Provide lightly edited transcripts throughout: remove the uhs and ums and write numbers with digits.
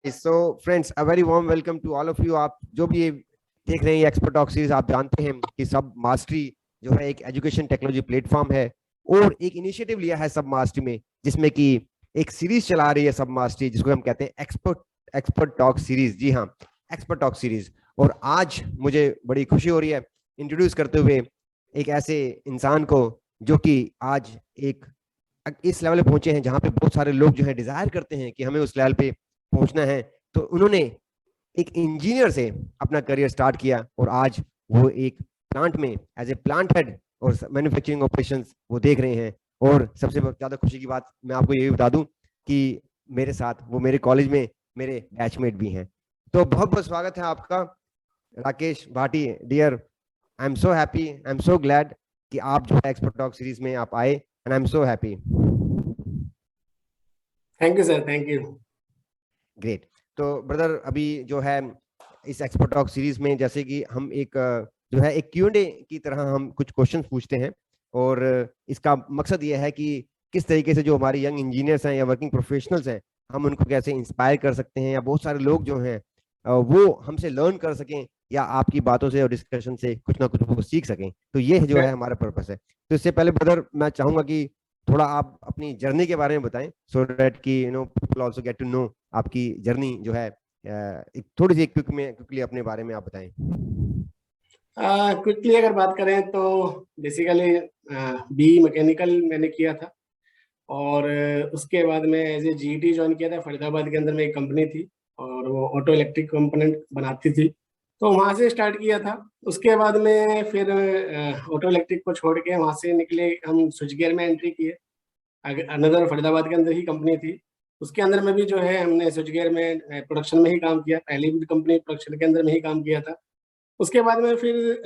So friends, a very warm welcome to all of you. आप जो भी ये देख रहे हैं एक्सपर्ट टॉक सीरीज, आप जानते हैं कि सब मास्टरी जो है एक एजुकेशन टेक्नोलॉजी प्लेटफॉर्म है और एक इनिशिएटिव लिया है सब मास्टरी में, जिसमें कि एक सीरीज चला रही है सब मास्टरी, जिसको हम कहते हैं एक्सपर्ट एक्सपर्ट टॉक सीरीज। जी हाँ, एक्सपर्ट टॉक सीरीज। और आज मुझे बड़ी खुशी हो रही है इंट्रोड्यूस करते हुए एक ऐसे इंसान को जो कि आज एक इस लेवल पे पहुंचे हैं जहां पे बहुत सारे लोग जो है डिजायर करते हैं कि हमें उस लेवल पे पहुंचना है। तो उन्होंने एक इंजीनियर से अपना करियर स्टार्ट किया और आज वो एक प्लांट में एज ए प्लांट हेड और मैन्युफैक्चरिंग ऑपरेशंस वो देख रहे हैं। और सबसे ज्यादा खुशी की बात मैं आपको ये भी बता दूं कि मेरे साथ वो मेरे कॉलेज में मेरे बैचमेट भी हैं। तो बहुत बहुत स्वागत है आपका Rakesh Bhati dear. I am so happy, I am so glad कि आप जो है एक्सपर्ट टॉक सीरीज में आप आए and I am so happy. Thank you sir, thank you. Great. तो ब्रदर, अभी जो है इस एक्सपर्ट टॉक सीरीज में जैसे कि हम एक जो है एक Q&A की तरह हम कुछ क्वेश्चंस पूछते हैं और इसका मकसद ये है कि किस तरीके से जो हमारे यंग इंजीनियर्स हैं या वर्किंग प्रोफेशनल्स हैं, हम उनको कैसे इंस्पायर कर सकते हैं या बहुत सारे लोग जो हैं वो हमसे लर्न कर सकें या आपकी बातों से और डिस्कशन से कुछ ना कुछ वो सीख सकें। तो ये जो है हमारा पर्पस है। तो इससे पहले ब्रदर मैं चाहूंगा कि थोड़ा आप अपनी जर्नी के बारे में बताएं, सो दैट कि people also get to know आपकी जर्नी जो है। एक थोड़ी सी क्विकली अपने बारे में आप बताएं। क्विकली अगर बात करें तो बेसिकली बी मैकेनिकल मैंने किया था और उसके बाद में एज ए जीईटी ज्वाइन किया था। फरीदाबाद के अंदर में एक कंपनी थी और वो ऑटो इलेक्ट्रिक कंपोनेंट बनाती थी, तो वहाँ से स्टार्ट किया था। उसके बाद में फिर ऑटो इलेक्ट्रिक को छोड़ के वहाँ से निकले, हम स्विच गियर में एंट्री किए। अनदर फरीदाबाद के अंदर ही कंपनी थी, उसके अंदर में भी जो है हमने स्विच गियर में प्रोडक्शन में ही काम किया। पहली भी कंपनी प्रोडक्शन के अंदर में ही काम किया था। उसके बाद में फिर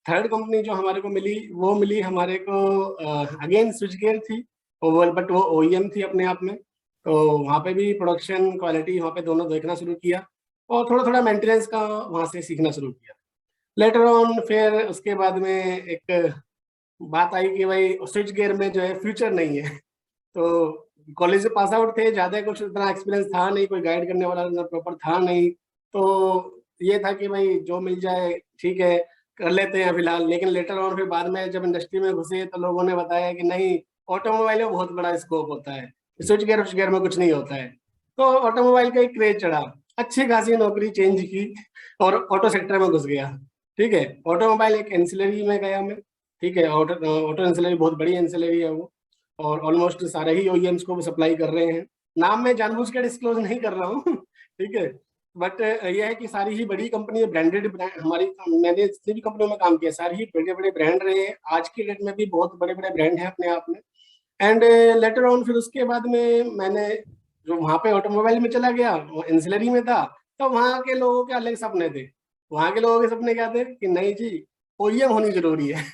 थर्ड कंपनी जो हमारे को मिली वो मिली हमारे को अगेन स्विच गियर थी, बट वो ओईएम थी अपने आप में। तो वहाँ पे भी प्रोडक्शन क्वालिटी वहाँ पे दोनों देखना शुरू किया और थोड़ा थोड़ा मेंटेनेंस का वहाँ से सीखना शुरू किया। लेटर ऑन फिर उसके बाद में एक बात आई कि भाई स्विच गियर में जो है फ्यूचर नहीं है। तो कॉलेज से पास आउट थे, ज़्यादा कुछ इतना एक्सपीरियंस था नहीं, कोई गाइड करने वाला प्रॉपर था नहीं। तो ये था कि भाई जो मिल जाए ठीक है कर लेते हैं फिलहाल। लेकिन लेटर ऑन फिर बाद में जब इंडस्ट्री में घुसे तो लोगों ने बताया कि नहीं, ऑटोमोबाइल में बहुत बड़ा स्कोप होता है, स्विच गियर में कुछ नहीं होता है। तो ऑटोमोबाइल का एक क्रेज चढ़ा, अच्छी खासी नौकरी चेंज की और ऑटो सेक्टर में घुस गया। ठीक है, ऑटोमोबाइल एक एंसिलरी में गया मैं। ठीक है, ऑटो ऑटो एंसिलरी बहुत बड़ी एंसिलरी है वो, और ऑलमोस्ट सारे ही ओईएम्स को सप्लाई कर रहे हैं। नाम मैं जानबूझ के डिस्क्लोज नहीं कर रहा हूँ ठीक है, बट यह है कि सारी ही बड़ी कंपनी ब्रांडेड ब्रांड हमारी, मैंने जितनी भी कंपनियों में काम किया सारी ही बड़े बड़े ब्रांड रहे हैं। आज के डेट में भी बहुत बड़े बड़े ब्रांड हैं अपने आप में। एंड लेटर ऑन फिर उसके बाद में मैंने जो वहाँ पे ऑटोमोबाइल में चला गया, वो एंसिलरी में था। तो वहाँ के लोगों के अलग सपने थे। वहाँ के लोगों के सपने क्या थे कि नहीं जी, ओईएम होनी जरूरी है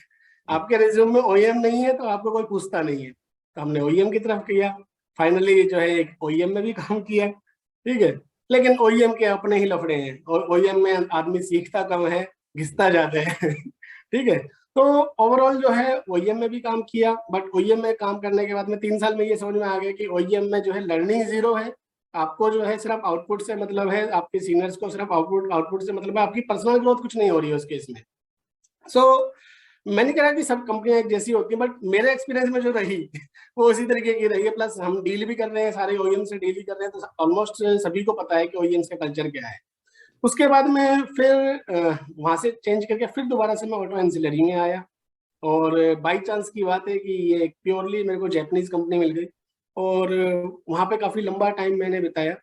आपके रिज्यूम में ओईएम नहीं है तो आपको कोई पूछता नहीं है। तो हमने ओईएम की तरफ किया। फाइनली जो है एक ओईएम में भी काम किया। ठीक है, लेकिन ओईएम के अपने ही लफड़े हैं और ओईएम में आदमी सीखता कम है, घिसता ज्यादा है ठीक है, तो ओवरऑल जो है ओईएम में भी काम किया। बट ओईएम में काम करने के बाद में 3 साल में ये समझ में आ गया कि ओईएम में जो है लर्निंग जीरो है। आपको जो है सिर्फ आउटपुट से मतलब है, आपके सीनियर्स को सिर्फ आउटपुट आउटपुट से मतलब है, आपकी पर्सनल ग्रोथ कुछ नहीं हो रही है उस केस में। सो मैंने कहा कि सब कंपनियां एक जैसी होती है, बट मेरे एक्सपीरियंस में जो रही वो उसी तरीके की रही है। प्लस हम डील भी कर रहे हैं, सारे ओईएम से डील भी कर रहे हैं, तो ऑलमोस्ट सभी को पता है कि ओईएम्स का कल्चर क्या है। उसके बाद में फिर वहां से चेंज करके फिर दोबारा से मैं ऑटो एंसिलरी में आया। और बाई चांस की बात है कि ये प्योरली मेरे को जैपनीज कंपनी मिल गई और वहाँ पे काफ़ी लंबा टाइम मैंने बिताया।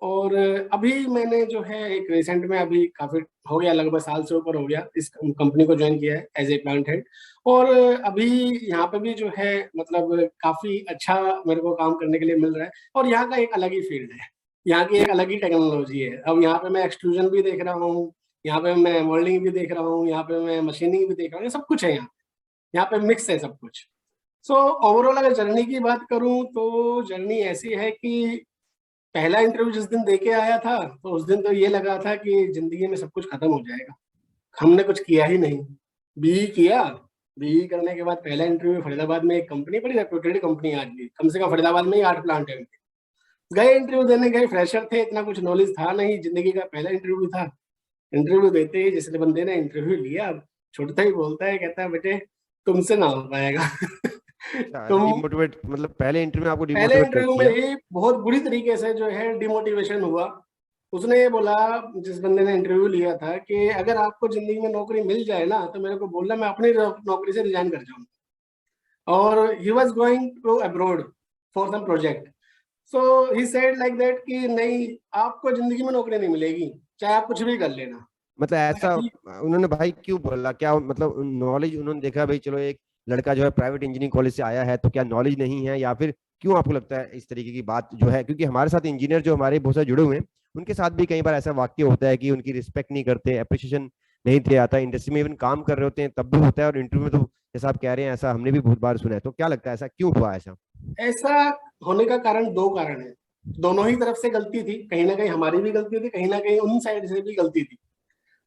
और अभी मैंने जो है एक रिसेंट में अभी काफ़ी हो गया, लगभग साल से ऊपर हो गया, इस कंपनी को ज्वाइन किया है एज ए प्लांट हेड। और अभी यहाँ पे भी जो है मतलब काफ़ी अच्छा मेरे को काम करने के लिए मिल रहा है। और यहाँ का एक अलग ही फील्ड है, यहाँ की एक अलग ही टेक्नोलॉजी है। अब यहाँ पे मैं एक्सट्रूजन भी देख रहा हूँ, यहाँ पे मैं मोल्डिंग भी देख रहा हूँ, यहाँ पे मैं मशीनिंग भी देख रहा हूँ, ये सब कुछ है यहाँ पे मिक्स है सब कुछ। सो ओवरऑल अगर जर्नी की बात करूं तो जर्नी ऐसी है कि पहला इंटरव्यू जिस दिन देके आया था तो उस दिन तो ये लगा था कि जिंदगी में सब कुछ खत्म हो जाएगा। हमने कुछ किया ही नहीं, बीई किया। बीई करने के बाद पहला इंटरव्यू फरीदाबाद में एक कंपनी, बड़ी रेप्यूटेड कंपनी, आज भी कम से कम फरीदाबाद में ही 8 प्लांट है उनके। गए इंटरव्यू देने गए, फ्रेशर थे, इतना कुछ नॉलेज था नहीं, जिंदगी का पहला इंटरव्यू था। इंटरव्यू देते ही जिसने बंदे ने इंटरव्यू लिया, छुटता ही बोलता है, कहता है बेटे तुमसे ना हो पाएगा। अच्छा, ऐसे तुम, डिमोटिवेट, मतलब पहले इंटरव्यू में आपको पहले डिमोटिवेट कर इंटरव्यू में दिया? ही बहुत बुरी तरीके से जो है डिमोटिवेशन हुआ। उसने ये बोला, जिस बंदे ने इंटरव्यू लिया था, कि अगर आपको जिंदगी में नौकरी मिल जाए ना तो मेरे को बोलना, मैं अपनी नौकरी से रिजाइन कर जाऊंगा। और he was going to abroad for some project. So he said like that कि नहीं, आपको जिंदगी में नौकरी नहीं मिलेगी, चाहे आप कुछ भी कर लेना। मतलब ऐसा उन्होंने भाई क्यों बोला? क्या मतलब नॉलेज उन्होंने देखा भाई चलो एक लड़का जो है प्राइवेट इंजीनियरिंग कॉलेज से आया है, तो क्या नॉलेज नहीं है, या फिर क्यों आपको लगता है इस तरीके की बात जो है? क्योंकि हमारे साथ इंजीनियर जो हमारे बहुत सारे जुड़े हुए हैं, उनके साथ भी कई बार ऐसा वाक्य होता है कि उनकी रिस्पेक्ट नहीं करते, अप्रिशिएशन नहीं दिया जाता। इंडस्ट्री में इवन काम कर रहे होते हैं तब भी होता है, और इंटरव्यू में तो जैसा आप कह रहे हैं ऐसा हमने भी बहुत बार सुना है। तो क्या लगता है ऐसा क्यों हुआ ऐसा? ऐसा होने का कारण, दो कारण है। दोनों ही तरफ से गलती थी, कहीं ना कहीं हमारी भी गलती थी, कहीं ना कहीं उन साइड से भी गलती थी।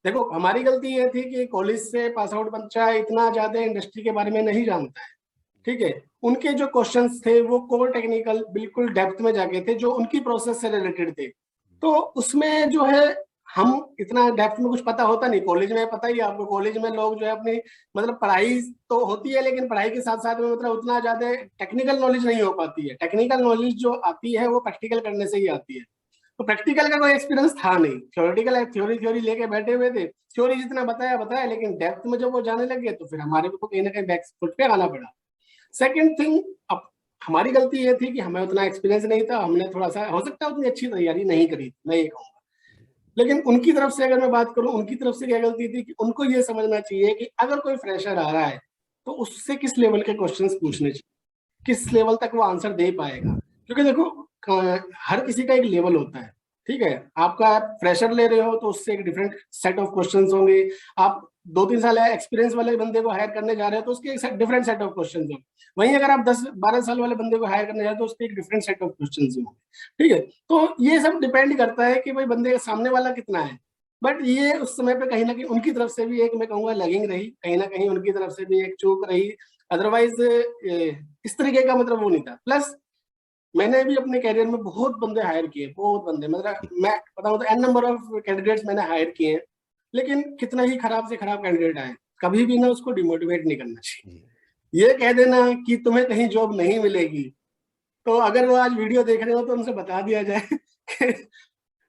देखो, हमारी गलती ये थी कि कॉलेज से पास आउट बच्चा इतना ज्यादा इंडस्ट्री के बारे में नहीं जानता है। ठीक है, उनके जो क्वेश्चंस थे वो कोर टेक्निकल, बिल्कुल डेप्थ में जाके थे, जो उनकी प्रोसेस से रिलेटेड थे। तो उसमें जो है, हम इतना डेप्थ में कुछ पता होता नहीं। कॉलेज में पता ही है आपको, कॉलेज में लोग जो है अपनी, मतलब पढ़ाई तो होती है, लेकिन पढ़ाई के साथ साथ में मतलब उतना ज्यादा टेक्निकल नॉलेज नहीं हो पाती है। टेक्निकल नॉलेज जो आती है वो प्रैक्टिकल करने से ही आती है। तो प्रैक्टिकल का कोई एक्सपीरियंस था नहीं, थ्योरेटिकल थ्योरी थ्योरी लेके बैठे हुए थे। थ्योरी जितना बताया बताया, लेकिन डेप्थ में जब वो जाने लगे तो फिर हमारे को कहीं ना कहीं बैक फुट पे आना पड़ा। सेकंड थिंग, अब हमारी गलती ये थी कि हमें उतना एक्सपीरियंस नहीं था, हमने थोड़ा सा, हो सकता है उतनी अच्छी तैयारी नहीं करी, मैं ये कहूँगा। लेकिन उनकी तरफ से अगर मैं बात करूं, उनकी तरफ से क्या गलती थी कि उनको ये समझना चाहिए कि अगर कोई फ्रेशर आ रहा है तो उससे किस लेवल के क्वेश्चंस पूछने चाहिए, किस लेवल तक वो आंसर दे पाएगा। क्योंकि देखो, हर किसी का एक लेवल होता है। ठीक है, आपका फ्रेशर ले रहे हो तो उससे एक डिफरेंट सेट ऑफ क्वेश्चंस होंगे। आप 2-3 साल एक्सपीरियंस वाले बंदे को हायर करने जा रहे हो तो उसके एक डिफरेंट सेट ऑफ क्वेश्चंस होंगे। वहीं अगर आप 10-12 साल वाले बंदे को हायर करने जा रहे हो तो उसके एक डिफरेंट सेट ऑफ क्वेश्चंस होंगे। ठीक है, तो ये सब डिपेंड करता है कि भाई बंदे के सामने वाला कितना है। बट ये उस समय पे कहीं ना कहीं उनकी तरफ से भी एक, मैं कहूंगा, लैगिंग रही, कहीं ना कहीं उनकी तरफ से भी एक चूक रही। अदरवाइज इस तरीके का मतलब वो नहीं था। प्लस मैंने भी अपने करियर में बहुत बंदे हायर किए, बहुत बंदे, मतलब मैं बताऊं तो एन नंबर ऑफ कैंडिडेट्स मैंने हायर किए हैं। लेकिन कितना ही खराब से खराब कैंडिडेट आए, कभी भी ना उसको डिमोटिवेट नहीं करना जी। चाहिए। ये कह देना कि तुम्हें कहीं जॉब नहीं मिलेगी, तो अगर वो आज वीडियो देख रहे हो तो उनसे बता दिया जाए कि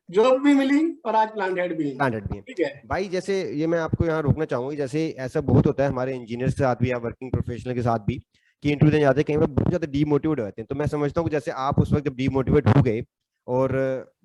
जॉब भी मिली और आज प्लांट हेड भी हैं। स्टैंडर्ड भी है। ठीक है। भाई जैसे ये मैं आपको यहाँ रोकना चाहूंगा, जैसे ऐसा बहुत होता है हमारे इंजीनियर के साथ भी या वर्किंग प्रोफेशनल के साथ भी, कि इंटरव्यू देने जाते हैं कई बार बहुत ज्यादा डीमोटिवेट हो जाते हैं। तो मैं समझता हूँ कि जैसे आप उस वक्त जब डीमोटिवेट हो गए और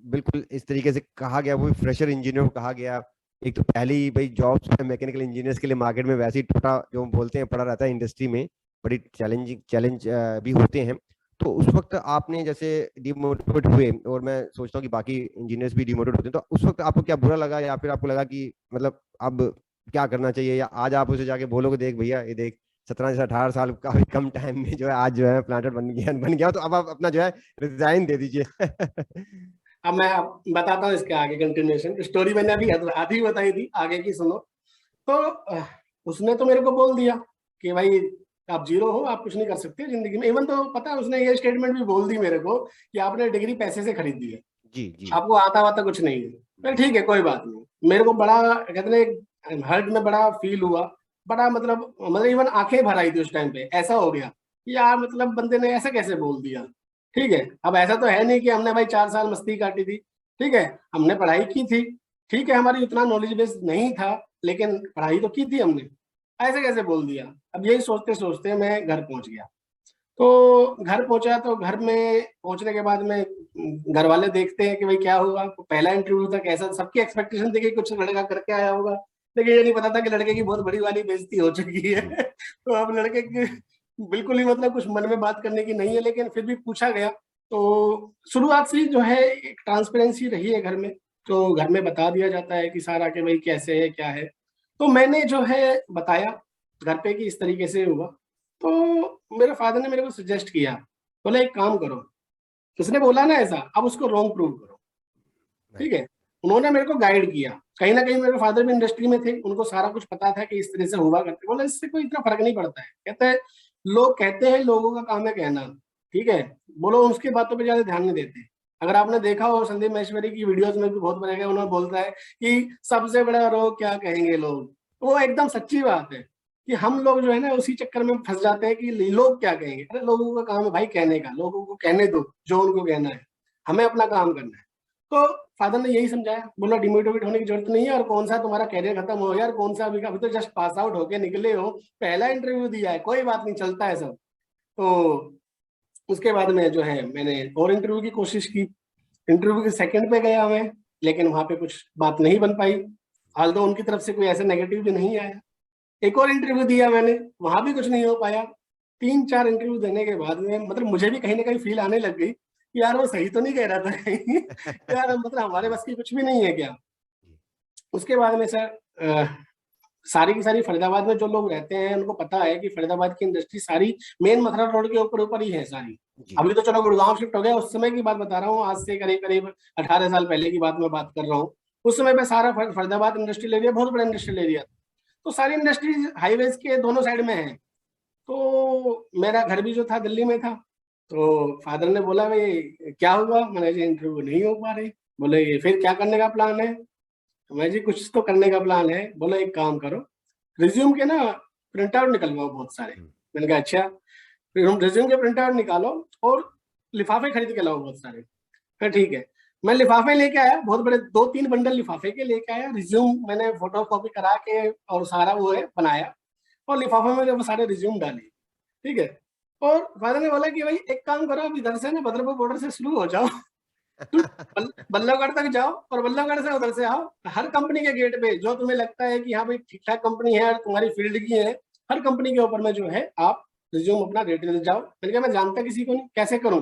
बिल्कुल इस तरीके से कहा गया, वो फ्रेशर इंजीनियर को कहा गया, एक तो पहली भाई जॉब मैकेनिकल इंजीनियर्स के लिए मार्केट में वैसे ही टोटा जो बोलते हैं पड़ा रहता है इंडस्ट्री में, बड़ी चैलेंज भी होते हैं। तो उस वक्त आपने जैसे डिमोटिवेट हुए, और मैं सोचता हूँ कि बाकी इंजीनियर्स भी डिमोटिवेट होते हैं, तो उस वक्त आपको क्या बुरा लगा, या फिर आपको लगा कि मतलब अब क्या करना चाहिए, या आज आप उसे जाके बोलोगे देख भैया ये देख 17 से 18 साल का भी कम टाइम में जो है आज जो है प्लांटर बन गया, तो अब आप अपना जो है रिजाइन दे दीजिए? अब मैं बताता हूँ इसके आगे कंटिन्यूशन स्टोरी। मैंने अभी आधी बताई थी, आगे की सुनो। तो उसने तो मेरे को बोल दिया कि भाई आप जीरो हो, आप कुछ नहीं कर सकते जिंदगी में। इवन तो पता है, उसने ये स्टेटमेंट भी बोल दी मेरे को कि आपने डिग्री पैसे से खरीद दी है, जी जी। आपको आता वाता कुछ नहीं है। तो ठीक है, कोई बात नहीं। मेरे को बड़ा, कहते हैं, हर्ट में बड़ा फील हुआ। बड़ा मतलब इवन आंखें भर आई थी उस टाइम पे। ऐसा हो गया कि यार, मतलब बंदे ने ऐसा कैसे बोल दिया। ठीक है, अब ऐसा तो है नहीं कि हमने भाई 4 साल मस्ती काटी थी। ठीक है, हमने पढ़ाई की थी। ठीक है, हमारी उतना नॉलेज बेस नहीं था, लेकिन पढ़ाई तो की थी हमने। ऐसे कैसे बोल दिया। अब यही सोचते सोचते मैं घर पहुंच गया। तो घर पहुंचा, तो घर में पहुंचने के बाद में घर वाले देखते हैं कि भाई क्या हुआ, पहला इंटरव्यू था, कैसा। सबकी एक्सपेक्टेशन थी कि कुछ लड़का करके आया होगा, लेकिन ये नहीं पता था कि लड़के की बहुत बड़ी वाली बेइज्जती हो चुकी है। तो अब लड़के की बिल्कुल ही, मतलब कुछ मन में बात करने की नहीं है, लेकिन फिर भी पूछा गया। तो शुरुआत से ही जो है एक ट्रांसपेरेंसी रही है घर में। तो घर में बता दिया जाता है कि सारा के भाई कैसे है क्या है। तो मैंने जो है बताया घर पे कि इस तरीके से हुआ। तो मेरे फादर ने मेरे को सजेस्ट किया, बोला एक काम करो, किसने बोला ना ऐसा, अब उसको रॉन्ग प्रूव करो। ठीक राइट। है, उन्होंने मेरे को गाइड किया। कहीं ना कहीं मेरे फादर भी इंडस्ट्री में थे, उनको सारा कुछ पता था कि इस तरह से हुआ करते। बोला इससे कोई इतना फर्क नहीं पड़ता है। कहते हैं, लोग कहते हैं, लोगों का काम है कहना। ठीक है, बोलो, उसकी बातों पर ज्यादा ध्यान नहीं देते। अगर आपने देखा हो संदीप महेश्वरी की वीडियोस में भी बहुत बड़े उन्होंने बोलता है कि सबसे बड़ा रोग क्या कहेंगे लोग। वो एकदम सच्ची बात है कि हम लोग जो है ना उसी चक्कर में फंस जाते हैं कि लोग क्या कहेंगे। अरे लोगों का काम है भाई कहने का, लोगों को कहने दो जो उनको कहना है, हमें अपना काम करना है। तो फादर ने यही समझाया, बोला डिमोटिवेट होने की जरूरत नहीं है, और कौन सा तुम्हारा कैरियर खत्म हो गया, और कौन सा अभी तो जस्ट पास आउट होके निकले हो, पहला इंटरव्यू दिया है, कोई बात नहीं, चलता है सब। तो उसके बाद में जो है मैंने और इंटरव्यू की कोशिश की। इंटरव्यू के सेकंड पे गया मैं, लेकिन वहां पे कुछ बात नहीं बन पाई, हाल तो उनकी तरफ से कोई ऐसा नेगेटिव भी नहीं आया। एक और इंटरव्यू दिया मैंने, वहां भी कुछ नहीं हो पाया। 3-4 इंटरव्यू देने के बाद में मतलब मुझे भी कहीं ना कहीं फील आने लग गई कि यार वो सही तो नहीं कह रहा था कहीं यार मतलब हमारे बस की कुछ भी नहीं है क्या। उसके बाद में सर सारी की सारी फरीदाबाद में जो लोग रहते हैं उनको पता है कि फरीदाबाद की इंडस्ट्री सारी मेन मथुरा रोड के ऊपर ऊपर ही है सारी। अभी तो चलो गुड़गांव शिफ्ट हो गया, उस समय की बात बता रहा हूँ, आज से करीब करीब 18 साल पहले की बात मैं बात कर रहा हूँ। उस समय पे सारा फरीदाबाद इंडस्ट्रियल एरिया बहुत बड़ा इंडस्ट्रियल एरिया, तो सारी इंडस्ट्री हाईवेज के दोनों साइड में है। तो मेरा घर भी जो था दिल्ली में था। तो फादर ने बोला भाई क्या हुआ, मैंने इंटरव्यू नहीं हो पा रही। बोले फिर क्या करने का प्लान है। मैं जी कुछ तो करने का प्लान है। बोला एक काम करो, रिज्यूम के ना प्रिंट आउट निकलवाओ बहुत सारे। मैंने कहा अच्छा, फिर हम रिज्यूम के प्रिंट आउट निकालो और लिफाफे खरीद के लाओ बहुत सारे। फिर ठीक है, मैं लिफाफे लेके आया, बहुत बड़े 2-3 बंडल लिफाफे के लेके आया। रिज्यूम मैंने फोटो कॉपी करा के और सारा वो है बनाया, और लिफाफे में वो सारे रिज्यूम डाले। ठीक है, और फादर ने बोला कि भाई एक काम करो, अब इधर से ना भद्रपुर बॉर्डर से शुरू हो जाओ बल्लभगढ़ तक जाओ, और बल्लभगढ़ से उधर से आओ। हर कंपनी के गेट पे जो तुम्हें लगता है कि हाँ भाई ठीक ठाक कंपनी है और तुम्हारी फील्ड की है, हर कंपनी के ऊपर में जो है आप रिज्यूम अपना रेट दे जाओ। मैंने कहा मैं जानता किसी को नहीं, कैसे करूं।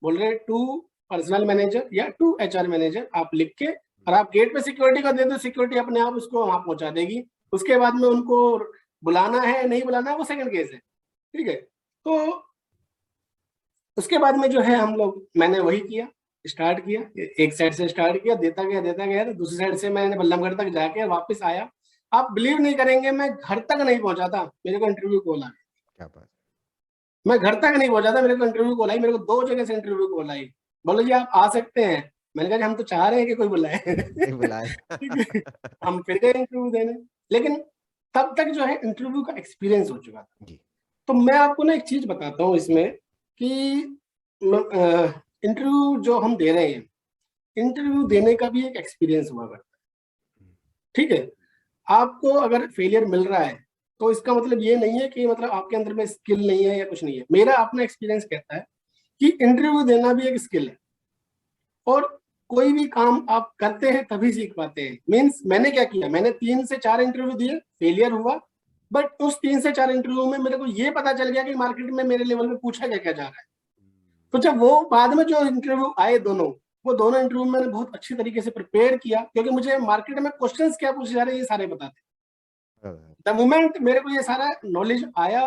बोल रहे टू पर्सनल मैनेजर या टू HR मैनेजर आप लिख के, और आप गेट पे सिक्योरिटी को दे दो, सिक्योरिटी अपने आप उसको वहां पहुंचा देगी। उसके बाद में उनको बुलाना है नहीं बुलाना है वो सेकंड केस है। ठीक है, तो उसके बाद में जो है हम लोग, मैंने वही किया, स्टार्ट किया, एक साइड से स्टार्ट किया, देता गया तो दूसरी साइड से मैंने बल्लभगढ़ तक जाके वापस आया। आप बिलीव नहीं करेंगे, मैं घर तक नहीं पहुंचा था, मेरे को इंटरव्यू कॉल आ गया। क्या बात। मैं घर तक नहीं पहुंचा था, मेरे को इंटरव्यू कॉल आई, मेरे को 2 जगह से इंटरव्यू कॉल आई। बोलो जी आप आ सकते हैं। मैंने कहा हम तो चाह रहे हैं कि कोई बुलाए नहीं बुलाए ठीक है, हम फिर गए इंटरव्यू देने। लेकिन तब तक जो है इंटरव्यू का एक्सपीरियंस हो चुका था। जी। तो मैं आपको ना एक चीज बताता हूँ इसमें कि इंटरव्यू जो हम दे रहे हैं, इंटरव्यू देने का भी एक एक्सपीरियंस हुआ करता है। ठीक है, आपको अगर फेलियर मिल रहा है तो इसका मतलब ये नहीं है कि मतलब आपके अंदर में स्किल नहीं है या कुछ नहीं है। मेरा अपना एक्सपीरियंस कहता है कि इंटरव्यू देना भी एक स्किल है, और कोई भी काम आप करते हैं तभी सीख पाते हैं। मीन्स मैंने क्या किया, मैंने 3 से 4 इंटरव्यू दिए, फेलियर हुआ, बट उस 3 से 4 इंटरव्यू में मेरे को ये पता चल गया कि मार्केट में मेरे लेवल में पूछा क्या क्या जा रहा है। तो जब वो बाद में जो इंटरव्यू आए दोनों, वो दोनों इंटरव्यू मैंने बहुत अच्छी तरीके से प्रिपेयर किया, क्योंकि मुझे मार्केट में क्वेश्चंस क्या पूछे जा रहे हैं ये सारे पता थे। द मोमेंट मेरे को ये सारा नॉलेज आया,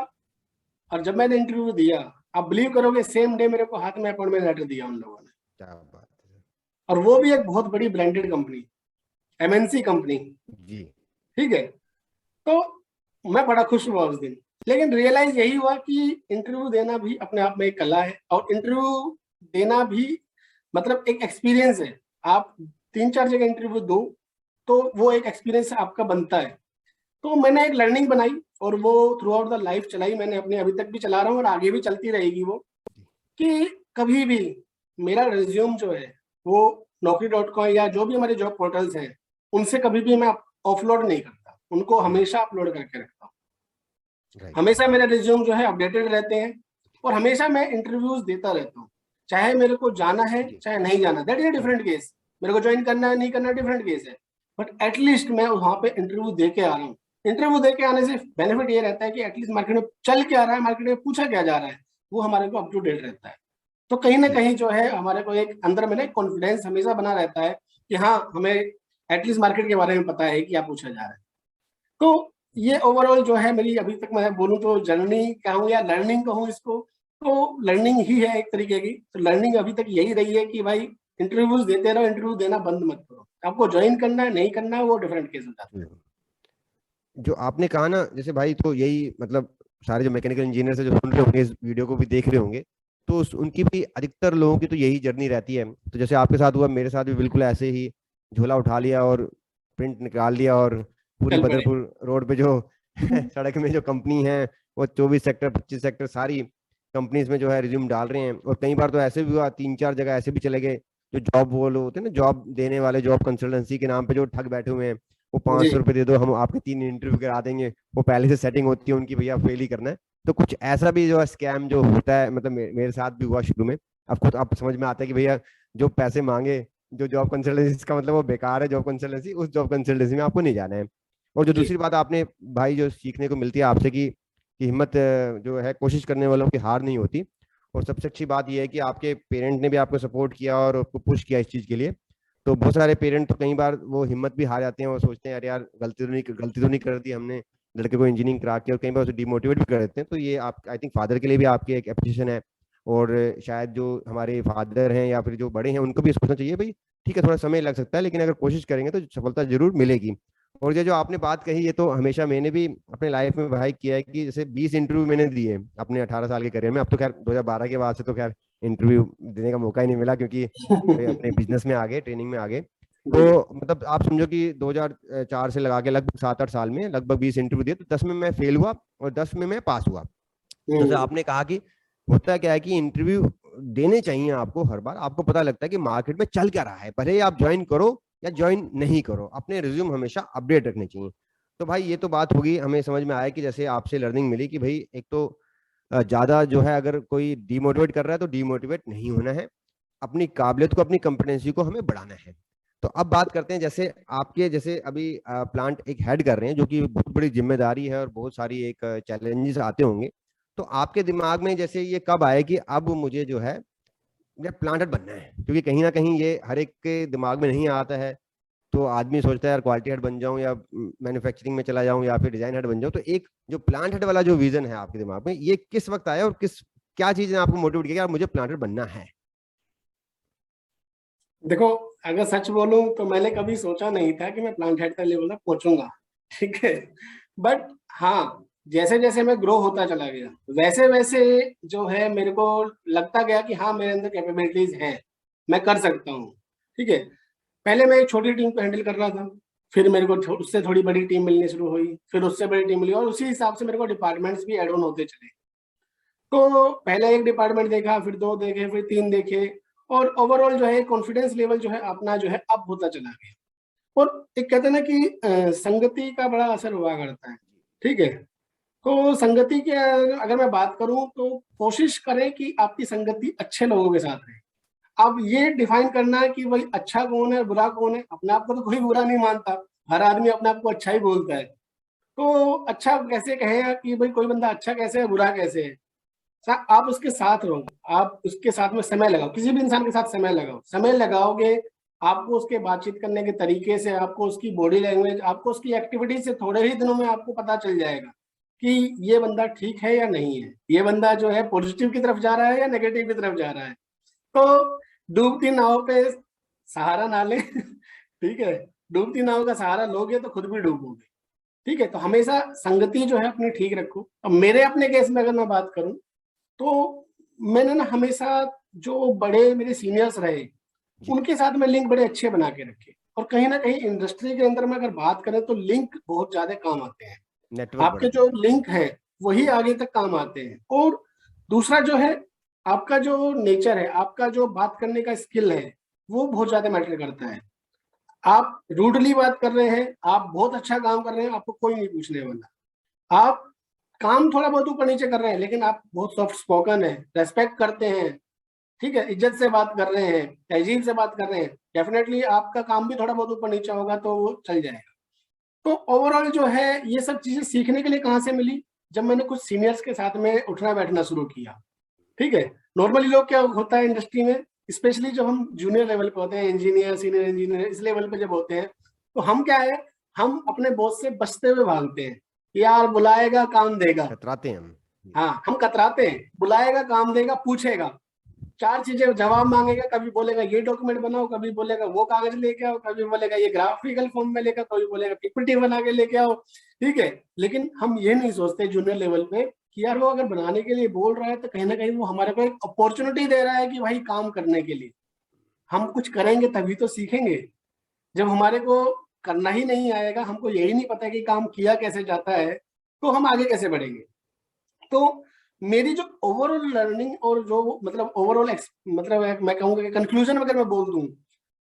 और जब मैंने इंटरव्यू दिया, आप बिलीव करोगे सेम डे मेरे को हाथ में अपॉइंटमेंट लेटर दिया उन लोगों ने। क्या बात है। और वो भी एक बहुत बड़ी ब्रांडेड कंपनी, MNC कंपनी। जी। ठीक है, तो मैं बड़ा खुश हुआ उस दिन। लेकिन रियलाइज यही हुआ कि इंटरव्यू देना भी अपने आप में एक कला है, और इंटरव्यू देना भी मतलब एक एक्सपीरियंस है। आप 3-4 जगह इंटरव्यू दो तो वो एक एक्सपीरियंस आपका बनता है। तो मैंने एक लर्निंग बनाई, और वो थ्रू आउट द लाइफ चलाई मैंने अपने, अभी तक भी चला रहा हूँ और आगे भी चलती रहेगी वो, कि कभी भी मेरा रिज्यूम जो है वो Naukri.com या जो भी हमारे जॉब पोर्टल्स हैं उनसे कभी भी मैं ऑफलोड नहीं करता, उनको हमेशा अपलोड करके रखता हूँ। हमेशा मेरे रिज्यूम जो है अपडेटेड रहते हैं, और हमेशा मैं इंटरव्यूज देता रहता हूँ, चाहे मेरे को जाना है चाहे नहीं जाना, that is a different case. मेरे को ज्वाइन करना है नहीं करना डिफरेंट केस है, बट एटलीस्ट मैं वहां पे इंटरव्यू दे के आ रहा हूँ। इंटरव्यू दे के आने से बेनिफिट ये रहता है कि एटलीस्ट मार्केट में चल क्या रहा है, मार्केट में पूछा क्या जा रहा है, वो हमारे को अप टू डेट रहता है। तो कहीं ना कहीं जो है हमारे को एक अंदर में ना कॉन्फिडेंस हमेशा बना रहता है कि हाँ हमें एटलीस्ट मार्केट के बारे में पता है कि क्या पूछा जा रहा है। तो ये ओवरऑल जो है मेरी अभी तक मैं बोलूँ तो जर्नी कहूँ या लर्निंग कहूँ इसको, तो लर्निंग ही है एक तरीके की। तो लर्निंग अभी तक यही रही है कि भाई इंटरव्यूज देते रहो, इंटरव्यू देना बंद मत करो। आपको ज्वाइन करना है नहीं करना है वो डिफरेंट केस हो जाता है। जो आपने कहा ना, जैसे भाई, तो यही मतलब सारे जो मैकेनिकल इंजीनियर से जो सुन रहे होंगे, इस वीडियो को भी देख रहे होंगे, तो उनकी भी अधिकतर लोगों की तो यही जर्नी रहती है। तो जैसे आपके साथ हुआ, मेरे साथ भी बिल्कुल ऐसे ही झोला उठा लिया और प्रिंट निकाल लिया, और पूरी चल पड़े। बदरपुर रोड पे जो सड़क में जो कंपनी है, वो 24 सेक्टर 25 सेक्टर सारी कंपनीज में जो है रिज्यूम डाल रहे हैं। और कई बार तो ऐसे भी हुआ, 3-4 जगह ऐसे भी चले गए, जो जॉब वो लोग होते हैं ना, जॉब देने वाले, जॉब कंसल्टेंसी के नाम पे जो ठग बैठे हुए हैं, वो जी 500 रुपये दे दो, हम आपके 3 इंटरव्यू करा देंगे। वो पहले से सेटिंग होती है उनकी, भैया फेल ही करना है। तो कुछ ऐसा भी जो है स्कैम जो होता है, मतलब मेरे साथ भी हुआ शुरू में। अब खुद आप समझ में आता है कि भैया जो पैसे मांगे, जो जॉब कंसल्टेंसी का मतलब वो बेकार है, जॉब कंसल्टेंसी, उस जॉब कंसल्टेंसी में आपको नहीं जाना है। और जो जी दूसरी बात आपने भाई जो सीखने को मिलती है आपसे कि हिम्मत जो है कोशिश करने वालों की हार नहीं होती। और सबसे अच्छी बात यह है कि आपके पेरेंट ने भी आपको सपोर्ट किया और आपको पुश किया इस चीज के लिए। तो बहुत सारे पेरेंट तो कई बार वो हिम्मत भी हार जाते हैं, वो सोचते हैं यार यार गलती तो नहीं कर दी हमने लड़के को इंजीनियरिंग करा के, और कई बार उसे डिमोटिवेट भी कर देते हैं। तो ये आप आई थिंक फादर के लिए भी आपके एक एप्रिसिएशन है। और शायद जो हमारे फादर हैं या फिर जो बड़े हैं, उनको भी सोचना चाहिए भाई ठीक है, थोड़ा समय लग सकता है, लेकिन अगर कोशिश करेंगे तो सफलता जरूर मिलेगी। और ये जो आपने बात कही, ये तो हमेशा मैंने भी अपने लाइफ में भाई किया है कि जैसे 20 इंटरव्यू मैंने दिए अपने 18 साल के करियर में। अब तो खैर 2012 के बाद से तो खैर इंटरव्यू देने का मौका ही नहीं मिला, क्योंकि अपने बिजनेस में आ गए, ट्रेनिंग में आ गए। जी तो मतलब आप समझो कि 2004 से लगा के लगभग 7-8 साल में लगभग 20 इंटरव्यू दिए, तो 10 में मैं फेल हुआ और 10 में मैं पास हुआ। जैसे हम्म, आपने कहा कि होता क्या है कि इंटरव्यू देने चाहिए आपको, हर बार आपको पता लगता है कि मार्केट में चल क्या रहा है, भले ही आप ज्वाइन करो या ज्वाइन नहीं करो, अपने रिज्यूम हमेशा अपडेट रखने चाहिए। तो भाई ये तो बात होगी, हमें समझ में आया कि जैसे आपसे लर्निंग मिली कि भाई एक तो ज्यादा जो है अगर कोई डीमोटिवेट कर रहा है तो डीमोटिवेट नहीं होना है, अपनी काबिलियत को, अपनी कंपिटेंसी को हमें बढ़ाना है। तो अब बात करते हैं, जैसे आपके जैसे अभी प्लांट एक हेड कर रहे हैं, जो कि बहुत बड़ी जिम्मेदारी है और बहुत सारी एक चैलेंजेस आते होंगे। तो आपके दिमाग में जैसे ये कब आए कि अब मुझे जो है ये प्लांट हेड बनना है, क्योंकि कहीं ना कहीं ये हर एक के दिमाग में नहीं आता है। तो आदमी सोचता है यार क्वालिटी हेड बन जाऊं या मैन्युफैक्चरिंग में चला जाऊं या फिर डिजाइन हेड बन जाऊं। तो एक जो प्लांट हेड वाला जो विजन है आपके दिमाग में, ये किस वक्त आया और किस क्या चीज ने आपको मोटिवेट किया कि यार मुझे प्लांट हेड बनना है? देखो, अगर सच बोलूं तो मैंने कभी सोचा नहीं था कि मैं प्लांट हेड का लेवल तक पहुंचूंगा। ठीक है। बट हाँ, जैसे जैसे मैं ग्रो होता चला गया, वैसे वैसे जो है मेरे को लगता गया कि हाँ मेरे अंदर कैपेबिलिटीज हैं, मैं कर सकता हूँ। ठीक है। पहले मैं एक छोटी टीम को हैंडल कर रहा था, फिर मेरे को उससे थोड़ी बड़ी टीम मिलनी शुरू हुई, फिर उससे बड़ी टीम मिली, और उसी हिसाब से मेरे को डिपार्टमेंट्स भी एड ऑन होते चले। तो पहले एक डिपार्टमेंट देखा, फिर दो देखे, फिर तीन देखे, और ओवरऑल जो है कॉन्फिडेंस लेवल जो है अपना जो है अप होता चला गया। और एक कहते हैं ना कि संगति का बड़ा असर हुआ करता है। ठीक है। तो संगति के अगर मैं बात करूं तो कोशिश करें कि आपकी संगति अच्छे लोगों के साथ रहे। अब ये डिफाइन करना है कि भाई अच्छा कौन है बुरा कौन है, अपने आप को तो कोई बुरा नहीं मानता, हर आदमी अपने आप को अच्छा ही बोलता है। तो अच्छा कैसे कहें कि भाई कोई बंदा अच्छा कैसे है बुरा कैसे है। आप उसके साथ रहो, आप उसके साथ में समय लगाओ, किसी भी इंसान के साथ समय लगाओ, समय लगाओगे, आपको उसके बातचीत करने के तरीके से, आपको उसकी बॉडी लैंग्वेज, आपको उसकी एक्टिविटी से थोड़े ही दिनों में आपको पता चल जाएगा कि ये बंदा ठीक है या नहीं है, ये बंदा जो है पॉजिटिव की तरफ जा रहा है या नेगेटिव की तरफ जा रहा है। तो डूबती नाव पे सहारा ना ले। ठीक है। डूबती नाव का सहारा लोगे तो खुद भी डूबोगे। ठीक है। तो हमेशा संगति जो है अपनी ठीक रखो। अब मेरे अपने केस में अगर मैं बात करूं तो मैंने ना हमेशा जो बड़े मेरे सीनियर्स रहे जी। उनके साथ में लिंक बड़े अच्छे बना के रखे। और कहीं ना कहीं इंडस्ट्री के अंदर में अगर बात करें तो लिंक बहुत ज्यादा काम आते हैं। नेटवर्क बड़ा आपके जो जरूरी लिंक है वही आगे तक काम आते हैं। और दूसरा जो है आपका जो नेचर है, आपका जो बात करने का स्किल है, वो बहुत ज्यादा मैटर करता है। आप रूडली बात कर रहे हैं, आप बहुत अच्छा काम कर रहे हैं, आपको कोई नहीं पूछने वाला। आप काम थोड़ा बहुत ऊपर नीचे कर रहे हैं लेकिन आप बहुत सॉफ्ट स्पोकन है, रेस्पेक्ट करते हैं, ठीक है, इज्जत से बात कर रहे हैं, तहजीब से बात कर रहे हैं, डेफिनेटली आपका काम भी थोड़ा बहुत ऊपर नीचे होगा तो वो चल जाएगा। तो ओवरऑल जो है ये सब चीजें सीखने के लिए कहाँ से मिली, जब मैंने कुछ सीनियर्स के साथ में उठना बैठना शुरू किया। ठीक है। नॉर्मली लोग क्या होता है इंडस्ट्री में, स्पेशली जब हम जूनियर लेवल पे होते हैं, इंजीनियर सीनियर इंजीनियर इस लेवल पे जब होते हैं, तो हम क्या है, हम अपने बॉस से बचते हुए भागते हैं कि यार बुलाएगा काम देगा। कतराते हैं हम। हाँ हम कतराते हैं, बुलाएगा काम देगा, पूछेगा, चार चीजें जवाब मांगेगा, कभी बोलेगा ये डॉक्यूमेंट बनाओ, कभी बोलेगा वो कागज लेके आओ, कभी बोलेगा ये ग्राफिकल फॉर्म में लेकर, कभी बोलेगा पीपीटी बना के लेके आओ। ठीक है। लेकिन हम ये नहीं सोचते जूनियर लेवल पे कि यार वो अगर बनाने के लिए बोल रहा है तो कहीं ना कहीं वो हमारे को एक अपॉर्चुनिटी दे रहा है कि भाई काम करने के लिए। हम कुछ करेंगे तभी तो सीखेंगे। जब हमारे को करना ही नहीं आएगा, हमको यही नहीं पता कि काम किया कैसे जाता है, तो हम आगे कैसे बढ़ेंगे। तो मेरी जो ओवरऑल लर्निंग और जो मतलब ओवरऑल मतलब मैं कहूँगा कि कंक्लूजन अगर मैं बोल दूं,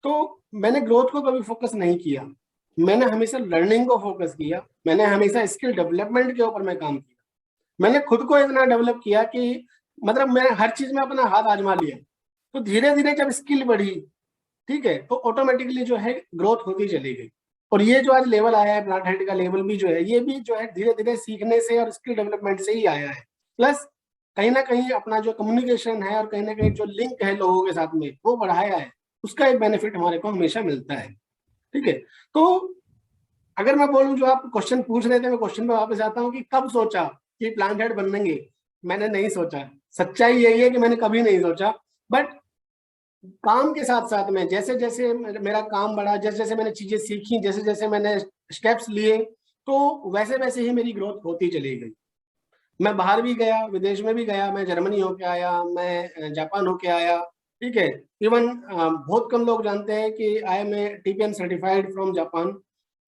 तो मैंने ग्रोथ को कभी फोकस नहीं किया। मैंने हमेशा लर्निंग को फोकस किया। मैंने हमेशा स्किल डेवलपमेंट के ऊपर मैं काम किया। मैंने खुद को इतना डेवलप किया कि मतलब मैं हर चीज में अपना हाथ आजमा लिया। तो धीरे धीरे जब स्किल बढ़ी, ठीक है, तो ऑटोमेटिकली जो है ग्रोथ होती चली गई। और ये जो आज लेवल आया है प्लांट हेड का लेवल भी जो है, ये भी जो है धीरे धीरे सीखने से और स्किल डेवलपमेंट से ही आया है। प्लस कहीं ना कहीं अपना जो कम्युनिकेशन है और कहीं ना कहीं जो लिंक है लोगों के साथ में वो बढ़ाया है, उसका एक बेनिफिट हमारे को हमेशा मिलता है। ठीक है। तो अगर मैं बोलूं, जो आप क्वेश्चन पूछ रहे थे, मैं क्वेश्चन पे वापस आता हूँ कि कब सोचा कि प्लांट हेड बनेंगे। मैंने नहीं सोचा। सच्चाई यही है कि मैंने कभी नहीं सोचा। बट काम के साथ साथ में जैसे जैसे मेरा काम बढ़ा, जैसे जैसे मैंने चीजें सीखी, जैसे जैसे मैंने स्टेप्स लिए, तो वैसे वैसे ही मेरी ग्रोथ होती चली गई। मैं बाहर भी गया, विदेश में भी गया। मैं जर्मनी होके आया, मैं जापान होके आया। ठीक है। इवन बहुत कम लोग जानते हैं कि I am a TPM certified from Japan.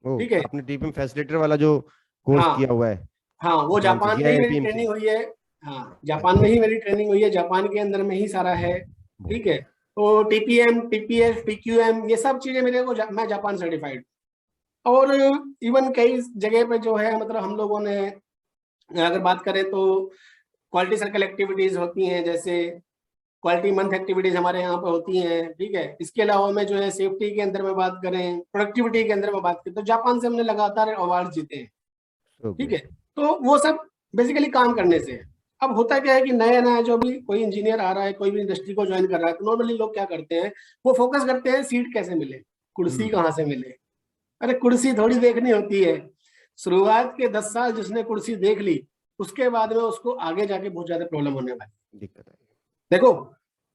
Oh, ठीक है। आपने टीपीएम फैसिलिटेटर वाला जो कोर्स हाँ किया हुआ है हाँ, वो जापान से, जापान में ही मेरी जीआईपीएम से। ट्रेनिंग हुई है। हाँ, जापान अच्छा। में ही मेरी ट्रेनिंग हुई है, जापान के अंदर में ही सारा है। बहुत ठीक है। बढ़िया। तो टीपीएम, टीपीएस, टीक्यूएम, ये सब चीजें मेरे को मैं जापान सर्टिफाइड। और इवन कई जगह पे जो है मतलब हम लोगों ने अगर बात करें तो क्वालिटी सर्कल एक्टिविटीज होती हैं, जैसे क्वालिटी मंथ एक्टिविटीज हमारे यहाँ पे होती हैं। ठीक है। इसके अलावा में जो है सेफ्टी के अंदर में बात करें, प्रोडक्टिविटी के अंदर में बात करें, तो जापान से हमने लगातार अवार्ड जीते हैं। सो ठीक गुड। है। तो वो सब बेसिकली काम करने से है। अब होता क्या है कि नया नया जो भी कोई इंजीनियर आ रहा है, कोई भी इंडस्ट्री को ज्वाइन कर रहा है, तो नॉर्मली लोग क्या करते हैं, वो फोकस करते हैं सीट कैसे मिले, कुर्सी हम्म। कहाँ से मिले। अरे कुर्सी थोड़ी देखनी होती है। शुरुआत के 10 साल जिसने कुर्सी देख ली, उसके बाद में उसको आगे जाके बहुत ज्यादा प्रॉब्लम होने वाली। दिक्कत आई। देखो,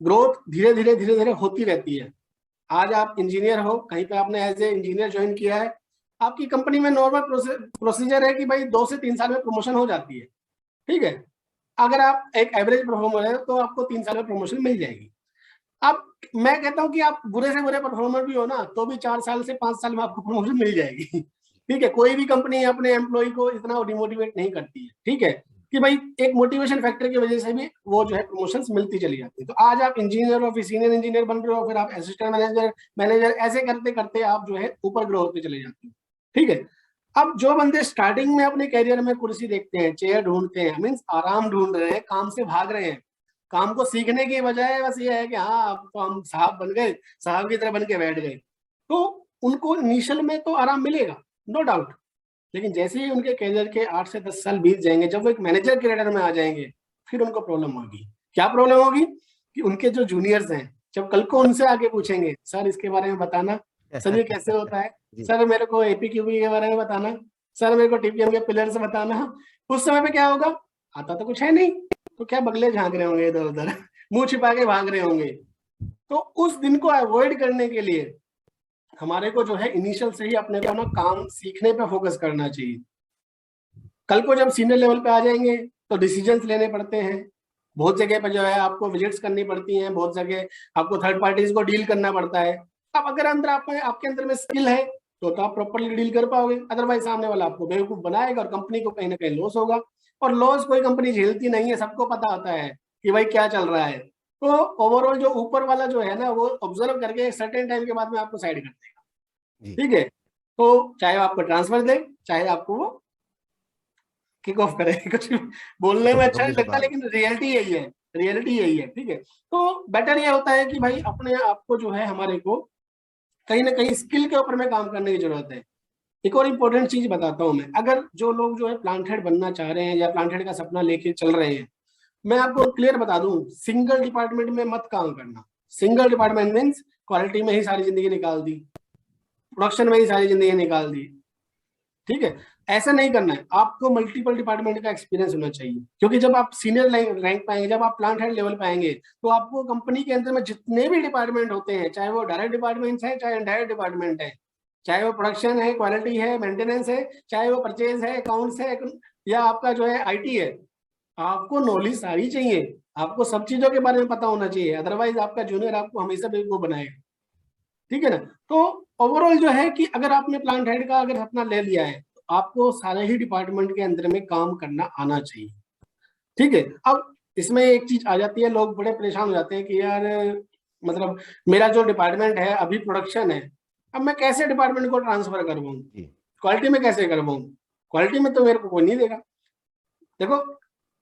ग्रोथ धीरे धीरे होती रहती है। आज आप इंजीनियर हो, कहीं पे आपने एज ए इंजीनियर ज्वाइन किया है, आपकी कंपनी में नॉर्मल प्रोसीजर है कि भाई 2 से 3 साल में प्रमोशन हो जाती है। ठीक है। अगर आप एक एवरेज परफॉर्मर है तो आपको 3 साल में प्रमोशन मिल जाएगी। अब मैं कहता हूं कि आप बुरे से बुरे परफॉर्मर भी हो ना, तो भी 4 साल से 5 साल में आपको प्रमोशन मिल जाएगी। ठीक है। कोई भी कंपनी अपने एम्प्लॉय को इतना डिमोटिवेट नहीं करती है। ठीक है। कि भाई एक मोटिवेशन फैक्टर की वजह से भी वो जो है प्रमोशंस मिलती चली जाती है। तो आज आप इंजीनियर हो, फिर सीनियर इंजीनियर बन रहे हो, फिर आप असिस्टेंट मैनेजर, मैनेजर, ऐसे करते करते आप जो है ऊपर ग्रो होते चले जाते हो। ठीक है। अब जो बंदे स्टार्टिंग में अपने करियर में कुर्सी देखते हैं, चेयर ढूंढते हैं, मीन्स आराम ढूंढ रहे हैं, काम से भाग रहे हैं, काम को सीखने की बजाय बस ये है कि हाँ अब तो हम साहब बन गए, साहब की तरह बन के बैठ गए, तो उनको इनिशियल में तो आराम मिलेगा, नो डाउट। लेकिन जैसे ही उनके करियर के 8 से 10 साल बीत जाएंगे, जब वो एक मैनेजर के रेडर में आ जाएंगे, फिर उनको प्रॉब्लम होगी। क्या प्रॉब्लम होगी कि उनके जो जूनियर्स हैं, जब कल को उनसे आगे पूछेंगे, सर इसके बारे में बताना, सर ये कैसे होता है, जी। सर मेरे को एपीक्यूबी के बारे में बताना, सर मेरे को टीपीएम के पिलर्स बताना। उस समय पे क्या होगा, आता तो कुछ है नहीं, तो क्या बगले झांक रहे होंगे इधर उधर, मुंह छिपा के भाग रहे होंगे। तो उस दिन को अवॉइड करने के लिए हमारे को जो है इनिशियल से ही अपने को ना काम सीखने पे फोकस करना चाहिए। कल को जब सीनियर लेवल पे आ जाएंगे तो डिसीजंस लेने पड़ते हैं, बहुत जगह पर जो है आपको विजिट्स करनी पड़ती हैं, बहुत जगह आपको थर्ड पार्टीज को डील करना पड़ता है। अब अगर अंदर आपके अंदर में स्किल है तो आप प्रॉपरली डील कर पाओगे, अदरवाइज सामने वाला आपको बेवकूफ बनाएगा और कंपनी को कहीं ना कहीं लॉस होगा। और लॉस कोई कंपनी झेलती नहीं है, सबको पता होता है कि भाई क्या चल रहा है। तो ओवरऑल जो ऊपर वाला जो है ना, वो ऑब्जर्व करके सर्टेन टाइम के बाद में आपको साइड कर देगा। जी। ठीक है। तो चाहे आपको ट्रांसफर दे, चाहे आपको वो किक ऑफ करे। कुछ बोलने किक में ऑफ, अच्छा कंपनी नहीं से लगता, बाहर। लेकिन रियलिटी यही है। रियलिटी यही है। ठीक है। तो बेटर ये होता है कि भाई अपने आप को जो है हमारे को कहीं ना कहीं स्किल के ऊपर में काम करने की जरूरत है। एक और इम्पोर्टेंट चीज बताता हूँ मैं, अगर जो लोग जो है प्लांट हेड बनना चाह रहे हैं या प्लांट हेड का सपना लेके चल रहे हैं, मैं आपको क्लियर बता दूं, सिंगल डिपार्टमेंट में मत काम करना। सिंगल डिपार्टमेंट मीन्स क्वालिटी में ही सारी जिंदगी निकाल दी, प्रोडक्शन में ही सारी जिंदगी निकाल दी। ठीक है। ऐसा नहीं करना है, आपको मल्टीपल डिपार्टमेंट का एक्सपीरियंस होना चाहिए, क्योंकि जब आप सीनियर रैंक पाएंगे, जब आप प्लांट हेड लेवल पाएंगे, तो आपको कंपनी के अंदर में जितने भी डिपार्टमेंट होते हैं, चाहे वो डायरेक्ट डिपार्टमेंट है, चाहे इनडायरेक्ट डिपार्टमेंट है, चाहे वो प्रोडक्शन है, क्वालिटी है, मेंटेनेंस है, चाहे वो परचेज है, अकाउंट्स है, या आपका जो है आईटी है, आपको नॉलेज सारी चाहिए, आपको सब चीजों के बारे में पता होना चाहिए, अदरवाइज आपका जूनियर आपको हमेशा बेवकूफ बनाएगा। ठीक है ना। तो ओवरऑल जो है कि अगर आपने प्लांट हेड का अगर अपना ले लिया है तो आपको सारे ही डिपार्टमेंट के अंदर में काम करना आना चाहिए। ठीक है। अब इसमें एक चीज आ जाती है, लोग बड़े परेशान हो जाते हैं कि यार मतलब मेरा जो डिपार्टमेंट है अभी प्रोडक्शन है, अब मैं कैसे डिपार्टमेंट को ट्रांसफर करवाऊं, क्वालिटी में कैसे करवाऊं, क्वालिटी में तो मेरे को कोई नहीं देगा। देखो,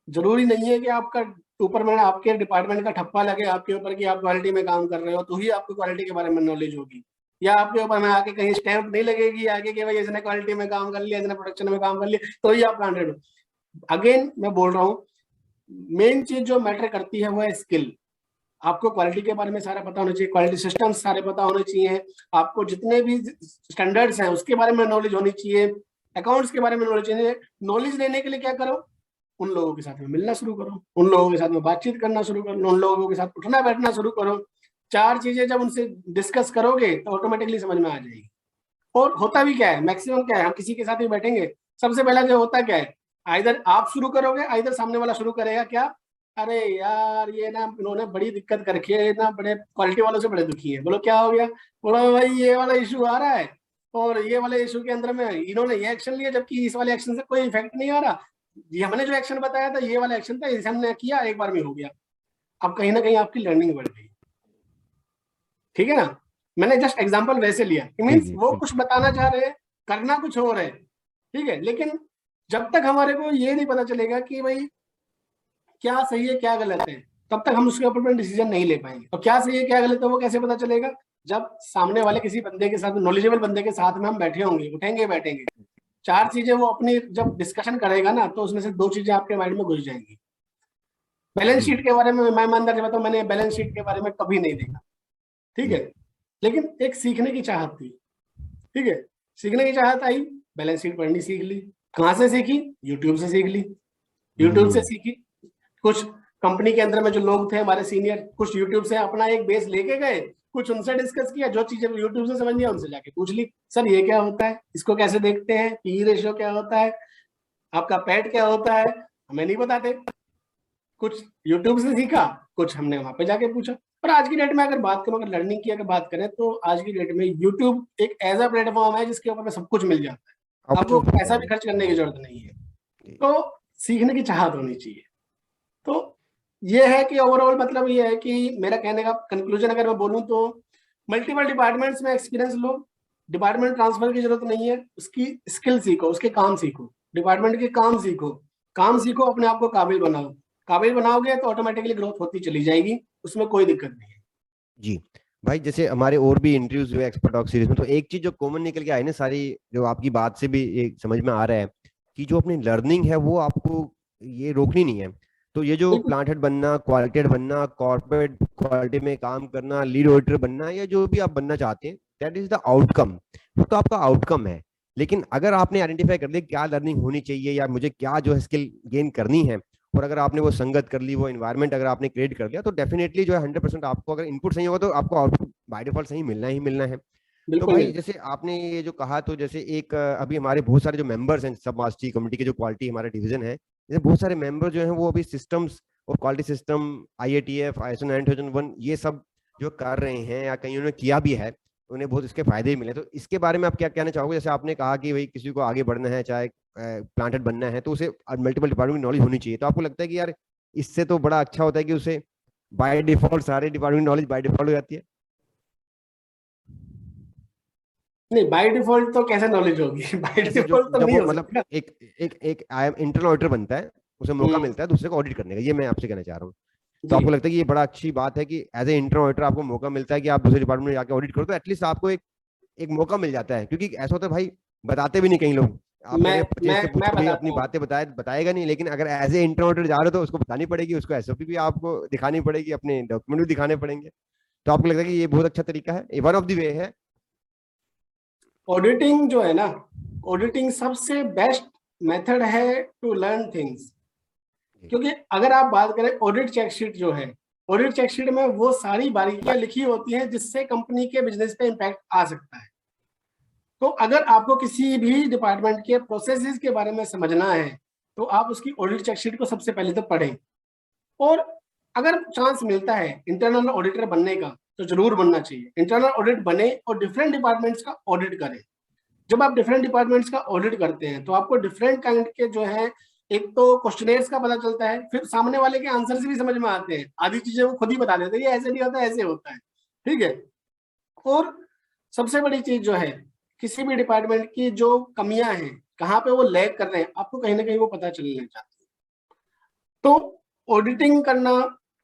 जरूरी नहीं है कि आपका ऊपर में आपके डिपार्टमेंट का ठप्पा लगे आपके ऊपर कि आप क्वालिटी में काम कर रहे हो तो ही आपको क्वालिटी के बारे में नॉलेज होगी, या आपके ऊपर में आके कहीं स्टैंप नहीं लगेगी आगे कि भाई इसने क्वालिटी में काम कर लिया, इसने प्रोडक्शन में काम कर लिया तो ही आप प्लांटेड हो। अगेन मैं बोल रहा हूँ, मेन चीज जो मैटर करती है वो है स्किल। आपको क्वालिटी के बारे में सारा पता होना चाहिए, क्वालिटी सिस्टम सारे पता होने चाहिए, आपको जितने भी स्टैंडर्ड्स हैं उसके बारे में नॉलेज होनी चाहिए, अकाउंट्स के बारे में नॉलेज चाहिए। नॉलेज लेने के लिए क्या करो, उन लोगों के साथ में मिलना शुरू करो, उन लोगों के साथ में बातचीत करना शुरू करो, उन लोगों के साथ उठना बैठना शुरू करो। चार चीजें जब उनसे डिस्कस करोगे तो ऑटोमेटिकली समझ में आ जाएगी। और होता भी क्या है, मैक्सिमम क्या है, हम किसी के साथ भी बैठेंगे सबसे पहला जो होता क्या है, आइदर आप शुरू करोगे आइदर सामने वाला शुरू करेगा। क्या, अरे यार ये ना इन्होंने बड़ी दिक्कत कर रखी है ना, बड़े क्वालिटी वालों से बड़े दुखी है। बोलो क्या हो गया, बोलो भाई ये वाला इशू आ रहा है और ये वाले इशू के अंदर में इन्होंने ये एक्शन लिया जबकि इस वाले एक्शन से कोई इफेक्ट नहीं आ रहा। ये हमने जो एक्शन बताया था ये वाला एक्शन था, इसे हमने किया एक बार में हो गया। अब कहीं ना कहीं आपकी लर्निंग बढ़ गई। ठीक है ना। मैंने जस्ट एग्जांपल वैसे लिया कि मींस वो कुछ बताना चाह रहे हैं, करना कुछ और है। ठीक है। लेकिन जब तक हमारे को ये नहीं पता चलेगा कि भाई क्या सही है क्या गलत है, तब तक हम उसके ऊपर डिसीजन नहीं ले पाएंगे। और क्या सही है क्या गलत है वो कैसे पता चलेगा, जब सामने वाले किसी बंदे के साथ, नॉलेजेबल बंदे के साथ में हम बैठे होंगे, उठेंगे बैठेंगे, चार चीजें वो अपनी जब डिस्कशन करेगा ना तो उसमें से दो चीजें आपके माइंड में घुस जाएंगी। बैलेंस शीट के बारे में मैं ईमानदार से बताऊं, मैंने बैलेंस शीट के बारे में कभी नहीं देखा। ठीक है। लेकिन एक सीखने की चाहत थी। ठीक है। सीखने की चाहत आई, बैलेंस शीट पढ़नी सीख ली। कहाँ से सीखी, यूट्यूब से सीख ली। यूट्यूब से सीखी, कुछ कंपनी के अंदर में जो लोग थे हमारे सीनियर, कुछ यूट्यूब से अपना एक बेस लेके गए, कुछ उनसे डिस्कस किया, जो चीजें यूट्यूब से समझ लिया उनसे जाके पूछ ली, सर ये क्या होता है, इसको कैसे देखते हैं, पी रेशियो क्या होता है, आपका पैट क्या होता है, हमें नहीं बताते। कुछ यूट्यूब से सीखा, कुछ हमने वहां पे जाके पूछा। और आज की डेट में अगर बात करो, अगर लर्निंग की अगर बात करें तो आज की डेट में यूट्यूब एक ऐसा प्लेटफॉर्म है जिसके ऊपर में सब कुछ मिल जाता है, आपको पैसा भी खर्च करने की जरूरत नहीं है। तो सीखने की चाहत होनी चाहिए। तो ये है कि ओवरऑल मतलब ये है कि मेरा कहने का कंक्लूजन अगर मैं बोलूं तो मल्टीपल डिपार्टमेंट्स में एक्सपीरियंस लो, डिपार्टमेंट ट्रांसफर की जरूरत नहीं है, उसकी स्किल सीखो, उसके काम सीखो, डिपार्टमेंट के काम सीखो, काम सीखो, अपने आप को काबिल बनाओ। काबिल बनाओगे तो ऑटोमेटिकली ग्रोथ होती चली जाएगी, उसमें कोई दिक्कत नहीं है। जी भाई, जैसे हमारे और भी इंटरव्यूज हुए एक्सपर्ट टॉक सीरीज में, तो एक चीज जो कॉमन निकल के आई ना सारी, जो आपकी बात से भी एक समझ में आ रहा है कि जो अपनी लर्निंग है वो आपको ये रोकनी नहीं है। तो ये जो प्लांट हेड बनना, क्वालिटी हेड बनना, कॉर्पोरेट क्वालिटी में काम करना, लीड ऑडिटर बनना, या जो भी आप बनना चाहते हैं, दैट इज द आउटकम। वो तो आपका आउटकम है। लेकिन अगर आपने आइडेंटिफाई कर लिया क्या लर्निंग होनी चाहिए या मुझे क्या जो है स्किल गेन करनी है, और अगर आपने वो संगत कर ली, वो एनवायरनमेंट अगर आपने क्रिएट कर लिया, तो डेफिनेटली जो है 100% आपको, अगर इनपुट सही होगा तो आपको आउटपुट बाय डिफॉल्ट सही मिलना ही मिलना है। तो भाई जैसे आपने ये जो कहा, तो जैसे एक अभी हमारे बहुत सारे जो मेंबर्स हैं सब मास्टरी कमेटी के, जो क्वालिटी हमारा डिवीजन है, जैसे बहुत सारे मेंबर जो हैं वो अभी सिस्टम्स और क्वालिटी सिस्टम, IATF, ISO 9001 ये सब जो कर रहे हैं या कहीं उन्होंने किया भी है, उन्हें बहुत इसके फायदे मिले। तो इसके बारे में आप क्या कहना चाहोगे? जैसे आपने कहा कि भाई किसी को आगे बढ़ना है, चाहे प्लांटेड बनना है, तो उसे मल्टीपल डिपार्टमेंट की नॉलेज होनी चाहिए। तो आपको लगता है कि यार इससे तो बड़ा अच्छा होता है कि उसे बाय डिफॉल्ट सारे डिपार्टमेंट नॉलेज बाय डिफॉल्ट हो जाती है? नहीं, बाय डिफॉल्ट तो कैसे नॉलेज होगी, बाय डिफॉल्ट तो नहीं हो मतलब सकता। एक एक एक इंटरनल ऑडिटर बनता है, उसे मौका मिलता है दूसरे को ऑडिट करने का, ये मैं आपसे कहना चाह रहा हूँ। तो आपको लगता है कि ये बड़ा अच्छी बात है कि एज ए इंटरनल ऑडिटर आपको मौका मिलता है कि आप दूसरे डिपार्टमेंट में जाकर ऑडिट करो, तो एटलीस्ट आपको एक मौका मिल जाता है। क्योंकि ऐसा होता है भाई, बताते भी नहीं कई लोग, आप मेरे परचेज से पूछो भाई अपनी बातें बताएगा नहीं, लेकिन अगर एज ए इंटरनल ऑडिटर जा रहे हो तो उसको बतानी पड़ेगी, उसको SOP भी आपको दिखानी पड़ेगी, अपने डॉक्यूमेंट भी दिखाने पड़ेंगे। तो आपको लगता है कि ये बहुत अच्छा तरीका है, वन ऑफ द वे है? ऑडिटिंग जो है ना, ऑडिटिंग सबसे बेस्ट मेथड है टू लर्न थिंग्स। क्योंकि अगर आप बात करें ऑडिट चेकशीट जो है, ऑडिट चेकशीट में वो सारी बारीकियां लिखी होती हैं जिससे कंपनी के बिजनेस पे इंपैक्ट आ सकता है। तो अगर आपको किसी भी डिपार्टमेंट के प्रोसेसेस के बारे में समझना है तो आप उसकी ऑडिट चेकशीट को सबसे पहले तो पढ़ें, और अगर चांस मिलता है इंटरनल ऑडिटर बनने का तो जरूर बनना चाहिए। इंटरनल ऑडिट बने और डिफरेंट डिपार्टमेंट्स का ऑडिट करें। जब आप डिफरेंट डिपार्टमेंट्स का ऑडिट करते हैं तो आपको डिफरेंट काइंड के जो है, एक तो क्वेश्चनेयर्स का पता चलता है, फिर सामने वाले के आंसर्स भी समझ में आते हैं, आधी चीजें वो खुद ही बता देते हैं, ये ऐसे नहीं होता, ऐसे होता है, ठीक है। और सबसे बड़ी चीज जो है, किसी भी डिपार्टमेंट की जो कमियां हैं, कहाँ पे वो लैग कर रहे हैं, आपको कहीं ना कहीं वो पता चलने लग जाती है। तो ऑडिटिंग करना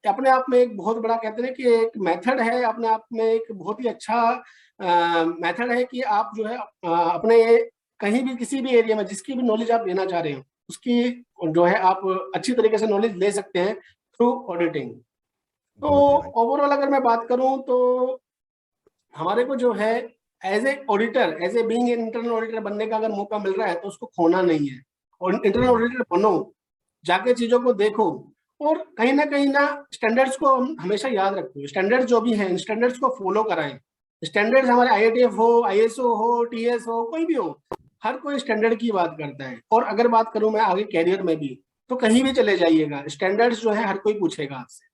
अपने आप में एक बहुत बड़ा, कहते हैं कि एक मेथड है, अपने आप में एक बहुत ही अच्छा मेथड है कि आप जो है अपने कहीं भी किसी भी एरिया में जिसकी भी नॉलेज आप लेना चाह रहे हो उसकी जो है आप अच्छी तरीके से नॉलेज ले सकते हैं थ्रू ऑडिटिंग। तो बहुत बढ़िया भाई। ओवरऑल अगर मैं बात करूं तो हमारे को जो है as a auditor, as a being internal auditor बनने का अगर मौका मिल रहा है तो उसको खोना नहीं है, और इंटरनल ऑडिटर बनो, जाके चीजों को देखो, और कहीं ना स्टैंडर्ड्स को हम हमेशा याद रखो। स्टैंडर्ड्स जो भी हैं स्टैंडर्ड्स को फॉलो कराएं। स्टैंडर्ड्स हमारे आईआईटीएफ हो, आईएसओ हो, टीएस हो, कोई भी हो, हर कोई स्टैंडर्ड की बात करता है। और अगर बात करूं मैं आगे कैरियर में भी, तो कहीं भी चले जाइएगा स्टैंडर्ड्स जो है हर कोई पूछेगा आपसे,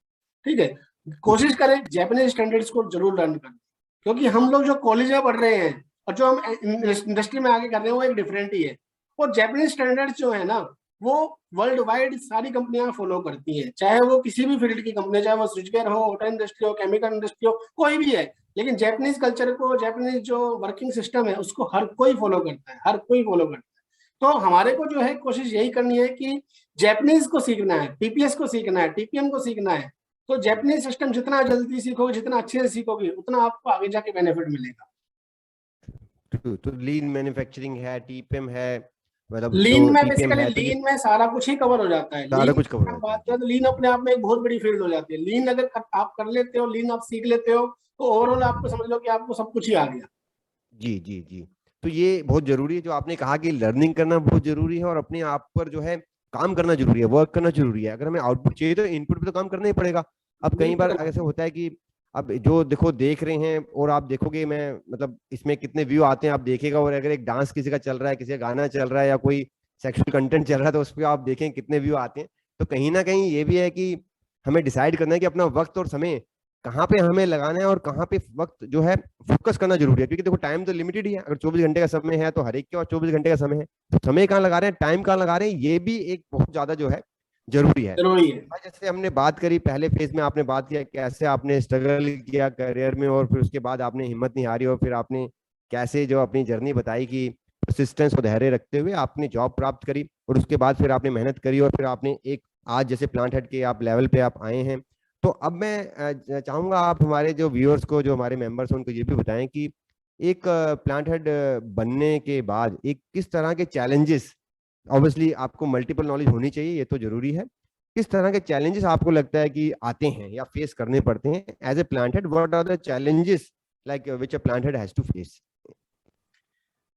ठीक है। कोशिश करें जापानीज स्टैंडर्ड्स को जरूर लर्न करें, क्योंकि हम लोग जो कॉलेज में पढ़ रहे हैं और जो हम इंडस्ट्री में आगे कर रहे हैं वो एक डिफरेंट ही है। और जापानीज स्टैंडर्ड्स जो है ना, वो वर्ल्ड वाइड सारी कंपनियां फॉलो करती हैं, चाहे वो किसी भी फील्ड की कंपनी, चाहे वो स्विचवेयर हो, ऑटो इंडस्ट्री हो, केमिकल इंडस्ट्री हो, कोई भी है। लेकिन जापानीज कल्चर को, जापानीज जो वर्किंग सिस्टम है उसको हर कोई फॉलो करता है, हर कोई फॉलो करता है। तो हमारे को जो है कोशिश यही करनी है कि जापानीज को सीखना है, पीपीएस को सीखना है, टीपीएम को सीखना है। तो जापानीज सिस्टम जितना जल्दी सीखोगे, जितना अच्छे से सीखोगे, उतना आपको आगे जाके बेनिफिट मिलेगा। तो लीन मैन्युफैक्चरिंग है, टीपीएम है, मतलब लीन जो में टीपीएम बेसिकली, है तो ये लीन में सारा कुछ ही कवर हो जाता है। सारा लीन कुछ कवर की हो हम जाता है। बात जी करें तो लीन अपने आप में एक बहुत बड़ी फील्ड हो जाती है। लीन अगर आप कर लेते हो, लीन आप सीख लेते हो, तो ओवरऑल आपको समझ लो कि आपको सब कुछ ही आ गया। जी जी जी। तो ये बहुत जरूरी है जो आपने कहा कि लर्निंग करना बहुत जरूरी है और अपने आप पर जो है काम करना जरूरी है, वर्क करना जरूरी है। अगर हमें आउटपुट चाहिए तो इनपुट पे तो काम करना ही पड़ेगा। अब कई बार बिल्कुल। ऐसे होता है कि अब जो देखो देख रहे हैं और आप देखोगे, मैं मतलब इसमें कितने व्यू आते हैं आप देखेगा, और अगर एक डांस किसी का चल रहा है, किसी का गाना चल रहा है या कोई सेक्सुअल कंटेंट चल रहा है तो उस पर आप देखें कितने व्यू आते हैं। तो कहीं ना कहीं ये भी है कि हमें डिसाइड करना है कि अपना वक्त और समय कहाँ पे हमें लगाना है और कहाँ पे वक्त जो है फोकस करना जरूरी है। क्योंकि देखो टाइम तो लिमिटेड ही है, अगर 24 घंटे का समय है तो हर एक के पास 24 घंटे का समय है, तो समय कहाँ लगा रहे हैं, टाइम कहाँ लगा रहे हैं, ये भी एक बहुत ज्यादा जो है जरूरी है। जरूरी है। और जैसे हमने बात करी पहले फेज में, आपने बात किया कैसे आपने स्ट्रगल किया करियर में, और फिर उसके बाद आपने हिम्मत नहीं हारी, और फिर आपने कैसे जो अपनी जर्नी बताई कि परसिस्टेंस और धैर्य रखते हुए आपने जॉब प्राप्त करी, और उसके बाद फिर आपने मेहनत करी, और फिर आपने एक आज जैसे प्लांट हेड के आप लेवल पे आप आए हैं। तो अब मैं चाहूंगा आप हमारे जो व्यूअर्स को, जो हमारे मेंबर्स हैं, उनको ये भी बताएं कि एक प्लांट हेड बनने के बाद एक किस तरह के चैलेंजेस, ऑब्वियसली आपको मल्टीपल नॉलेज होनी चाहिए, ये तो जरूरी है, किस तरह के चैलेंजेस आपको लगता है कि आते हैं या फेस करने पड़ते हैं as a plant head, what are the challenges like which a plant head has to face?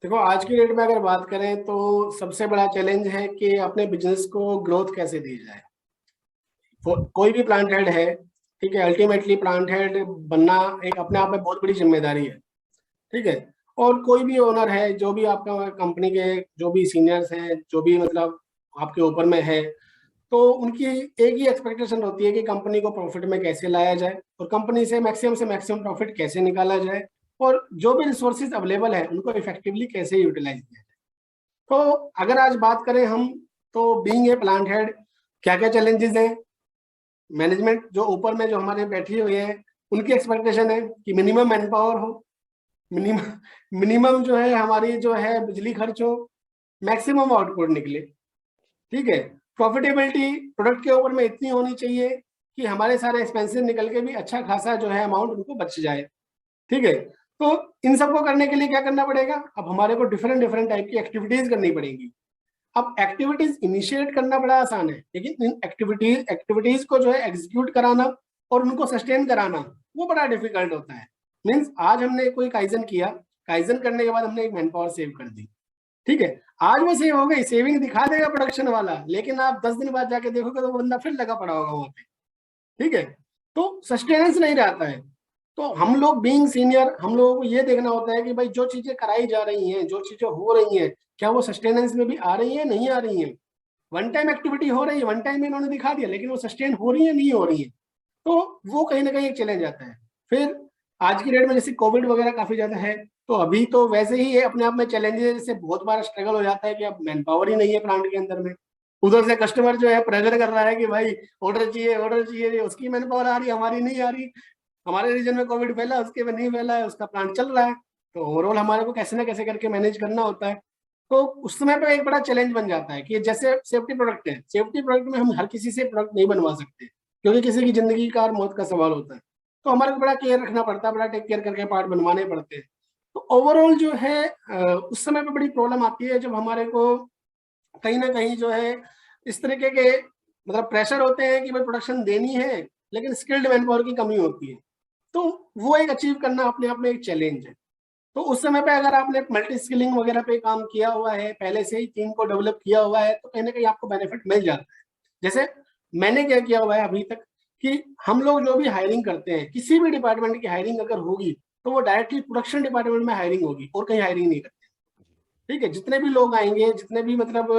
देखो आज की डेट में अगर बात करें तो सबसे बड़ा चैलेंज है कि अपने बिजनेस को ग्रोथ कैसे दी जाए। कोई भी प्लांट हेड है, ठीक है, अल्टीमेटली प्लांट हेड बनना एक अपने आप में बहुत बड़ी जिम्मेदारी है, ठीक है। और कोई भी ओनर है, जो भी आपका कंपनी के जो भी सीनियर्स हैं, जो भी मतलब आपके ऊपर में है, तो उनकी एक ही एक्सपेक्टेशन होती है कि कंपनी को प्रॉफिट में कैसे लाया जाए और कंपनी से मैक्सिमम प्रॉफिट कैसे निकाला जाए, और जो भी रिसोर्सेज अवेलेबल है उनको इफेक्टिवली कैसे यूटिलाइज किया जाए। तो अगर आज बात करें हम, तो बीइंग ए प्लांट हेड क्या क्या चैलेंजेस हैं। मैनेजमेंट जो ऊपर में जो हमारे बैठी हुई है, उनकी एक्सपेक्टेशन है कि मिनिमम मैन पावर हो, मिनिमम मिनिमम जो है हमारी जो है बिजली खर्च हो, मैक्सिमम आउटपुट निकले, ठीक है। प्रॉफिटेबिलिटी प्रोडक्ट के ऊपर में इतनी होनी चाहिए कि हमारे सारे एक्सपेंसिव निकल के भी अच्छा खासा जो है अमाउंट उनको बच जाए, ठीक है। तो इन सबको करने के लिए क्या करना पड़ेगा, अब हमारे को डिफरेंट डिफरेंट टाइप की एक्टिविटीज करनी पड़ेगी। अब एक्टिविटीज इनिशिएट करना बड़ा आसान है, लेकिन इन एक्टिविटीज को जो है एग्जीक्यूट कराना और उनको सस्टेन कराना वो बड़ा डिफिकल्ट होता है। मीन्स आज हमने कोई काइजन किया, काइजन करने के बाद हमने एक मैन पावर सेव कर दी, ठीक है, आज वो सेव हो गई, सेविंग दिखा देगा प्रोडक्शन वाला, लेकिन आप 10 दिन बाद जाके देखोगे तो वो बंदा फिर लगा पड़ा होगा वहां पे, ठीक है। तो सस्टेनेंस नहीं रहता है। तो हम लोग बीइंग सीनियर, हम लोगों को ये देखना होता है कि भाई जो चीजें कराई जा रही हैं, जो चीजें हो रही हैं, क्या वो सस्टेनेंस में भी आ रही हैं, नहीं आ रही हैं। वन टाइम एक्टिविटी हो रही है, वन टाइम में इन्होंने दिखा दिया, लेकिन वो सस्टेन हो रही है नहीं हो रही है, तो वो कहीं ना कहीं एक चैलेंज आता है। फिर आज की डेट में जैसे कोविड वगैरह काफी ज्यादा है, तो अभी तो वैसे ही ये अपने आप में चैलेंजेस से बहुत बार स्ट्रगल हो जाता है कि अब मैन पावर ही नहीं है प्लांट के अंदर में। उधर से कस्टमर जो है प्रेशर कर रहा है कि भाई ऑर्डर चाहिए ऑर्डर चाहिए, उसकी मैन पावर आ रही है, हमारी नहीं आ रही। हमारे रीजन में कोविड फैला, उसके में नहीं फैला है, उसका प्लांट चल रहा है, तो ओवरऑल हमारे को कैसे ना कैसे करके मैनेज करना होता है। तो उस समय पे एक बड़ा चैलेंज बन जाता है कि जैसे सेफ्टी प्रोडक्ट है, सेफ्टी प्रोडक्ट में हम हर किसी से प्रोडक्ट नहीं बनवा सकते, क्योंकि किसी की जिंदगी का और मौत का सवाल होता है, तो हमारे को बड़ा केयर रखना पड़ता है, बड़ा टेक केयर करके पार्ट बनवाने पड़ते हैं। तो ओवरऑल जो है उस समय पे बड़ी प्रॉब्लम आती है जब हमारे को कहीं ना कहीं जो है इस तरीके के मतलब प्रेशर होते हैं कि भाई प्रोडक्शन देनी है, लेकिन स्किल्ड मैन पावर की कमी होती है, तो वो एक अचीव करना अपने आप में एक चैलेंज है। तो उस समय पे अगर आपने मल्टी स्किलिंग वगैरह पे काम किया हुआ है, पहले से ही टीम को डेवलप किया हुआ है, तो कहीं ना कहीं आपको बेनिफिट मिल जाता है। जैसे मैंने क्या किया हुआ है अभी तक कि हम लोग जो भी हायरिंग करते हैं, किसी भी डिपार्टमेंट की हायरिंग अगर होगी तो वो डायरेक्टली प्रोडक्शन डिपार्टमेंट में हायरिंग होगी और कहीं हायरिंग नहीं करते। ठीक है, जितने भी लोग आएंगे, जितने भी मतलब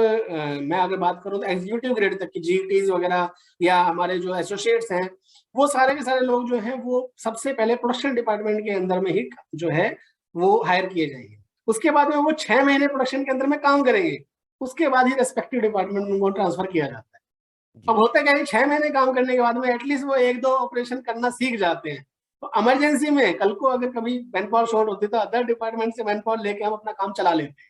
मैं अगर बात करूं तो एग्जीक्यूटिव ग्रेड तक की जीटीज वगैरह या हमारे जो एसोसिएट्स हैं, वो सारे के सारे लोग जो हैं वो सबसे पहले प्रोडक्शन डिपार्टमेंट के अंदर में ही जो है वो हायर किए जाएंगे। उसके बाद में वो 6 महीने प्रोडक्शन के अंदर में काम करेंगे, उसके बाद ही रेस्पेक्टिव डिपार्टमेंट में उनको ट्रांसफर किया जाता है। अब होता क्या है, 6 महीने काम करने के बाद में एटलीस्ट वो एक दो ऑपरेशन करना सीख जाते हैं, तो इमरजेंसी में कल को अगर कभी मैन पावर शॉर्ट होती है तो अदर डिपार्टमेंट से मैन पावर लेके हम अपना काम चला लेते हैं।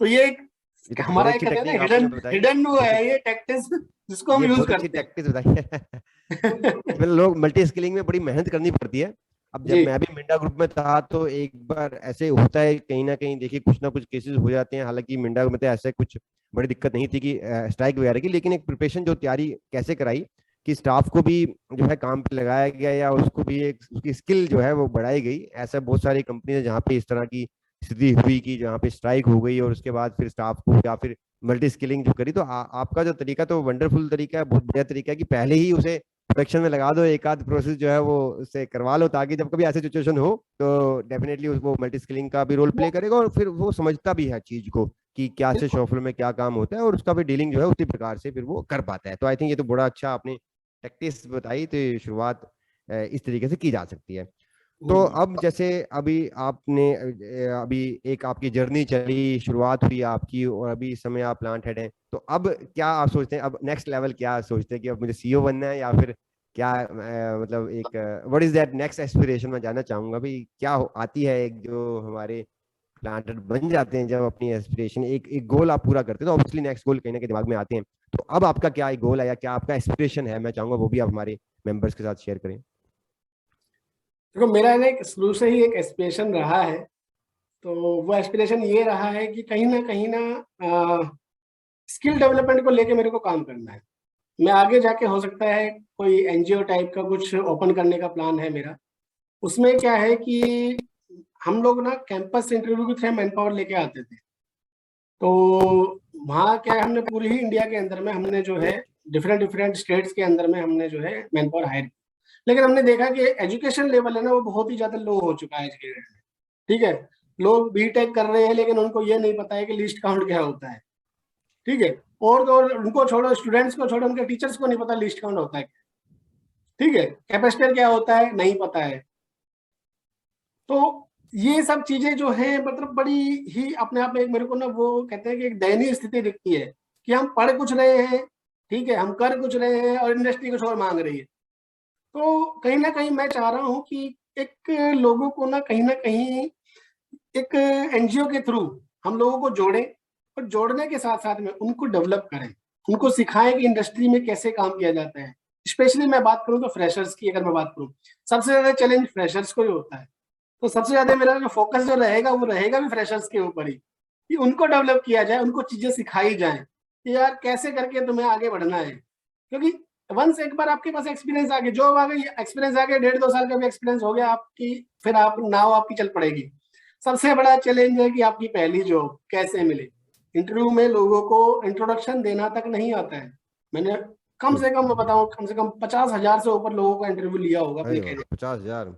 तो ये ये तो बहुत हमारा एक अच्छी कहते हैं टेक्निक ना आपने हिडन बताई। हिडन वो बहुत है ये टैक्टिस, जिसको हम ये यूज बहुत अच्छी करते टैक्टिस बताई है। हैं। मतलब लोग मल्टी स्किलिंग में बड़ी मेहनत करनी पड़ती है। अब जब जी मैं भी मिंडा ग्रुप में था तो एक बार ऐसे होता है कहीं ना कहीं, देखिए कुछ ना कुछ केसेस हो जाते हैं। हालांकि मिंडा में तो ऐसे कुछ बड़ी दिक्कत नहीं थी कि स्ट्राइक वगैरह की, लेकिन एक प्रिपरेशन जो तैयारी कैसे कराई कि स्टाफ को भी जो है काम पे लगाया गया या उसको भी एक उसकी स्किल जो है वो बढ़ाई गई। ऐसा बहुत सारी कंपनी है जहाँ पे इस तरह की स्थिति हुई कि जहाँ पे स्ट्राइक हो गई और उसके बाद फिर स्टाफ को या फिर मल्टी स्किलिंग जो करी। तो आपका जो तरीका तो वंडरफुल तरीका है, बहुत बढ़िया तरीका है कि पहले ही उसे प्रोडक्शन में लगा दो, एक आध प्रोसेस जो है वो उससे करवा लो, ताकि जब कभी ऐसी सिचुएशन हो तो डेफिनेटली वो मल्टी स्किलिंग का भी रोल प्ले वो करेगा और फिर वो समझता भी है चीज को कि क्या से बिल्कुल। शॉप में क्या काम होता है और उसका भी डीलिंग जो है उसी प्रकार से फिर वो कर पाता है। तो आई थिंक ये तो बड़ा अच्छा आपने प्रैक्टिस बताई। तो ये शुरुआत इस तरीके से की जा सकती है। तो अब जैसे अभी आपने अभी एक आपकी जर्नी चली, शुरुआत हुई आपकी और अभी इस समय आप प्लांट हेड हैं, तो अब क्या आप सोचते हैं, अब नेक्स्ट लेवल क्या सोचते हैं कि अब मुझे सीईओ बनना है या फिर क्या मतलब एक what is that next aspiration, मैं जानना चाहूंगा भाई क्या आती है एक जो हमारे प्लांट हेड बन जाते हैं जब अपनी एस्पिरेशन एक एक गोल आप पूरा करते हैं तो ऑब्वियसली नेक्स्ट गोल कहीं ना कहीं दिमाग में आते हैं। तो अब आपका क्या एक गोल है या क्या आपका एस्पिरेशन है, मैं चाहूंगा वो भी आप हमारे मेंबर्स के साथ शेयर करें। देखो मेरा ना एक शुरू से ही एक एस्पिरेशन रहा है, तो वो एस्पिरेशन ये रहा है कि कहीं ना स्किल डेवलपमेंट को लेके मेरे को काम करना है। मैं आगे जाके हो सकता है कोई एनजीओ टाइप का कुछ ओपन करने का प्लान है मेरा। उसमें क्या है कि हम लोग ना कैंपस इंटरव्यू के थ्रू मैन पावर लेके आते थे, तो वहाँ क्या है, हमने पूरी ही इंडिया के अंदर में हमने जो है डिफरेंट डिफरेंट स्टेट्स के अंदर में हमने जो है मैन पावर हायर की। लेकिन हमने देखा कि एजुकेशन लेवल है ना वो बहुत ही ज्यादा लो हो चुका है एजुकेशन में। ठीक है, लोग बीटेक कर रहे हैं लेकिन उनको ये नहीं पता है कि लिस्ट काउंट क्या होता है। ठीक है, और तो और उनको छोड़ो, स्टूडेंट्स को छोड़ो, उनके टीचर्स को नहीं पता लिस्ट काउंट होता है। ठीक है, कैपेसिटर क्या होता है नहीं पता है। तो ये सब चीजें जो है मतलब बड़ी ही अपने आप में एक मेरे को ना वो कहते हैं कि एक दयनीय स्थिति दिखती है कि हम पढ़ कुछ रहे हैं, ठीक है, हम कर कुछ रहे हैं और इंडस्ट्री कुछ और मांग रही है। तो कहीं ना कहीं मैं चाह रहा हूँ कि एक लोगों को ना कहीं एक एनजीओ के थ्रू हम लोगों को जोड़ें, और जोड़ने के साथ साथ में उनको डेवलप करें, उनको सिखाएं कि इंडस्ट्री में कैसे काम किया जाता है। स्पेशली मैं बात करूं तो फ्रेशर्स की, अगर मैं बात करूं सबसे ज्यादा चैलेंज फ्रेशर्स को ही होता है। तो सबसे ज्यादा मेरा जो फोकस जो रहेगा वो रहेगा भी फ्रेशर्स के ऊपर ही, कि उनको डेवलप किया जाए, उनको चीजें सिखाई जाए कि यार कैसे करके तुम्हें आगे बढ़ना है। क्योंकि वंस एक बार आपके पास एक्सपीरियंस आ गया, जॉब आ गई, एक्सपीरियंस आ गया, 1.5-2 साल का भी एक्सपीरियंस हो गया आपकी, फिर आप नाव आपकी चल पड़ेगी। सबसे बड़ा चैलेंज है कि आपकी पहली जॉब कैसे मिले। इंटरव्यू में लोगों को इंट्रोडक्शन देना तक नहीं आता है। मैंने कम से कम मैं बताऊं, कम से कम 50,000 से ऊपर लोगों का इंटरव्यू लिया होगा अपने अरे वाह, कैरियर, 50,000।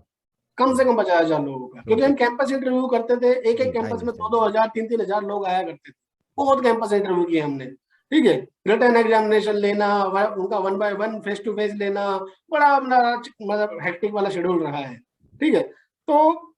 कम से कम 50,000 लोगों का, क्योंकि हम कैंपस इंटरव्यू करते थे, एक एक आई कैंपस में दो अंडरस्टैंड। दो हजार 3-3 हजार लोग आया करते थे। बहुत कैंपस इंटरव्यू किए हमने, ठीक है, रिटर्न एग्जामिनेशन लेना, उनका 1 बाय 1 फेस टू फेस लेना, बड़ा अपना मतलब हेक्टिक वाला शेड्यूल रहा है। ठीक है, तो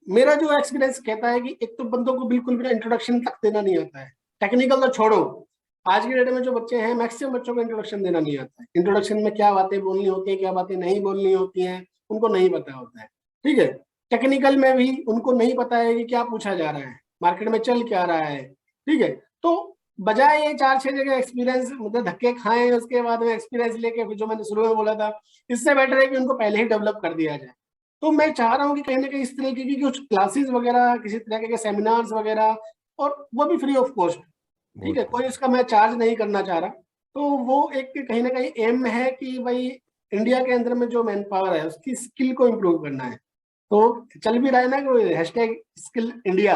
मेरा जो एक्सपीरियंस कहता है कि एक तो बंदों को बिल्कुल भी इंट्रोडक्शन तक देना नहीं आता है, टेक्निकल तो छोड़ो, आज के डेट में जो बच्चे हैं मैक्सिमम बच्चों को इंट्रोडक्शन देना नहीं आता है। इंट्रोडक्शन में क्या बातें बोलनी होती है, क्या बातें नहीं बोलनी होती हैं, उनको नहीं पता होता है। ठीक है, टेक्निकल में भी उनको नहीं पता है कि क्या पूछा जा रहा है, मार्केट में चल क्या रहा है। ठीक है, तो बजाय ये 4-6 जगह एक्सपीरियंस मतलब धक्के खाएं उसके बाद में एक्सपीरियंस लेके, जो मैंने शुरू में बोला था, इससे बेटर है कि उनको पहले ही डेवलप कर दिया जाए। तो मैं चाह रहा हूँ कि कहीं ना कहीं इस तरीके की कुछ क्लासेस वगैरह, किसी तरह के सेमिनार्स वगैरह, और वो भी फ्री ऑफ कॉस्ट। ठीक है, कोई उसका मैं चार्ज नहीं करना चाह रहा। तो वो एक कहीं ना कहीं एम है कि भाई इंडिया के अंदर में जो मैन पावर है उसकी स्किल को इम्प्रूव करना है। तो चल भी रहा है ना कोई हैशटैग स्किल इंडिया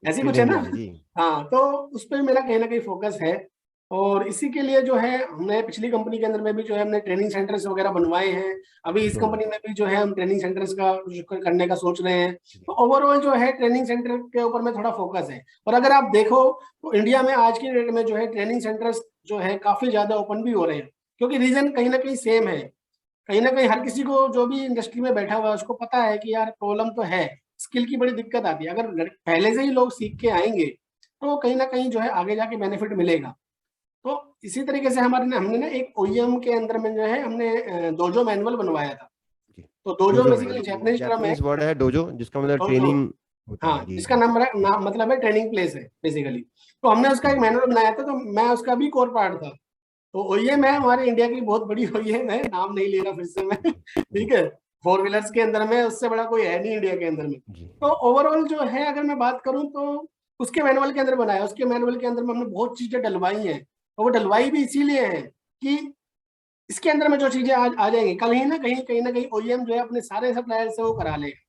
ऐसी स्किल कुछ है ना। इंडिया जी। हाँ, तो उस पर मेरा कहीं ना कहीं फोकस है। और इसी के लिए जो है हमने पिछली कंपनी के अंदर में भी जो है हमने ट्रेनिंग सेंटर्स वगैरह बनवाए हैं। अभी इस कंपनी में भी जो है हम ट्रेनिंग सेंटर्स का करने का सोच रहे हैं। तो ओवरऑल जो है ट्रेनिंग सेंटर के ऊपर में थोड़ा फोकस है। और अगर आप देखो तो इंडिया में आज की डेट में जो है ट्रेनिंग सेंटर्स जो है काफी ज्यादा ओपन भी हो रहे हैं, क्योंकि रीजन कहीं ना कहीं सेम है। कहीं ना कहीं हर किसी को जो भी इंडस्ट्री में बैठा हुआ है उसको पता है कि यार प्रॉब्लम तो है, स्किल की बड़ी दिक्कत आती है। अगर पहले से ही लोग सीख के आएंगे तो कहीं ना कहीं जो है आगे जाके बेनिफिट मिलेगा। तो इसी तरीके से हमारे हमने ना एक ओईएम के अंदर में जो है हमने डोजो मैनुअल बनवाया था। तो dojo dojo basically Japanese term है। जापानीज वर्ड है डोजो, जिसका मतलब डोजो, ट्रेनिंग होता है हाँ, जी। इसका नाम मतलब है ट्रेनिंग प्लेस है बेसिकली। तो हमने उसका एक मैनुअल बनाया था, तो मैं उसका भी कोर पार्ट था। तो ओईएम है हमारे इंडिया की बहुत बड़ी ओईएम है, नाम नहीं ले रहा फिर से मैं जी ठीक है, फोर व्हीलर्स के अंदर में उससे बड़ा कोई है नहीं इंडिया के अंदर में। जी। तो ओवरऑल जो है अगर मैं बात करूं तो उसके मैनुअल के अंदर बनाया, उसके मैनुअल के अंदर में हमने बहुत चीजें डलवाई हैं। और वो डलवाई भी इसीलिए है कि इसके अंदर में जो चीजें आ जाएंगी, कल ही ना कहीं ओईएम जो है अपने सारे सप्लायर से वो करा लेगा।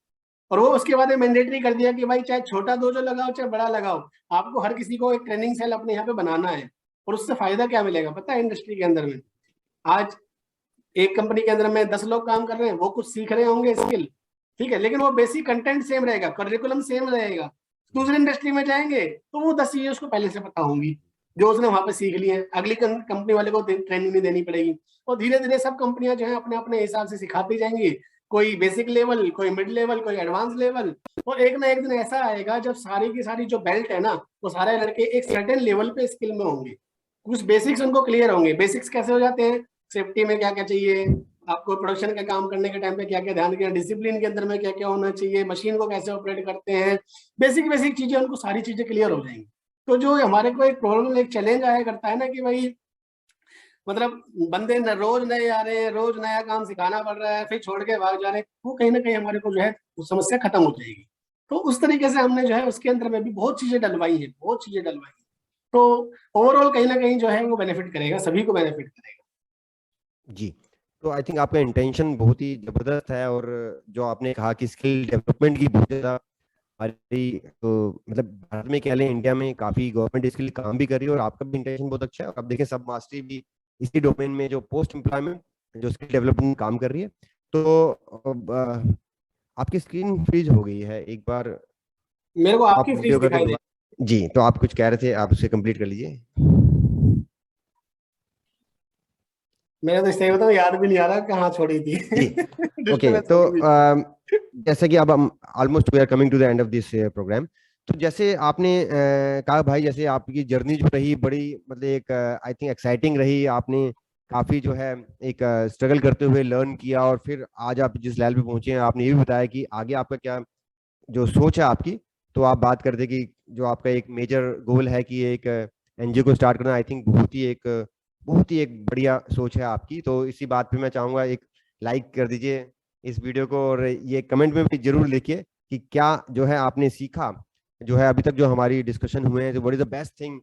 और वो उसके बाद मैंडेटरी कर दिया कि भाई चाहे छोटा डोजो लगाओ चाहे बड़ा लगाओ, आपको हर किसी को एक ट्रेनिंग सेल अपने यहाँ पे बनाना है। और उससे फायदा क्या मिलेगा पता है इंडस्ट्री के अंदर में? आज एक कंपनी के अंदर में 10 लोग काम कर रहे हैं, वो कुछ सीख रहे होंगे स्किल, ठीक है, लेकिन वो बेसिक कंटेंट सेम रहेगा, करिकुलम सेम रहेगा। दूसरी इंडस्ट्री में जाएंगे तो वो 10 चीजें उसको पहले से पता होंगी जो उसने वहां पे सीख ली है, अगली कंपनी वाले को ट्रेनिंग नहीं देनी पड़ेगी। और धीरे धीरे सब कंपनियां जो है अपने अपने हिसाब से सिखाती जाएंगी, कोई बेसिक लेवल, कोई मिड लेवल, कोई एडवांस लेवल। और एक ना एक दिन ऐसा आएगा जब सारी की सारी जो बेल्ट है ना, वो सारे लड़के एक सर्टेन लेवल पे स्किल में होंगे। कुछ बेसिक्स उनको क्लियर होंगे। बेसिक्स कैसे हो जाते हैं? सेफ्टी में क्या क्या चाहिए, आपको प्रोडक्शन का काम करने के टाइम पे क्या क्या ध्यान रखना, डिसिप्लिन के अंदर में क्या क्या होना चाहिए, मशीन को कैसे ऑपरेट करते हैं, बेसिक बेसिक चीजें उनको सारी चीजें क्लियर हो जाएंगी। तो जो हमारे को एक प्रॉब्लम, एक चैलेंज आया करता है ना कि भाई मतलब बंदे न रोज नए आ रहे हैं, रोज नया काम सिखाना पड़ रहा है, फिर छोड़ के भाग जा रहे हैं, वो कहीं ना कहीं हमारे को जो है वो समस्या खत्म हो जाएगी। तो उस तरीके से हमने जो है उसके अंदर में भी बहुत चीजें डलवाई हैं, बहुत चीजें डलवाई हैं। तो ओवरऑल कहीं ना कहीं जो है वो बेनिफिट करेगा, सभी को बेनिफिट करेगा। जी। तो आई थिंक आपका इंटेंशन बहुत ही जबरदस्त है, और जो आपने कहा कि स्किल डेवलपमेंट की बहुत ज्यादा हमारी तो मतलब भारत में कह लें, इंडिया में काफी गवर्नमेंट इसके लिए काम भी कर रही है, और आपका भी इंटेंशन बहुत अच्छा है। और आप देखें सब मास्टरी भी इसी डोमेन में जो पोस्ट एम्प्लॉयमेंट जो स्किल डेवलपमेंट काम कर रही है। तो आपकी स्क्रीन फ्रीज हो गई है, एक बार मेरे को आप आपकी फ्रीज वीडियो करके दिखाई दे। दोबारा। जी, तो आप कुछ कह रहे थे, आप उसे कंप्लीट कर लीजिए। मेरा तो सही बताऊं याद भी नहीं आ रहा कहाँ छोड़ी थी जी। ओके, डिस्टर्बेंस तो हो गई थी। जैसे कि अब हम almost we are coming to the end of this program. तो जैसे आपने कहा भाई, जैसे आपकी जर्नी जो रही बड़ी मतलब एक आई थिंक एक्साइटिंग रही, आपने काफी जो है एक स्ट्रगल करते हुए लर्न किया, और फिर आज आप जिस लेवल पे पहुंचे हैं, आपने ये भी बताया कि आगे आपका क्या जो सोच है आपकी। तो आप बात करते कि जो आपका एक मेजर गोल है कि एक एनजीओ को स्टार्ट करना, आई थिंक बहुत ही एक बढ़िया सोच है आपकी। तो इसी बात पे मैं चाहूंगा एक लाइक कर दीजिए इस वीडियो को, और ये कमेंट में भी जरूर लिखिए कि क्या जो है आपने सीखा, जो है अभी तक जो हमारी डिस्कशन हुए हैं, तो what is the best thing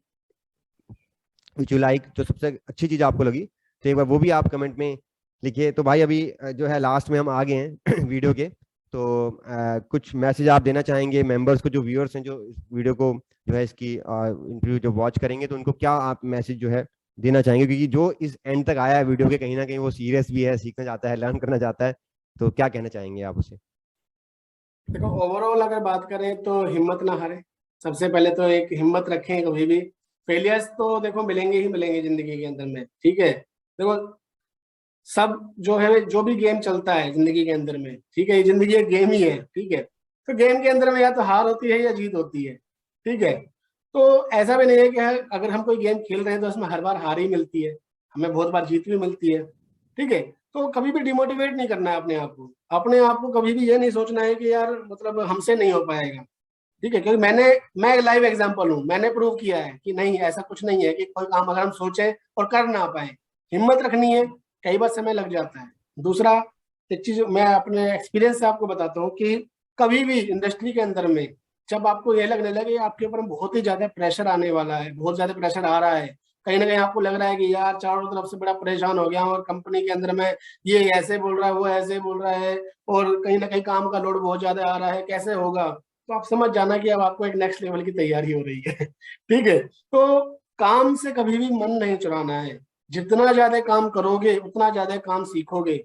which you like, जो सबसे अच्छी चीज आपको लगी। तो एक बार वो भी आप कमेंट में लिखिए। तो भाई अभी जो है लास्ट में हम आ गए हैं वीडियो के। तो कुछ मैसेज आप देना चाहेंगे मेंबर्स को, जो व्यूअर्स हैं, जो इस वीडियो को जो है इसकी इंटरव्यू जो वॉच करेंगे, तो उनको क्या आप मैसेज जो है देना चाहेंगे? क्योंकि जो इस एंड तक आया है वीडियो के, कहीं ना कहीं वो सीरियस भी है, सीखना चाहता है, लर्न करना चाहता है। तो क्या कहना चाहेंगे आप उसे? देखो ओवरऑल अगर बात करें तो हिम्मत ना हारे। सबसे पहले तो एक हिम्मत रखें कभी भी। फेलियर्स तो देखो मिलेंगे ही मिलेंगे जिंदगी के अंदर में, ठीक है। देखो सब जो है, जो भी गेम चलता है जिंदगी के अंदर में, ठीक है, ये जिंदगी एक गेम ही है, ठीक है। तो गेम के अंदर में या तो हार होती है या जीत होती है, ठीक है। तो ऐसा भी नहीं है कि अगर हम कोई गेम खेल रहे हैं तो उसमें हर बार हार ही मिलती है, हमें बहुत बार जीत भी मिलती है, ठीक है। तो कभी भी डिमोटिवेट नहीं करना है अपने आप को, अपने आप को कभी भी ये नहीं सोचना है कि यार मतलब हमसे नहीं हो पाएगा, ठीक है। क्योंकि मैं एक लाइव एग्जांपल हूँ, मैंने प्रूव किया है कि नहीं, ऐसा कुछ नहीं है कि कोई काम अगर हम सोचें और कर ना पाए, हिम्मत रखनी है, कई बार समय लग जाता है। दूसरा एक चीज मैं अपने एक्सपीरियंस से आपको बताता हूँ कि कभी भी इंडस्ट्री के अंदर में जब आपको ये लगने लगे आपके ऊपर बहुत ही ज्यादा प्रेशर आने वाला है, बहुत ज्यादा प्रेशर आ रहा है, कहीं ना कहीं आपको लग रहा है कि यार चारों तरफ से बड़ा परेशान हो गया हूँ और कंपनी के अंदर में ये ऐसे बोल रहा है, वो ऐसे बोल रहा है, और कहीं ना कहीं काम का लोड बहुत ज्यादा आ रहा है, कैसे होगा, तो आप समझ जाना कि अब आपको एक नेक्स्ट लेवल की तैयारी हो रही है ठीक है। तो काम से कभी भी मन नहीं चुराना है, जितना ज्यादा काम करोगे उतना ज्यादा काम सीखोगे,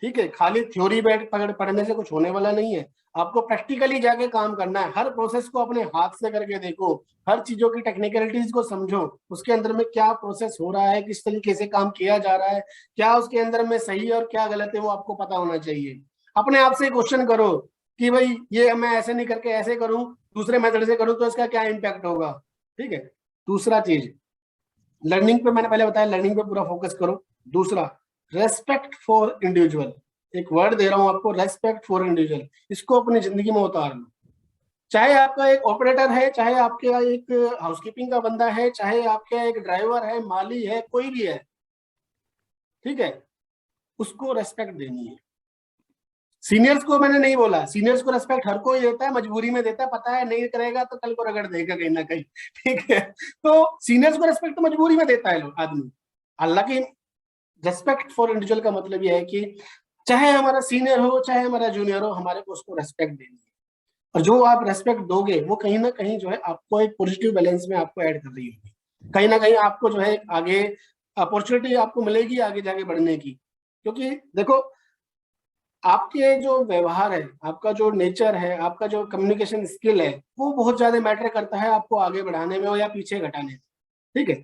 ठीक है। खाली थ्योरी बैठ पकड़ पढ़ने से कुछ होने वाला नहीं है, आपको प्रैक्टिकली जाके काम करना है, हर प्रोसेस को अपने हाथ से करके देखो, हर चीजों की टेक्निकलिटीज को समझो, उसके अंदर में क्या प्रोसेस हो रहा है, किस तरीके से काम किया जा रहा है, क्या उसके अंदर में सही है और क्या गलत है वो आपको पता होना चाहिए। अपने आप से क्वेश्चन करो कि भाई ये मैं ऐसे नहीं करके ऐसे करूं, दूसरे मेथड से करूं तो इसका क्या इम्पैक्ट होगा, ठीक है। दूसरा चीज, लर्निंग पे मैंने पहले बताया, लर्निंग पे पूरा फोकस करो। दूसरा, रेस्पेक्ट फॉर इंडिविजुअल, एक वर्ड दे रहा हूं आपको, रेस्पेक्ट फॉर इंडिविजुअल, इसको अपनी जिंदगी में उतार लो। चाहे आपका एक ऑपरेटर है, चाहे आपके एक हाउसकीपिंग का बंदा है, चाहे आपका एक ड्राइवर है, माली है, कोई भी है, ठीक है, उसको रेस्पेक्ट देनी है। सीनियर्स को मैंने नहीं बोला, सीनियर्स को रेस्पेक्ट हर कोई देता है, मजबूरी में देता है, पता है नहीं करेगा तो कल को रगड़ देगा कहीं ना कहीं, ठीक है। तो सीनियर्स को रेस्पेक्ट तो मजबूरी में देता है लोग आदमी। हालांकि रेस्पेक्ट फॉर इंडिविजुअल का मतलब यह है कि चाहे हमारा सीनियर हो चाहे हमारा जूनियर हो, हमारे को उसको रेस्पेक्ट देनी है, और जो आप रेस्पेक्ट दोगे वो कहीं ना कहीं जो है आपको एक पॉजिटिव बैलेंस में आपको ऐड कर रही होगी, कहीं ना कहीं आपको जो है आगे अपॉर्चुनिटी आपको मिलेगी आगे जाके बढ़ने की। क्योंकि देखो आपके जो व्यवहार है, आपका जो नेचर है, आपका जो कम्युनिकेशन स्किल है, वो बहुत ज्यादा मैटर करता है आपको आगे बढ़ाने में हो या पीछे घटाने में, ठीक है।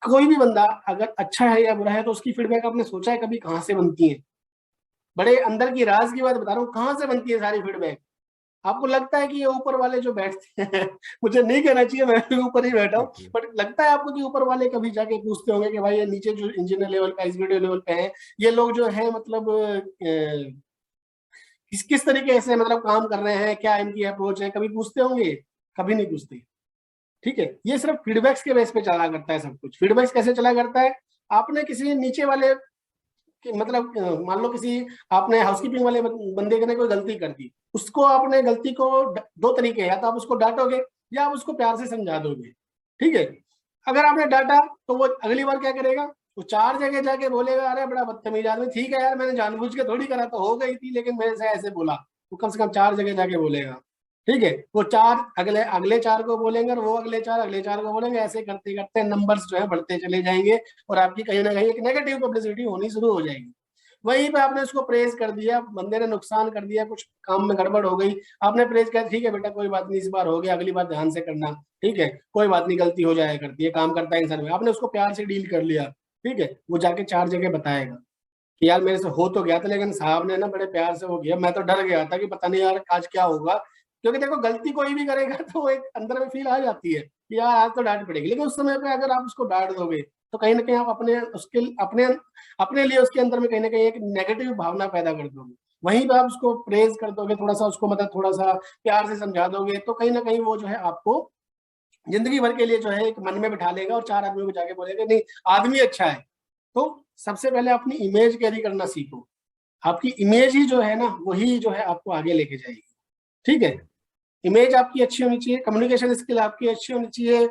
कोई भी बंदा अगर अच्छा है या बुरा है तो उसकी फीडबैक आपने सोचा है कभी कहाँ से बनती है? बड़े अंदर की राज की बात बता रहा हूँ, कहाँ से बनती है सारी फीडबैक? आपको लगता है कि ये ऊपर वाले जो बैठते हैं मुझे नहीं कहना चाहिए, मैं भी ऊपर ही बैठा हूँ, बट लगता है आपको कि ऊपर वाले कभी जाके पूछते होंगे कि भाई ये नीचे जो इंजीनियर लेवल का एग्जीक्यूटिव लेवल पे है, ये लोग जो है मतलब किस किस तरीके से मतलब काम कर रहे हैं, क्या इनकी अप्रोच है, कभी पूछते होंगे? कभी नहीं पूछते, ठीक है। ये सिर्फ फीडबैक्स के बेस पे चला करता है सब कुछ। फीडबैक्स कैसे चला करता है? आपने किसी नीचे वाले कि मतलब मान लो किसी आपने हाउसकीपिंग वाले बंदे ने कोई गलती कर दी, उसको आपने गलती को दो तरीके, या तो आप उसको डांटोगे या आप उसको प्यार से समझा दोगे, ठीक है। अगर आपने डांटा तो वो अगली बार क्या करेगा, वो चार जगह जाके बोलेगा अरे बड़ा बदतमीज आदमी, ठीक है यार मैंने जानबूझ के थोड़ी करा, तो हो गई थी लेकिन मेरे से ऐसे बोला, वो कम से कम चार जगह जाके बोलेगा, ठीक है। वो चार अगले अगले चार को बोलेंगे और वो अगले चार को बोलेंगे, ऐसे करते करते नंबर्स जो है बढ़ते चले जाएंगे और आपकी कहीं ना कहीं एक नेगेटिव पब्लिसिटी होनी शुरू हो जाएगी। वहीं पे आपने उसको प्रेज कर दिया, बंदे ने नुकसान कर दिया, कुछ काम में गड़बड़ हो गई, आपने प्रेज किया, ठीक है बेटा कोई बात नहीं, इस बार हो गया, अगली बार ध्यान से करना, ठीक है, कोई बात नहीं, गलती हो जाया करती है, काम करता है इंसान में, आपने उसको प्यार से डील कर लिया, ठीक है। वो जाके चार जगह बताएगा कि यार मेरे से हो तो गया था लेकिन साहब ने ना बड़े प्यार से वो किया, मैं तो डर गया था कि पता नहीं यार आज क्या होगा। क्योंकि देखो गलती कोई भी करेगा तो वो एक अंदर में फील आ जाती है कि यार आज तो डांट पड़ेगी, लेकिन उस समय पे अगर आप उसको डांट दोगे तो कहीं ना कहीं आप अपने उसके अपने अपने लिए उसके अंदर में कहीं ना कहीं एक नेगेटिव भावना पैदा कर दोगे। वहीं पे आप उसको प्रेज कर दोगे, थोड़ा सा उसको मतलब थोड़ा सा प्यार से समझा दोगे, तो कहीं ना कहीं वो जो है आपको जिंदगी भर के लिए जो है एक मन में बिठा लेगा और चार आदमियों को जाके बोलेगा नहीं आदमी अच्छा है। तो सबसे पहले अपनी इमेज कैरी करना सीखो, आपकी इमेज ही जो है ना वही जो है आपको आगे लेके जाएगी, ठीक है। इमेज आपकी अच्छी होनी चाहिए, कम्युनिकेशन स्किल आपकी अच्छी होनी चाहिए,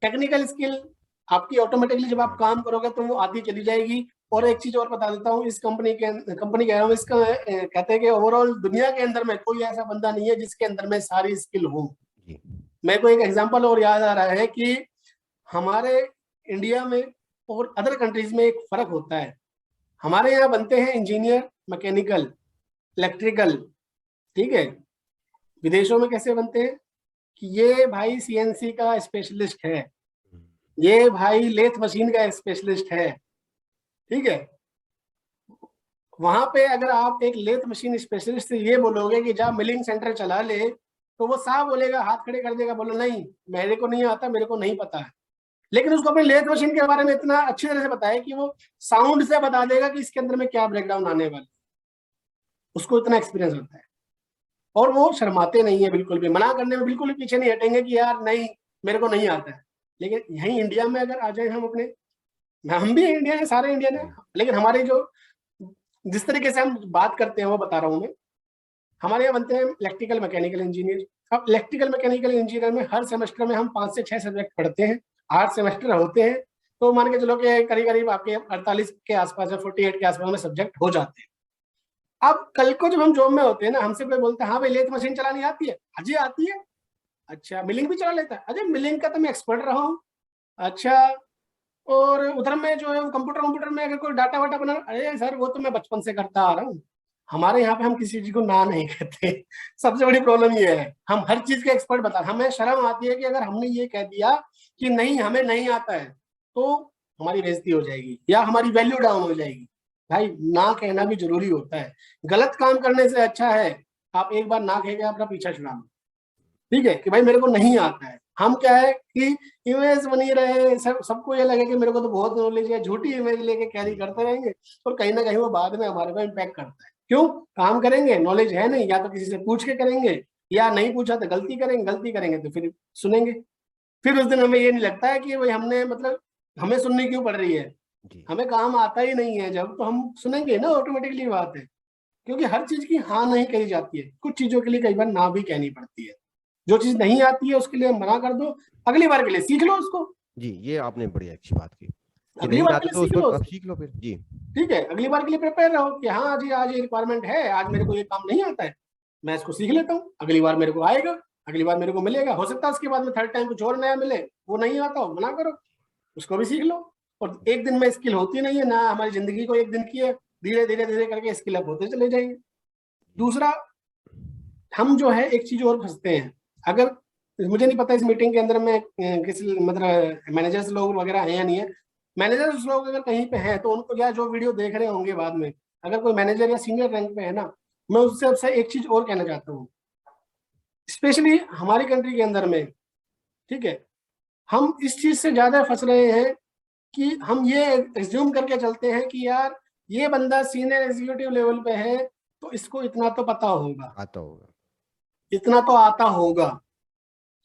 टेक्निकल स्किल आपकी ऑटोमेटिकली जब आप काम करोगे तो वो आती चली जाएगी। और एक चीज और बता देता हूँ, इस कंपनी कह रहा हूँ, इसका कहते हैं कि ओवरऑल दुनिया के अंदर में कोई ऐसा बंदा नहीं है जिसके अंदर में सारी स्किल हो। मेरे को एक एग्जांपल और याद आ रहा है कि हमारे इंडिया में और अदर कंट्रीज में एक फर्क होता है। हमारे यहाँ बनते हैं इंजीनियर, मैकेनिकल, इलेक्ट्रिकल, ठीक है। विदेशों में कैसे बनते हैं कि ये भाई सीएनसी का स्पेशलिस्ट है, ये भाई लेथ मशीन का स्पेशलिस्ट है, ठीक है। वहां पे अगर आप एक लेथ मशीन स्पेशलिस्ट से ये बोलोगे कि जा मिलिंग सेंटर चला ले, तो वो साफ बोलेगा, हाथ खड़े कर देगा, बोलो नहीं मेरे को नहीं आता, मेरे को नहीं पता है। लेकिन उसको अपने लेथ मशीन के बारे में इतना अच्छी तरह से पता है कि वो साउंड से बता देगा कि इसके अंदर में क्या ब्रेकडाउन आने वाला है। उसको इतना एक्सपीरियंस होता है, और वो शर्माते नहीं है बिल्कुल भी, मना करने में बिल्कुल भी पीछे नहीं हटेंगे कि यार नहीं मेरे को नहीं आता है। लेकिन यहीं इंडिया में अगर आ जाए हम अपने, हम भी इंडिया है, सारे इंडियन है, लेकिन हमारे जो जिस तरीके से हम बात करते हैं वो बता रहा हूँ मैं। हमारे यहाँ बनते हैं इलेक्ट्रिकल मैकेनिकल इंजीनियर। अब इलेक्ट्रिकल मैकेनिकल इंजीनियर में हर सेमेस्टर में हम 5 से 6 सब्जेक्ट पढ़ते हैं, 8 सेमेस्टर होते हैं, तो मान के चलो कि करीब करीब आपके 48 के आसपास या 48 के आसपास में सब्जेक्ट हो जाते हैं। अब कल को जब हम जॉब में होते हैं ना, हमसे कोई बोलता है हाँ भाई लेथ मशीन चलानी आती है, अजय आती है, अच्छा मिलिंग भी चला लेता है, अजय मिलिंग का तो मैं एक्सपर्ट रहा हूँ, अच्छा और उधर में जो है कंप्यूटर में अगर कोई डाटा वाटा बना, अरे सर वो तो मैं बचपन से करता आ रहा हूँ। हमारे यहाँ पे हम किसी चीज को ना नहीं कहते। सबसे बड़ी प्रॉब्लम ये है, हम हर चीज के एक्सपर्ट बता, हमें शर्म आती है कि अगर हमने ये कह दिया कि नहीं हमें नहीं आता है, तो हमारी बेइज्जती हो जाएगी या हमारी वैल्यू डाउन हो जाएगी। भाई ना कहना भी जरूरी होता है, गलत काम करने से अच्छा है आप एक बार ना कह के अपना पीछा छुड़ा लो, ठीक है, कि भाई मेरे को नहीं आता है। हम क्या है कि इमेज बनी रहे, सबको ये लगे कि मेरे को तो बहुत नॉलेज है, झूठी इमेज लेके कैरी करते रहेंगे, और कहीं ना कहीं वो बाद में हमारे को इम्पैक्ट करता है। क्यों? काम करेंगे, नॉलेज है नहीं, या तो किसी से पूछ के करेंगे, या नहीं पूछा तो गलती करेंगे तो फिर सुनेंगे, फिर उस दिन हमें ये नहीं लगता है कि भाई हमने मतलब हमें सुननी क्यों पड़ रही है, हमें काम आता ही नहीं है जब, तो हम सुनेंगे ना, ऑटोमेटिकली बात है। क्योंकि हर चीज की हाँ नहीं कही जाती है, कुछ चीजों के लिए कई बार ना भी कहनी पड़ती है। जो चीज नहीं आती है उसके लिए मना कर दो, अगली बार के लिए सीख लो उसको। जी, ये आपने बड़ी अच्छी बात की कि अगली नहीं बार के आता लिए तो सीख उसको लो, अब सीख लो फिर। जी ठीक है, अगली बार के लिए प्रिपेयर रहो कि हाँ जी आज ये रिक्वायरमेंट है, आज मेरे को ये काम नहीं आता है, मैं इसको सीख लेता हूँ, अगली बार मेरे को आएगा, अगली बार मेरे को मिलेगा। हो सकता है उसके बाद में थर्ड टाइम कुछ और नया मिले, वो नहीं आता हो, मना करो, उसको भी सीख लो। और एक दिन में स्किल होती नहीं है ना, हमारी जिंदगी को एक दिन की है, धीरे धीरे धीरे करके स्किल अप होते चले जाएंगे। दूसरा, हम जो है एक चीज और फंसते हैं, अगर मुझे नहीं पता इस मीटिंग के अंदर में किसी मतलब मैनेजर्स लोग वगैरह हैं या नहीं है, मैनेजर्स लोग अगर कहीं पे हैं तो उनको या जो वीडियो देख रहे होंगे बाद में, अगर कोई मैनेजर या सीनियर रैंक पे है ना, मैं उससे आपसे एक चीज और कहना चाहता हूँ, स्पेशली हमारी कंट्री के अंदर में, ठीक है, हम इस चीज से ज्यादा फंस रहे हैं कि हम ये एज्यूम करके चलते हैं कि यार ये बंदा सीनियर एग्जीक्यूटिव लेवल पे है तो इसको इतना तो पता होगा, आता होगा। इतना तो आता होगा।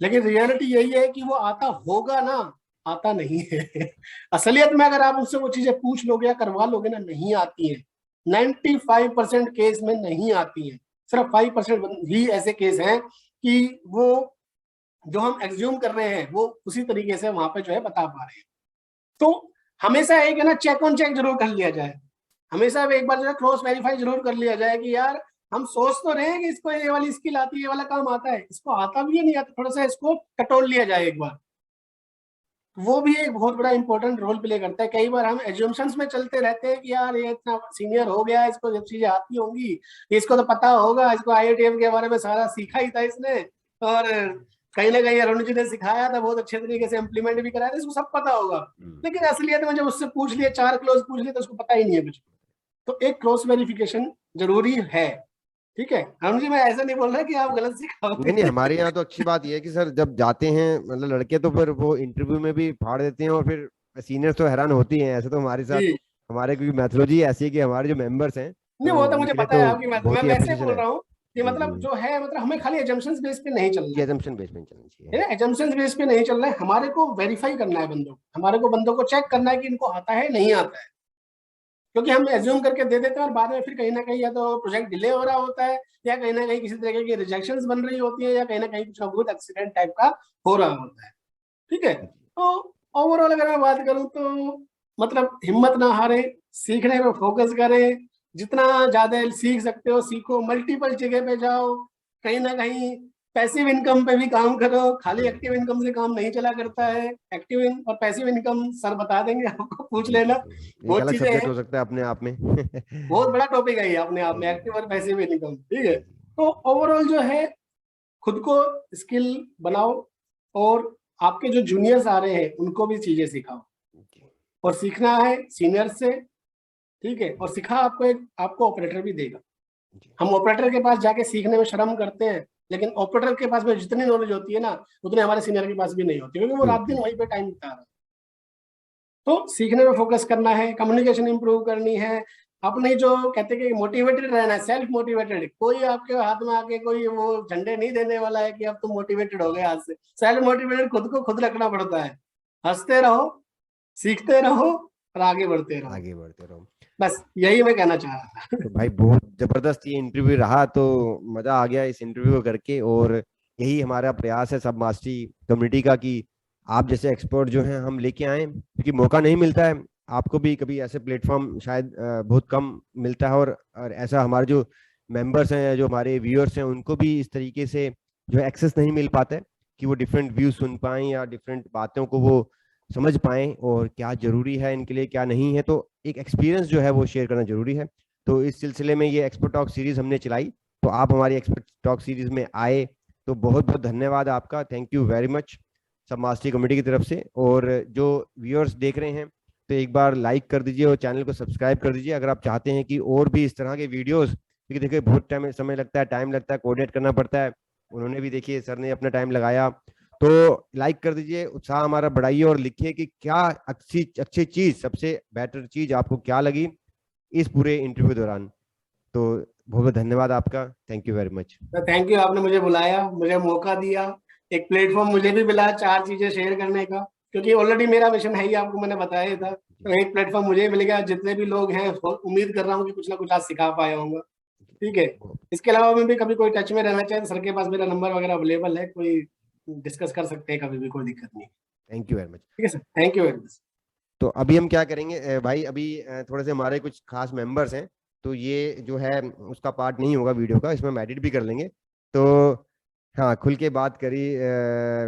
लेकिन रियलिटी यही है कि वो आता होगा ना, आता नहीं है। असलियत में अगर आप उससे वो चीजें पूछ लोगे या करवा लोगे ना, नहीं आती है। 95% केस में नहीं आती है, सिर्फ 5% ही ऐसे केस हैं कि वो जो हम एज्यूम कर रहे हैं वो उसी तरीके से वहां पे जो है बता पा रहे हैं। तो हमेशा एक है ना, चेक ऑन चेक जरूर कर लिया जाए, हमेशा एक बार जो है क्रॉस वेरीफाई जरूर कर लिया जाए कि यार हम सोच तो रहे हैं कि इसको ये वाली स्किल आती है, ये वाला काम आता है, इसको आता भी है नहीं आता, थोड़ा सा इसको टटोल लिया जाए एक बार। वो भी एक बहुत बड़ा इंपॉर्टेंट रोल प्ले करता है। कई बार हम एज्यूम्शंस में चलते रहते हैं कि यार ये इतना सीनियर हो गया, इसको जब चीजें आती होंगी, इसको तो पता होगा, इसको आईआईटीएम के बारे में सारा सीखा ही था इसने, और कहीं ना कहीं अरुण जी ने सिखाया था, बहुत अच्छे तरीके से इम्प्लीमेंट भी कराया था, इसको सब पता होगा। लेकिन असलियत में जब उससे पूछ लिया, 4 क्लोज पूछ लिया, तो उसको पता ही नहीं है कुछ। तो एक क्रॉस वेरिफिकेशन जरूरी है, ठीक है। अरुण जी मैं ऐसा नहीं बोल रहा कि आप गलत सिखाओगे। नहीं नहीं, हमारे यहाँ तो अच्छी बात यह है कि सर जब जाते हैं मतलब लड़के तो फिर वो इंटरव्यू में भी फाड़ देते हैं, और फिर सीनियर तो हैरान होती हैं। ऐसे तो हमारे साथ जी हमारे क्योंकि मैथोलॉजी ऐसी है कि हमारे जो मेंबर्स हैं नहीं, तो वो तो मुझे उनके लिए पता है तो आपकी बात, मैं बहुत ही वैसे अप्रिशिएशन बोल है। रहा हूँ कि जी मतलब जी, जो है मतलब हमें खाली एजम्पशंस बेस पे नहीं चलना ये है, assumption based में चलना चाहिए। है ना, एजम्पशंस बेस पे नहीं चलना है, हमारे को वेरीफाई करना है बंदों, हमारे को बंदों को चेक करना है कि इनको आता है नहीं आता है। क्योंकि हम एज्यूम करके दे देते हैं और बाद में फिर कहीं ना कहीं या तो प्रोजेक्ट डिले हो रहा होता है, या कहीं ना कहीं किसी तरीके की रिजेक्शंस बन रही होती है, या कहीं ना कहीं कुछ ना कुछ एक्सीडेंट टाइप का हो रहा होता है, ठीक है। तो ओवरऑल अगर मैं बात करूं तो मतलब हिम्मत ना हारे, सीखने पे फोकस करें, जितना ज्यादा सीख सकते हो सीखो, मल्टीपल जगह पे जाओ, कहीं ना कहीं पैसिव इनकम पे भी काम करो, खाली एक्टिव इनकम से काम नहीं चला करता है। एक्टिव और पैसिव इनकम सर बता देंगे आपको, पूछ जी जी लेना, जी, एक बहुत अलग चीजें सब्जेक्ट हैं, हो सकता है अपने आप में। बहुत बड़ा टॉपिक है ये अपने आप जी में, जी एक्टिव और पैसिव इनकम, ठीक है। जी जी। तो ओवरऑल जो है खुद को स्किल बनाओ, और आपके जो जूनियर्स आ रहे हैं उनको भी चीजें सिखाओ, और सीखना है सीनियर से, ठीक है, और सिखा आपको ऑपरेटर भी देगा। हम ऑपरेटर के पास जाके सीखने में शर्म करते हैं, लेकिन ऑपरेटर के पास में जितनी नॉलेज होती है ना, उतनी हमारे सीनियर के पास भी नहीं होती, क्योंकि वो रात दिन वहीं पे टाइम बिता रहा है। तो सीखने में फोकस करना है, कम्युनिकेशन इंप्रूव करनी है, अपने जो कहते हैं कि मोटिवेटेड रहना है, सेल्फ मोटिवेटेड। कोई आपके हाथ में आके कोई वो झंडे नहीं देने वाला है कि अब तुम मोटिवेटेड हो गए आज से। सेल्फ मोटिवेटेड खुद को खुद रखना पड़ता है। हंसते रहो, सीखते रहो और आगे बढ़ते रहो। बस यही मैं कहना चाह रहा था। तो भाई बहुत जबरदस्त ये इंटरव्यू रहा, तो मजा आ गया इस इंटरव्यू को करके। और यही हमारा प्रयास है सब मास्टरी कम्युनिटी का कि आप जैसे एक्सपर्ट जो हैं हम लेके आए, क्योंकि मौका नहीं मिलता है आपको भी कभी ऐसे प्लेटफॉर्म, शायद बहुत कम मिलता है। और ऐसा हमारे जो मेंबर्स हैं, जो हमारे व्यूअर्स हैं, उनको भी इस तरीके से जो एक्सेस नहीं मिल पाता है कि वो डिफरेंट व्यू सुन पाएं या डिफरेंट बातों को वो समझ पाएं और क्या जरूरी है इनके लिए, क्या नहीं है। तो एक एक्सपीरियंस जो है वो शेयर करना जरूरी है। तो इस सिलसिले में ये एक्सपर्ट टॉक सीरीज हमने चलाई, तो आप हमारी एक्सपर्ट टॉक सीरीज में आए, तो बहुत बहुत धन्यवाद आपका, थैंक यू वेरी मच सब मास्टरी कमेटी की तरफ से। और जो व्यूअर्स देख रहे हैं तो एक बार लाइक कर दीजिए और चैनल को सब्सक्राइब कर दीजिए अगर आप चाहते हैं कि और भी इस तरह के वीडियोस, क्योंकि देखिए बहुत समय लगता है, टाइम लगता है, कोऑर्डिनेट करना पड़ता है। उन्होंने भी देखिए सर ने अपना टाइम लगाया, तो लाइक कर दीजिए, उत्साह हमारा बढ़ाइए और लिखिए कि क्या अच्छी अच्छी चीज, सबसे बेटर चीज आपको क्या लगी इस पूरे इंटरव्यू दौरान। तो बहुत बहुत धन्यवाद आपका, thank you very much. Thank you, आपने मुझे बुलाया, मुझे मौका दिया, एक प्लेटफॉर्म मुझे भी मिला 4 चीजें शेयर करने का, क्योंकि ऑलरेडी मेरा मिशन है ही, आपको मैंने बताया था। तो एक प्लेटफॉर्म मुझे मिल गया, जितने भी लोग हैं उम्मीद कर रहा हूँ कि कुछ ना कुछ आज सिखा पाया होगा। ठीक है, इसके अलावा मैं भी कभी कोई टच में रहना चाहे तो सर के पास मेरा नंबर वगैरह अवेलेबल है, कोई डिस्कस कर सकते हैं कभी भी, कोई दिक्कत नहीं। Thank you very much. ठीक है sir, thank you very much. तो अभी हम क्या करेंगे भाई, अभी थोड़े से हमारे कुछ खास मेंबर्स हैं, तो ये जो है उसका पार्ट नहीं होगा वीडियो का, इसमें हम एडिट भी कर लेंगे। तो हाँ, खुल के बात करी,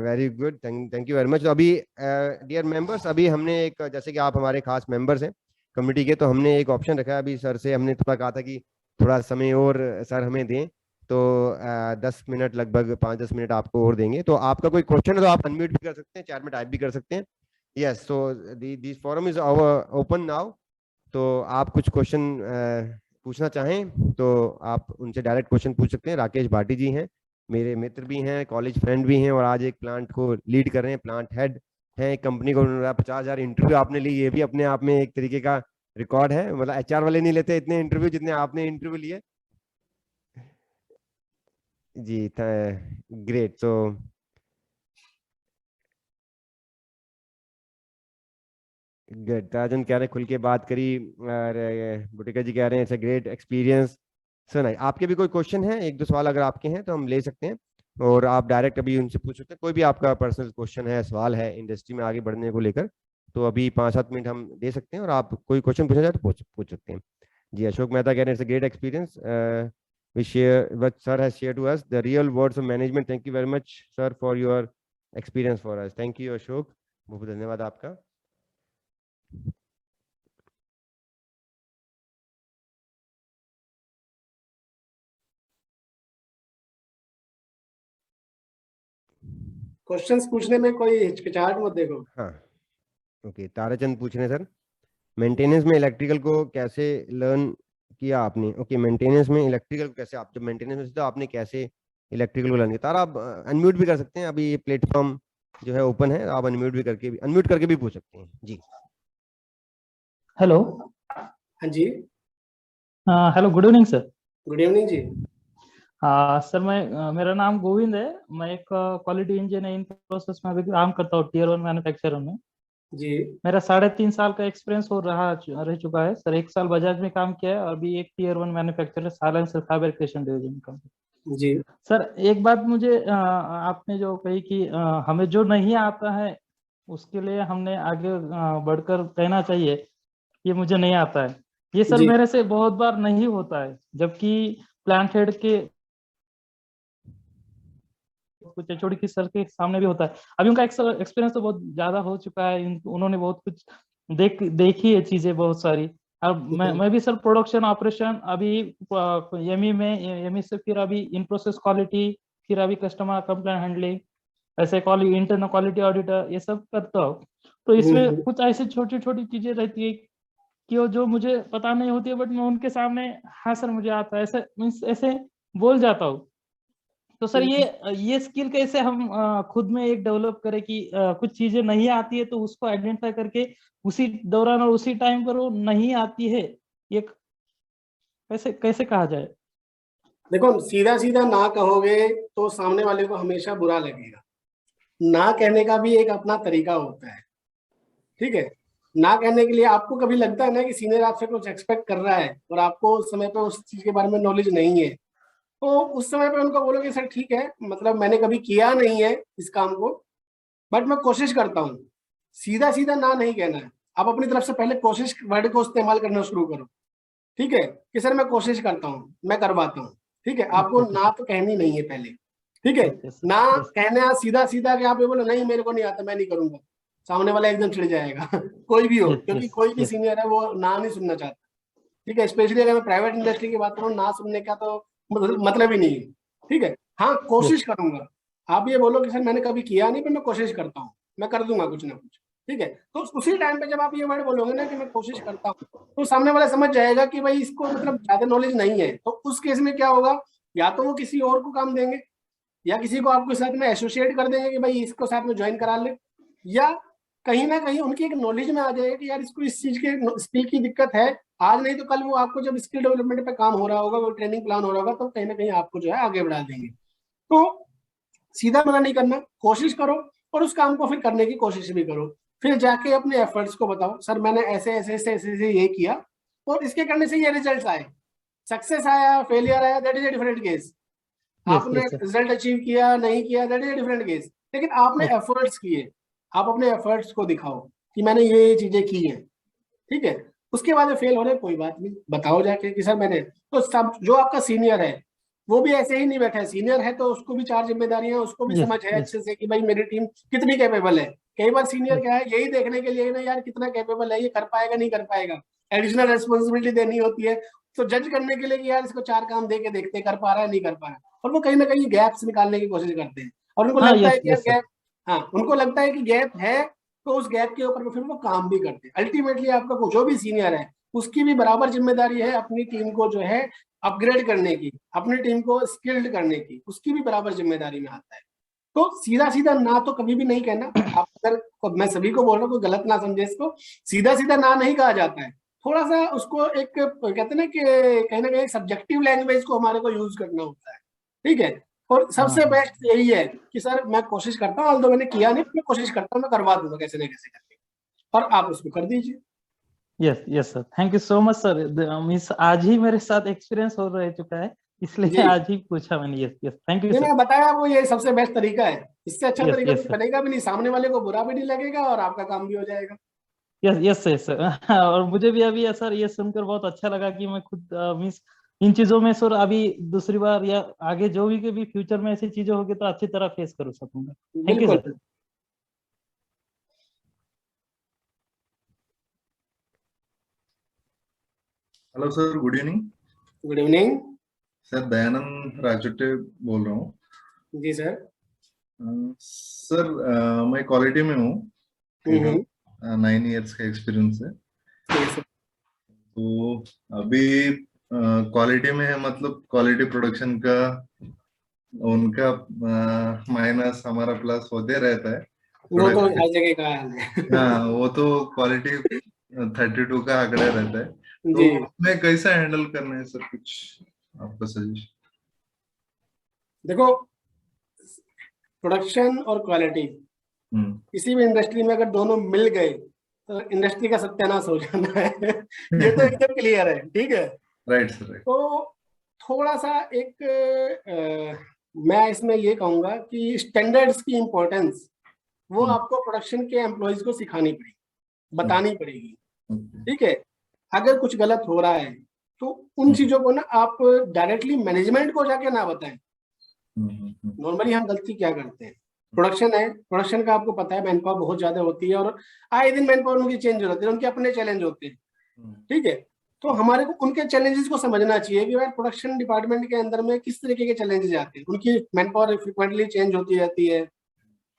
very good, thank you very much. तो अभी डियर मेंबर्स, अभी हमने एक, जैसे कि आप हमारे खास मेंबर्स हैं कम्युनिटी के, तो हमने एक ऑप्शन रखा है। अभी सर से हमने थोड़ा कहा था कि थोड़ा समय और सर हमें दें, तो 10 मिनट, लगभग 5-10 मिनट आपको और देंगे। तो आपका कोई क्वेश्चन है तो आप अनम्यूट भी कर सकते हैं, चैट में टाइप भी कर सकते हैं। Yes, so this forum is open now. तो आप कुछ क्वेश्चन पूछना चाहें तो आप उनसे डायरेक्ट क्वेश्चन पूछ सकते हैं। राकेश भाटी जी हैं, मेरे मित्र भी हैं, कॉलेज फ्रेंड भी हैं, और आज एक प्लांट को लीड कर रहे हैं, प्लांट हेड हैं एक कंपनी को। 50,000 इंटरव्यू आपने ली, ये भी अपने आप में एक तरीके का रिकॉर्ड है। मतलब एचआर वाले नहीं लेते इतने इंटरव्यू जितने आपने इंटरव्यू लिए। जी, ग्रेट। तो राजन कह रहे हैं खुल के बात करी, और बुटिका जी कह रहे हैं इट्स अ ग्रेट एक्सपीरियंस। सो नहीं, आपके भी कोई क्वेश्चन है, एक दो सवाल अगर आपके हैं तो हम ले सकते हैं, और आप डायरेक्ट अभी उनसे पूछ सकते हैं। कोई भी आपका पर्सनल क्वेश्चन है, सवाल है इंडस्ट्री में आगे बढ़ने को लेकर, तो अभी 5-7 मिनट हम दे सकते हैं, और आप कोई क्वेश्चन पूछना चाहे तो पूछ सकते हैं। जी, अशोक मेहता कह रहे हैं it's a great experience which share what sir has shared to us, the real words of management. Thank you very much sir for your experience for us. Thank you Ashok, बहुत धन्यवाद आपका। क्वेश्चंस पूछने में कोई हिचकिचाहट मत देखो। हाँ, ओके, ताराचंद पूछ रहे हैं सर, मेंटेनेंस में इलेक्ट्रिकल को कैसे लर्न किया आपने। ओके, मेंटेनेंस में इलेक्ट्रिकल को कैसे, आप जब मेंटेनेंस में थे तो आपने कैसे इलेक्ट्रिकल को लर्न किया। तारा, आप अनम्यूट भी कर सकते हैं, अभी ये प्लेटफॉर्म जो है ओपन है, आप अनम्यूट करके भी पूछ सकते हैं। जी, हेलो। हाँ जी, hello, good evening sir. Good evening जी। सर मेरा नाम गोविंद है। मैं एक क्वालिटी इंजीनियर इन प्रोसेस में अभी काम करता हूँ टीयर 1 मैन्युफैक्चरर में। जी, मेरा 3.5 साल का एक्सपीरियंस रह चुका है सर। 1 साल बजाज में काम किया है और अभी एक tier 1 manufacturer silencer fabrication division का। जी, सर एक बात मुझे आपने जो कही कि हमें जो नहीं आता है उसके लिए हमने आगे बढ़कर कहना चाहिए ये मुझे नहीं आता है। ये सर जी, मेरे से बहुत बार नहीं होता है, जबकि प्लांट हेड के कुछ एचओडी की सर के सामने भी होता है। अभी उनका एक्सपीरियंस तो बहुत ज्यादा हो चुका है, उन्होंने बहुत कुछ देखी है चीजें बहुत सारी। अब मैं भी सर प्रोडक्शन ऑपरेशन अभी एमई से फिर अभी इन प्रोसेस क्वालिटी, फिर अभी कस्टमर कंप्लेंट हैंडलिंग, ऐसे इंटरनल क्वालिटी ऑडिटर ये सब करता हूँ। तो इसमें कुछ ऐसी छोटी छोटी चीजें रहती है कि वो जो मुझे पता नहीं होती है, बट मैं उनके सामने हाँ सर मुझे आता है ऐसे मीन्स ऐसे बोल जाता हूँ। तो सर ये स्किल कैसे हम खुद में एक डेवलप करें कि कुछ चीजें नहीं आती है तो उसको आइडेंटिफाई करके उसी दौरान और उसी टाइम पर वो नहीं आती है, ये कैसे कैसे कहा जाए? देखो, सीधा सीधा ना कहोगे तो सामने वाले को हमेशा बुरा लगेगा। ना कहने का भी एक अपना तरीका होता है, ठीक है। ना कहने के लिए आपको कभी लगता है ना कि सीनियर आपसे कुछ एक्सपेक्ट कर रहा है और आपको उस समय पे उस चीज के बारे में नॉलेज नहीं है, तो उस समय पे उनको बोलोगे सर ठीक है, मतलब मैंने कभी किया नहीं है इस काम को, बट मैं कोशिश करता हूँ। सीधा सीधा ना नहीं कहना है। आप अपनी तरफ से पहले कोशिश वर्ड को इस्तेमाल करना शुरू करो, ठीक है, कि सर मैं कोशिश करता हूँ, मैं करवाता हूँ, ठीक है। आपको ना तो कहनी नहीं है पहले, ठीक है। ना कहना सीधा सीधा कि आप ये बोलो नहीं मेरे को नहीं आता, मैं नहीं करूंगा, सामने वाला एकदम चिढ़ जाएगा कोई भी हो, क्योंकि कोई भी सीनियर है वो ना नहीं सुनना चाहता, ठीक है। स्पेशली अगर मैं प्राइवेट इंडस्ट्री की बात करूँ, ना सुनने का तो मतलब ही नहीं है, ठीक है। हाँ, कोशिश करूंगा। आप ये बोलो कि सर मैंने कभी किया नहीं पर मैं कोशिश करता हूँ, मैं कर दूंगा कुछ ना कुछ, ठीक है। तो उसी टाइम पे जब आप ये वर्ड बोलोगे ना कि मैं कोशिश करता हूँ, तो सामने वाला समझ जाएगा कि भाई इसको मतलब ज्यादा नॉलेज नहीं है। तो उस केस में क्या होगा, या तो वो किसी और को काम देंगे, या किसी को आपके साथ में एसोसिएट कर देंगे कि भाई इसको साथ में ज्वाइन करा ले, या कहीं ना कहीं उनकी एक नॉलेज में आ जाएगा कि यार इसको इस चीज के स्किल की दिक्कत है, आज नहीं तो कल वो आपको जब स्किल डेवलपमेंट पे काम हो रहा होगा, वो ट्रेनिंग प्लान हो रहा होगा, तो कहीं ना कहीं आपको जो है आगे बढ़ा देंगे। तो सीधा मना नहीं करना, कोशिश करो और उस काम को फिर करने की कोशिश भी करो। फिर जाके अपने एफर्ट्स को बताओ, सर मैंने ऐसे ऐसे ऐसे ऐसे ऐसे ये किया और इसके करने से ये रिजल्ट आए, सक्सेस आया फेलियर आया, that is a different case. आपने रिजल्ट अचीव किया नहीं किया, that is a different case, लेकिन आपने एफर्ट्स किए, आप अपने एफर्ट्स को दिखाओ कि मैंने ये चीजें की हैं, ठीक है। उसके बाद में फेल हो रहे कोई बात नहीं, बताओ जाके कि सर मैंने, तो सब जो आपका सीनियर है वो भी ऐसे ही नहीं बैठा है, सीनियर है तो उसको भी 4 जिम्मेदारियां, उसको भी समझ है अच्छे से कि भाई मेरी टीम कितनी कैपेबल है। कई बार सीनियर क्या है, यही देखने के लिए ना यार कितना कैपेबल है, ये कर पाएगा नहीं कर पाएगा, एडिशनल रेस्पॉन्सिबिलिटी देनी होती है, तो जज करने के लिए कि यार इसको 4 काम दे के देखते कर पा रहा है नहीं कर पा रहा है, और वो कहीं ना कहीं गैप्स निकालने की कोशिश करते हैं, और उनको लगता है कि यार गैप, हाँ उनको लगता है कि गैप है, तो उस गैप के ऊपर फिर वो काम भी करते हैं। अल्टीमेटली आपका जो भी सीनियर है उसकी भी बराबर जिम्मेदारी है अपनी टीम को जो है अपग्रेड करने की, अपनी टीम को स्किल्ड करने की, उसकी भी बराबर जिम्मेदारी में आता है। तो सीधा सीधा ना तो कभी भी नहीं कहना। आप अगर, मैं सभी को बोल रहा हूँ, कोई गलत ना समझे इसको, सीधा सीधा ना नहीं कहा जाता है, थोड़ा सा उसको एक कहते हैं ना कि कहीं ना कहीं सब्जेक्टिव लैंग्वेज को हमारे को यूज करना होता है, ठीक है। और सबसे बेस्ट यही है कि सर मैं कोशिश करता हूँ, ऑल्दो मैंने किया नहीं, मैं कोशिश करता हूँ, मैं करवा दूंगा कैसे ना कैसे करके, और आप उसको कर दीजिए। Yes yes sir, thank you so much sir. Means आज ही मेरे साथ एक्सपीरियंस हो रह चुका है, इसलिए आज ही पूछा मैंने। Yes yes, thank you sir. मैंने बताया आपको ये सबसे बेस्ट तरीका है, इससे अच्छा तरीका कुछ बनेगा भी नहीं, सामने वाले को बुरा भी नहीं लगेगा और आपका काम भी हो जाएगा। Yes yes yes sir. और मुझे भी अभी सर ये सुनकर बहुत अच्छा लगा कि मैं खुद मीन्स इन चीजों में सर अभी दूसरी बार या आगे जो भी फ्यूचर में ऐसी चीजें होगी तो अच्छी तरह फेस कर सकूंगा। Thank you sir. Hello sir, good evening. Good evening sir, Dayanand Rajote बोल रहा हूँ। जी सर। सर मैं क्वालिटी में हूँ, 9 इयर्स का एक्सपीरियंस है। तो अभी क्वालिटी में है, मतलब क्वालिटी प्रोडक्शन का उनका माइनस हमारा प्लस होते रहता है। वो तो हर जगह का है। हाँ, वो तो क्वालिटी 32 का आंकड़ा रहता है, तो उसमें कैसा हैंडल करना है सर, कुछ आपका सजेशन। देखो, प्रोडक्शन और क्वालिटी किसी भी इंडस्ट्री में अगर दोनों मिल गए तो इंडस्ट्री का सत्यानाश हो जाना है। ये तो एकदम क्लियर है, ठीक है। Right sir. तो थोड़ा सा एक मैं इसमें ये कहूंगा कि स्टैंडर्ड्स की इंपॉर्टेंस वो आपको प्रोडक्शन के एम्प्लॉयज को सिखानी पड़ेगी, बतानी पड़ेगी, ठीक है। अगर कुछ गलत हो रहा है तो उन चीजों को ना आप डायरेक्टली मैनेजमेंट को जाके ना बताएं। नॉर्मली हम गलती क्या करते हैं, प्रोडक्शन है, प्रोडक्शन का आपको पता है मैन पावर बहुत ज्यादा होती है और आए दिन मैन पावर उनकी चेंज होती है, उनके अपने चैलेंज होते हैं, ठीक है। तो हमारे को उनके चैलेंजेस को समझना चाहिए कि भाई प्रोडक्शन डिपार्टमेंट के अंदर में किस तरीके के चैलेंजेस आते हैं, उनकी मैन पावर फ्रिक्वेंटली चेंज होती रहती है,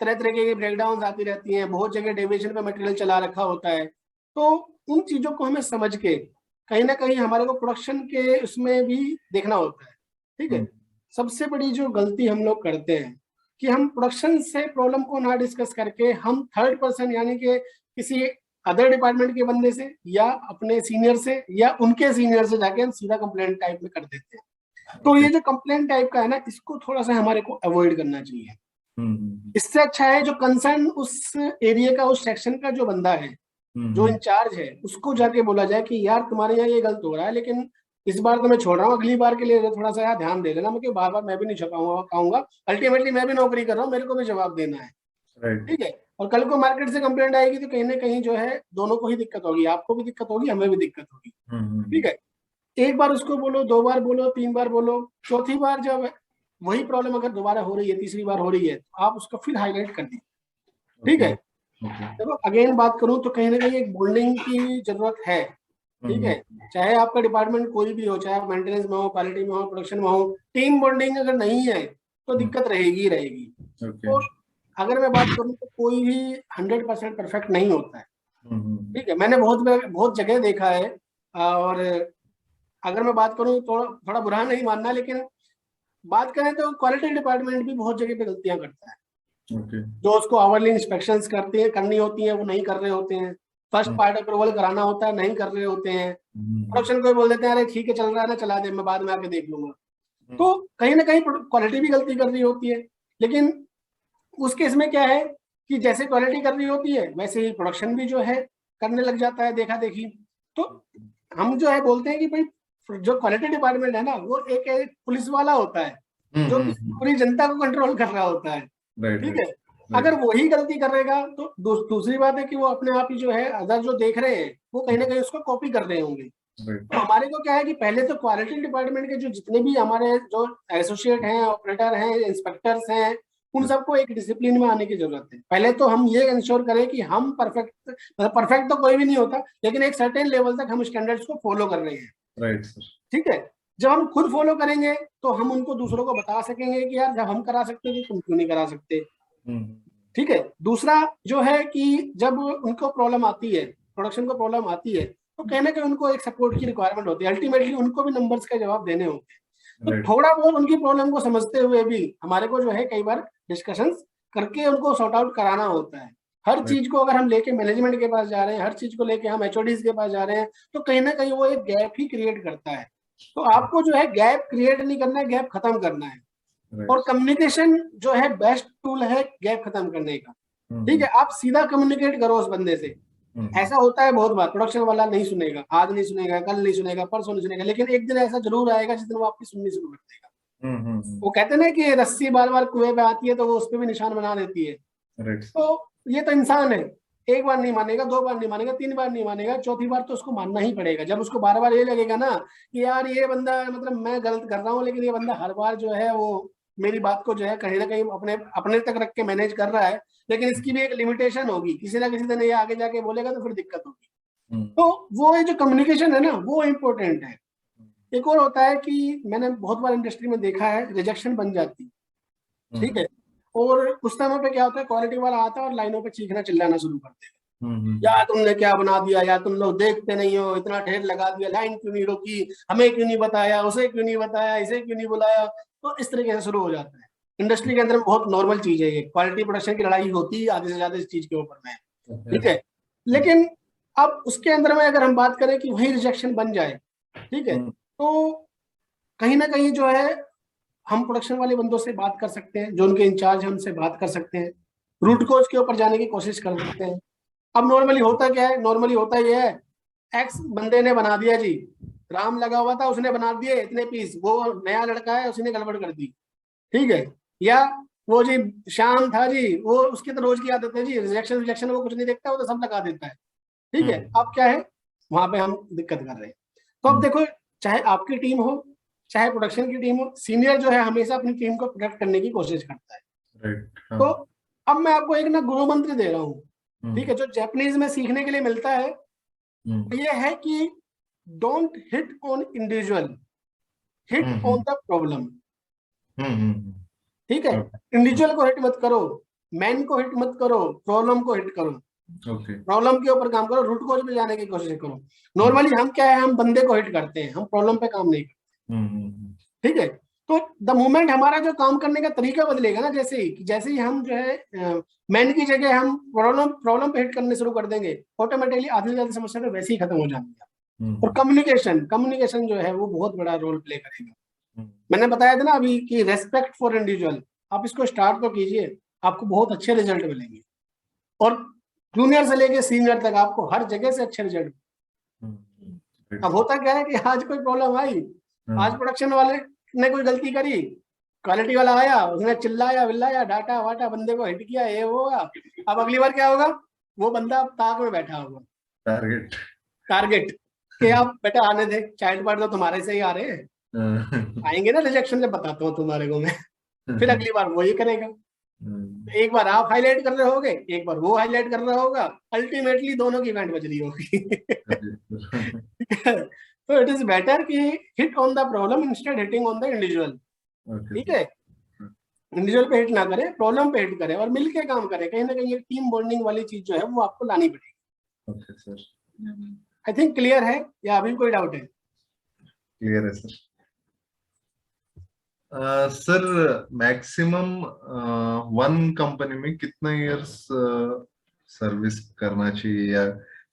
तरह तरह के ब्रेकडाउन आती रहती हैं, बहुत जगह डेविएशन पे मटेरियल चला रखा होता है। तो उन चीजों को हमें समझ के कहीं ना कहीं हमारे को प्रोडक्शन के उसमें भी देखना होता है। ठीक है, सबसे बड़ी जो गलती हम लोग करते हैं कि हम प्रोडक्शन से प्रॉब्लम को ना डिस्कस करके हम थर्ड पर्सन यानी कि किसी अदर डिपार्टमेंट के बंदे से या अपने सीनियर से या उनके सीनियर से जाके हम सीधा कंप्लेंट टाइप में कर देते हैं। तो ये जो कंप्लेंट टाइप का है ना, इसको थोड़ा सा हमारे को अवॉइड करना चाहिए। इससे अच्छा है जो कंसर्न उस एरिया का, उस सेक्शन का जो बंदा है, जो इंचार्ज है, उसको जाके बोला जाए कि यार तुम्हारे यहाँ ये गलत हो रहा है, लेकिन इस बार तो मैं छोड़ रहा हूँ, अगली बार के लिए थोड़ा सा यार ध्यान दे देना, क्योंकि बार बार मैं भी नहीं छपाऊंगा, अल्टीमेटली मैं भी नौकरी कर रहा हूँ, मेरे को भी जवाब देना है। ठीक है, और कल को मार्केट से कंप्लेंट आएगी तो कहीं ना कहीं जो है दोनों को ही दिक्कत होगी, आपको भी दिक्कत होगी, हमें भी दिक्कत होगी। ठीक है, एक बार उसको बोलो, 2 बार बोलो, 3 बार बोलो, चौथी बार जब वही प्रॉब्लम अगर दोबारा हो रही है, तीसरी बार हो रही है, तो आप उसको फिर हाईलाइट कर दीजिए। ठीक है, देखो अगेन बात करूं तो कहीं ना कहीं एक बोल्डिंग की जरूरत है। ठीक है, चाहे आपका डिपार्टमेंट कोई भी हो, चाहे आप मेंटेनेंस में हो, क्वालिटी में हो, प्रोडक्शन में हो, टीम बॉन्डिंग अगर नहीं है तो दिक्कत रहेगी रहेगी। और अगर मैं बात करूं तो कोई भी 100% परफेक्ट नहीं होता है। ठीक है, मैंने बहुत जगह देखा है, और अगर मैं बात करूं तो थोड़ा बुरा नहीं मानना, लेकिन बात करें तो क्वालिटी डिपार्टमेंट भी बहुत जगह पे गलतियां करता है। जो उसको आवरली इंस्पेक्शंस करनी होती हैं वो नहीं कर रहे होते हैं, फर्स्ट पार्ट अप्रूवल कराना होता है नहीं कर रहे होते हैं, प्रोडक्शन को बोल देते हैं अरे ठीक है चल रहा है ना, चला दे, मैं बाद में आके देख लूंगा। तो कहीं ना कहीं क्वालिटी भी गलती कर रही होती है। लेकिन उस केस में क्या है कि जैसे क्वालिटी कर रही होती है वैसे ही प्रोडक्शन भी जो है करने लग जाता है देखा देखी। तो हम जो है बोलते हैं कि भाई जो क्वालिटी डिपार्टमेंट है ना, वो एक पुलिस वाला होता है जो पूरी जनता को कंट्रोल कर रहा होता है। ठीक है, अगर वही गलती करेगा तो दूसरी बात है कि वो अपने आप ही जो है अदर जो देख रहे हैं वो कहीं ना कहीं उसको कॉपी कर रहे होंगे। तो हमारे को क्या है कि पहले तो क्वालिटी डिपार्टमेंट के जो जितने भी हमारे जो एसोसिएट हैं, ऑपरेटर हैं, इंस्पेक्टर्स हैं, उन सबको एक डिसिप्लिन में आने की जरूरत है। पहले तो हम ये इंश्योर करें कि हम परफेक्ट तो कोई भी नहीं होता, लेकिन एक सर्टेन लेवल तक हम स्टैंडर्ड्स को फॉलो कर रहे हैं। Right sir. ठीक है, जब हम खुद फॉलो करेंगे तो हम उनको दूसरों को बता सकेंगे कि यार जब हम करा सकते तो तुम क्यों नहीं करा सकते। ठीक है, दूसरा जो है कि जब उनको प्रॉब्लम आती है, प्रोडक्शन को प्रॉब्लम आती है, तो कहीं ना कहीं उनको एक सपोर्ट की रिक्वायरमेंट होती है, अल्टीमेटली उनको भी नंबर्स का जवाब देने होंगे। तो थोड़ा बहुत उनकी प्रॉब्लम को समझते हुए भी हमारे को जो है कई बार डिस्कशंस करके उनको सॉर्ट आउट कराना होता है। हर चीज को अगर हम लेके मैनेजमेंट के पास जा रहे हैं, हर चीज को लेके हम एचओडीज के पास जा रहे हैं, तो कहीं ना कहीं वो एक गैप ही क्रिएट करता है। तो आपको जो है गैप क्रिएट नहीं करना है, गैप खत्म करना है। और कम्युनिकेशन जो है बेस्ट टूल है गैप खत्म करने का। ठीक है, आप सीधा कम्युनिकेट करो उस बंदे से। ऐसा होता है बहुत बार, प्रोडक्शन वाला नहीं सुनेगा, आज नहीं सुनेगा, कल नहीं सुनेगा, परसों नहीं सुनेगा, लेकिन एक दिन ऐसा जरूर आएगा जिस दिन वो आपकी सुननी शुरू कर देगा। वो कहते हैं ना कि रस्सी बार बार कुएं पे आती है तो वो उस पर भी निशान बना देती है। तो ये तो इंसान है, एक बार नहीं मानेगा, 2 बार नहीं मानेगा, 3 बार नहीं मानेगा, चौथी बार तो उसको मानना ही पड़ेगा। जब उसको बार बार ये लगेगा ना कि यार ये बंदा मतलब मैं गलत कर रहा हूँ, लेकिन ये बंदा हर बार जो है वो मेरी बात को जो है कहीं ना कहीं अपने तक रख के मैनेज कर रहा है, लेकिन इसकी भी एक लिमिटेशन होगी, किसी ना किसी दिन ये आगे जाके बोलेगा तो फिर दिक्कत होगी। तो वो जो कम्युनिकेशन है ना वो इम्पोर्टेंट है। एक और होता है कि मैंने बहुत बार इंडस्ट्री में देखा है, रिजेक्शन बन जाती। ठीक है, और उस समय पे क्या होता है, क्वालिटी वाला आता है और लाइनों पे चीखना चिल्लाना शुरू करते हैं, यार तुमने क्या बना दिया, यार तुम लोग देखते नहीं हो, इतना ढेर लगा दिया, लाइन क्यों नहीं रोकी, हमें क्यों नहीं बताया, उसे क्यों नहीं बताया, इसे क्यों नहीं बुलाया। तो इस तरीके से शुरू हो जाता है। इंडस्ट्री के अंदर बहुत नॉर्मल चीज है ये, क्वालिटी प्रोडक्शन की लड़ाई होती है आधे से ज्यादा इस चीज के ऊपर में। ठीक है, लेकिन अब उसके अंदर में अगर हम बात करें कि वही रिजेक्शन बन जाए, ठीक है, तो कहीं ना कहीं जो है हम प्रोडक्शन वाले बंदों से बात कर सकते हैं, जो उनके इंचार्ज है उनसे बात कर सकते हैं, रूट कोज के ऊपर जाने की कोशिश कर सकते हैं। अब नॉर्मली होता क्या है, नॉर्मली होता ये है, एक्स बंदे ने बना दिया जी, राम लगा हुआ था उसने बना दिए इतने पीस, वो नया लड़का है उसने गड़बड़ कर दी। ठीक है, या वो जी श्याम था जी, वो उसकी तो रोज की आदत है जी, रिजेक्शन वो कुछ नहीं देखता, वो तो सब लगा देता है। ठीक है, अब क्या है वहां पे हम दिक्कत कर रहे हैं। तो अब देखो, चाहे आपकी टीम हो चाहे प्रोडक्शन की टीम हो, सीनियर जो है हमेशा अपनी टीम को प्रोटेक्ट करने की कोशिश करता है। तो अब मैं आपको एक ना गुरु मंत्र दे रहा हूँ, ठीक है, जो जापानीज में सीखने के लिए मिलता है, ये है कि don't hit on individual, hit on the problem. ठीक है, इंडिविजुअल को हिट मत करो, मैन को हिट मत करो, प्रॉब्लम को हिट करो। ओके। प्रॉब्लम के ऊपर काम करो, रूट कॉज पे जाने की कोशिश करो। नॉर्मली हम क्या है, हम बंदे को हिट करते हैं, हम प्रॉब्लम पे काम नहीं करते। ठीक है, तो द मोमेंट हमारा जो काम करने का तरीका बदलेगा ना, जैसे ही हम जो है मैन की जगह हम प्रॉब्लम पे हिट करने शुरू कर देंगे, ऑटोमेटिकली आधी से ज्यादा समस्या तो वैसे ही खत्म हो जाती है। और कम्युनिकेशन जो है वो बहुत बड़ा रोल प्ले करेगा। मैंने बताया था ना अभी कि रेस्पेक्ट फॉर इंडिविजुअल, आप इसको स्टार्ट तो कीजिए, आपको बहुत अच्छे रिजल्ट मिलेंगे। और जूनियर से लेके सीनियर तक आपको हर जगह से अच्छे रिजल्ट। अब होता क्या है कि आज कोई प्रॉब्लम आई, आज प्रोडक्शन वाले ने कोई गलती करी, क्वालिटी वाला आया, उसने चिल्लाया विल्लाया, डाटा वाटा, बंदे को हिट किया, ये होगा। अब अगली बार क्या होगा, वो बंदा ताक में बैठा होगा, टारगेट कि आप बेटा आने दे, चाइल्ड पार्ट तो तुम्हारे से ही आ रहे हैं, आएंगे ना रिजेक्शन जब बताता हूँ तुम्हारे को मैं। फिर अगली बार वो ये करेगा, एक बार आप हाईलाइट कर रहे होगे, एक बार वो हाईलाइट कर रहा होगा, अल्टीमेटली दोनों की इवेंट बज रही होगी। तो इट इज बेटर कि hit on the problem instead hitting on the individual. ठीक है, इंडिविजुअल पे हिट ना करे, प्रॉब्लम पे हिट करे और मिलके काम करे। कहीं ना कहीं ये टीम बॉन्डिंग वाली चीज जो है वो आपको लानी पड़ेगी। Okay sir, I think clear है या अभी कोई डाउट है? क्लियर है sir. Sir maximum one company में कितना इयर्स सर्विस करना चाहिए या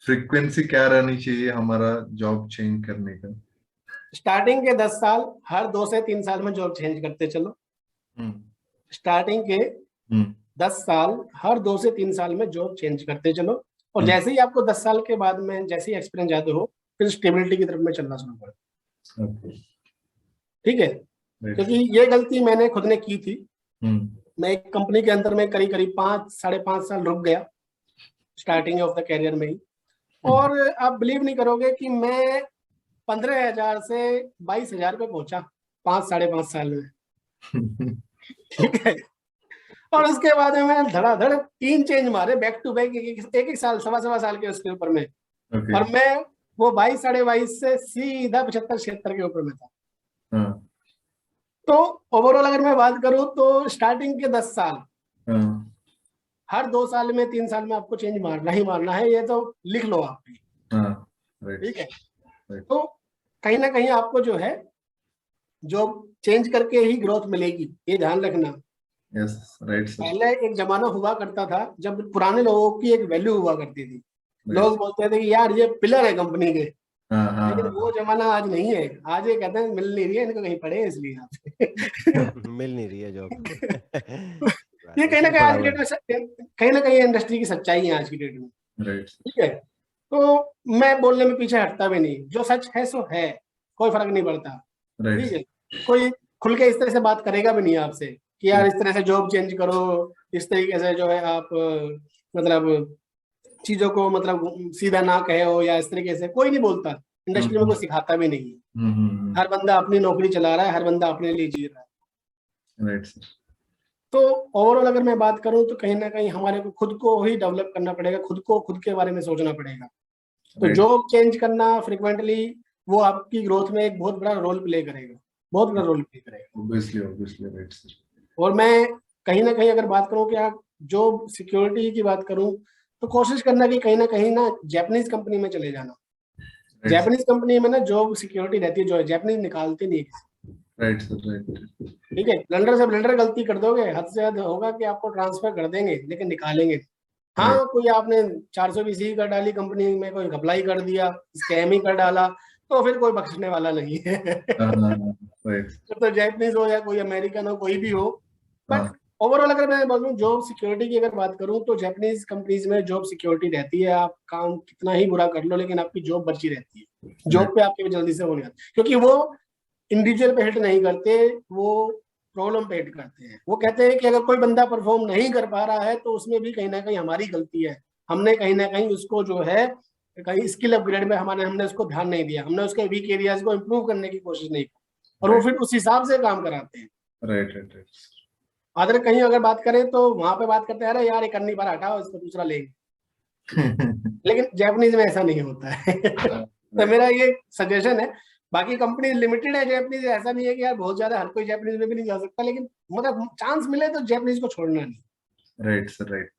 फ्रीक्वेंसी क्या रहनी चाहिए हमारा जॉब चेंज करने का? स्टार्टिंग के 10 साल हर 2 से 3 साल में जॉब चेंज करते चलो। स्टार्टिंग के 10 साल हर 2 से 3 साल में जॉब चेंज करते चलो। और जैसे ही आपको 10 साल के बाद में जैसे ही एक्सपीरियंस ज्यादा हो, फिर स्टेबिलिटी की तरफ में चलना शुरू करो। ठीक है, क्योंकि ये गलती मैंने खुद ने की थी। मैं एक कंपनी के अंदर में करीब 5-5.5 साल रुक गया स्टार्टिंग ऑफ द कैरियर में ही। और आप बिलीव नहीं करोगे कि मैं 15,000 से 22,000 पे पहुंचा 5-5.5 साल में। ठीक है, और उसके बाद में मैंने धड़ाधड़ 3 चेंज मारे बैक टू बैक, एक साल 2.25 साल के उसके ऊपर में। और मैं वो 22-22.5 से सीधा 75-76 के ऊपर में था। तो ओवरऑल अगर मैं बात करूं तो स्टार्टिंग के 10 साल हर 2 साल में 3 साल में आपको चेंज मारना ही मारना है, ये तो लिख लो आप भी। ठीक है, तो कहीं ना कहीं आपको जो है जॉब चेंज करके ही ग्रोथ मिलेगी, ये ध्यान रखना। पहले एक जमाना हुआ करता था जब पुराने लोगों की एक वैल्यू हुआ करती थी। लोग बोलते थे कि यार ये पिलर है कंपनी के, लेकिन वो जमाना आज नहीं है। आज ये कहते हैं मिल नहीं रही है इनको, कहीं पड़े इसलिए आप मिल नहीं रही है जॉब। ये कहीं ना कहीं आज की डेट में, कहीं ना कहीं इंडस्ट्री की सच्चाई है आज की डेट में। ठीक है, तो मैं बोलने में पीछे हटता भी नहीं, जो सच है सो है, कोई फर्क नहीं पड़ता। ठीक है, कोई खुल के इस तरह से बात करेगा भी नहीं आपसे कि यार इस तरह से जॉब चेंज करो, इस तरीके से जो है आप मतलब चीजों को मतलब सीधा ना कहे हो, या इस तरीके से कोई नहीं बोलता। इंडस्ट्री में कोई सिखाता भी नहीं है। हर बंदा अपनी नौकरी चला रहा है, हर बंदा अपने लिए जी रहा है। तो ओवरऑल अगर मैं बात करूं तो कहीं ना कहीं हमारे को खुद को ही डेवलप करना पड़ेगा, खुद को खुद के बारे में सोचना पड़ेगा। तो जॉब चेंज करना फ्रिक्वेंटली वो आपकी ग्रोथ में एक बहुत बड़ा रोल प्ले करेगा, बहुत बड़ा रोल प्ले करेगा। Obviously. और मैं कहीं ना कहीं अगर बात करूं कि आप जॉब सिक्योरिटी की बात करूं तो कोशिश करना कि कहीं ना जापानीज कंपनी में चले जाना। जापानीज कंपनी में ना जॉब सिक्योरिटी रहती है, जो है जापानीज निकालते नहीं है किसी। ठीक है, ब्लंडर से ब्लंडर गलती कर दोगे, हद से हद होगा कि आपको ट्रांसफर कर देंगे लेकिन निकालेंगे। हाँ, कोई आपने 420 कर डाली कंपनी में, कोई अप्लाई कर दिया, स्कैम ही कर डाला, तो फिर कोई बख्शने वाला नहीं है। तो जापानीज हो या कोई अमेरिकन हो, कोई भी हो। बट ओवरऑल अगर मैं बोलूं जॉब सिक्योरिटी की अगर बात करूं तो जापानीज कंपनीज में जॉब सिक्योरिटी रहती है। आप काम कितना ही बुरा कर लो लेकिन आपकी जॉब बची रहती है। जॉब पे आपके जल्दी से हो नहीं जाती, क्योंकि वो इंडिविजुअल पे हिट नहीं करते, वो प्रॉब्लम पे हिट करते हैं। वो कहते हैं कि अगर कोई बंदा परफॉर्म नहीं कर पा रहा है तो उसमें भी कहीं ना कहीं हमारी गलती है। हमने कहीं ना कहीं उसको जो है कहीं स्किल अपग्रेड में हमने उसको ध्यान नहीं दिया, हमने उसके वीक एरियाज को इम्प्रूव करने की कोशिश नहीं की, और वो फिर उस हिसाब से काम कराते हैं। राइट। अगर कहीं अगर बात करें तो वहां पे बात करते हैं अरे यार ये करनी पर हटाओ, इसको दूसरा लेंगे। लेकिन जापानीज में ऐसा नहीं होता है। तो मेरा ये सजेशन है। बाकी कंपनी लिमिटेड है, जापानीज ऐसा नहीं है कि यार बहुत ज्यादा हर कोई जापानीज में भी नहीं जा सकता, लेकिन मतलब चांस मिले तो जापानीज को छोड़ना नहीं। Right, sir. Right.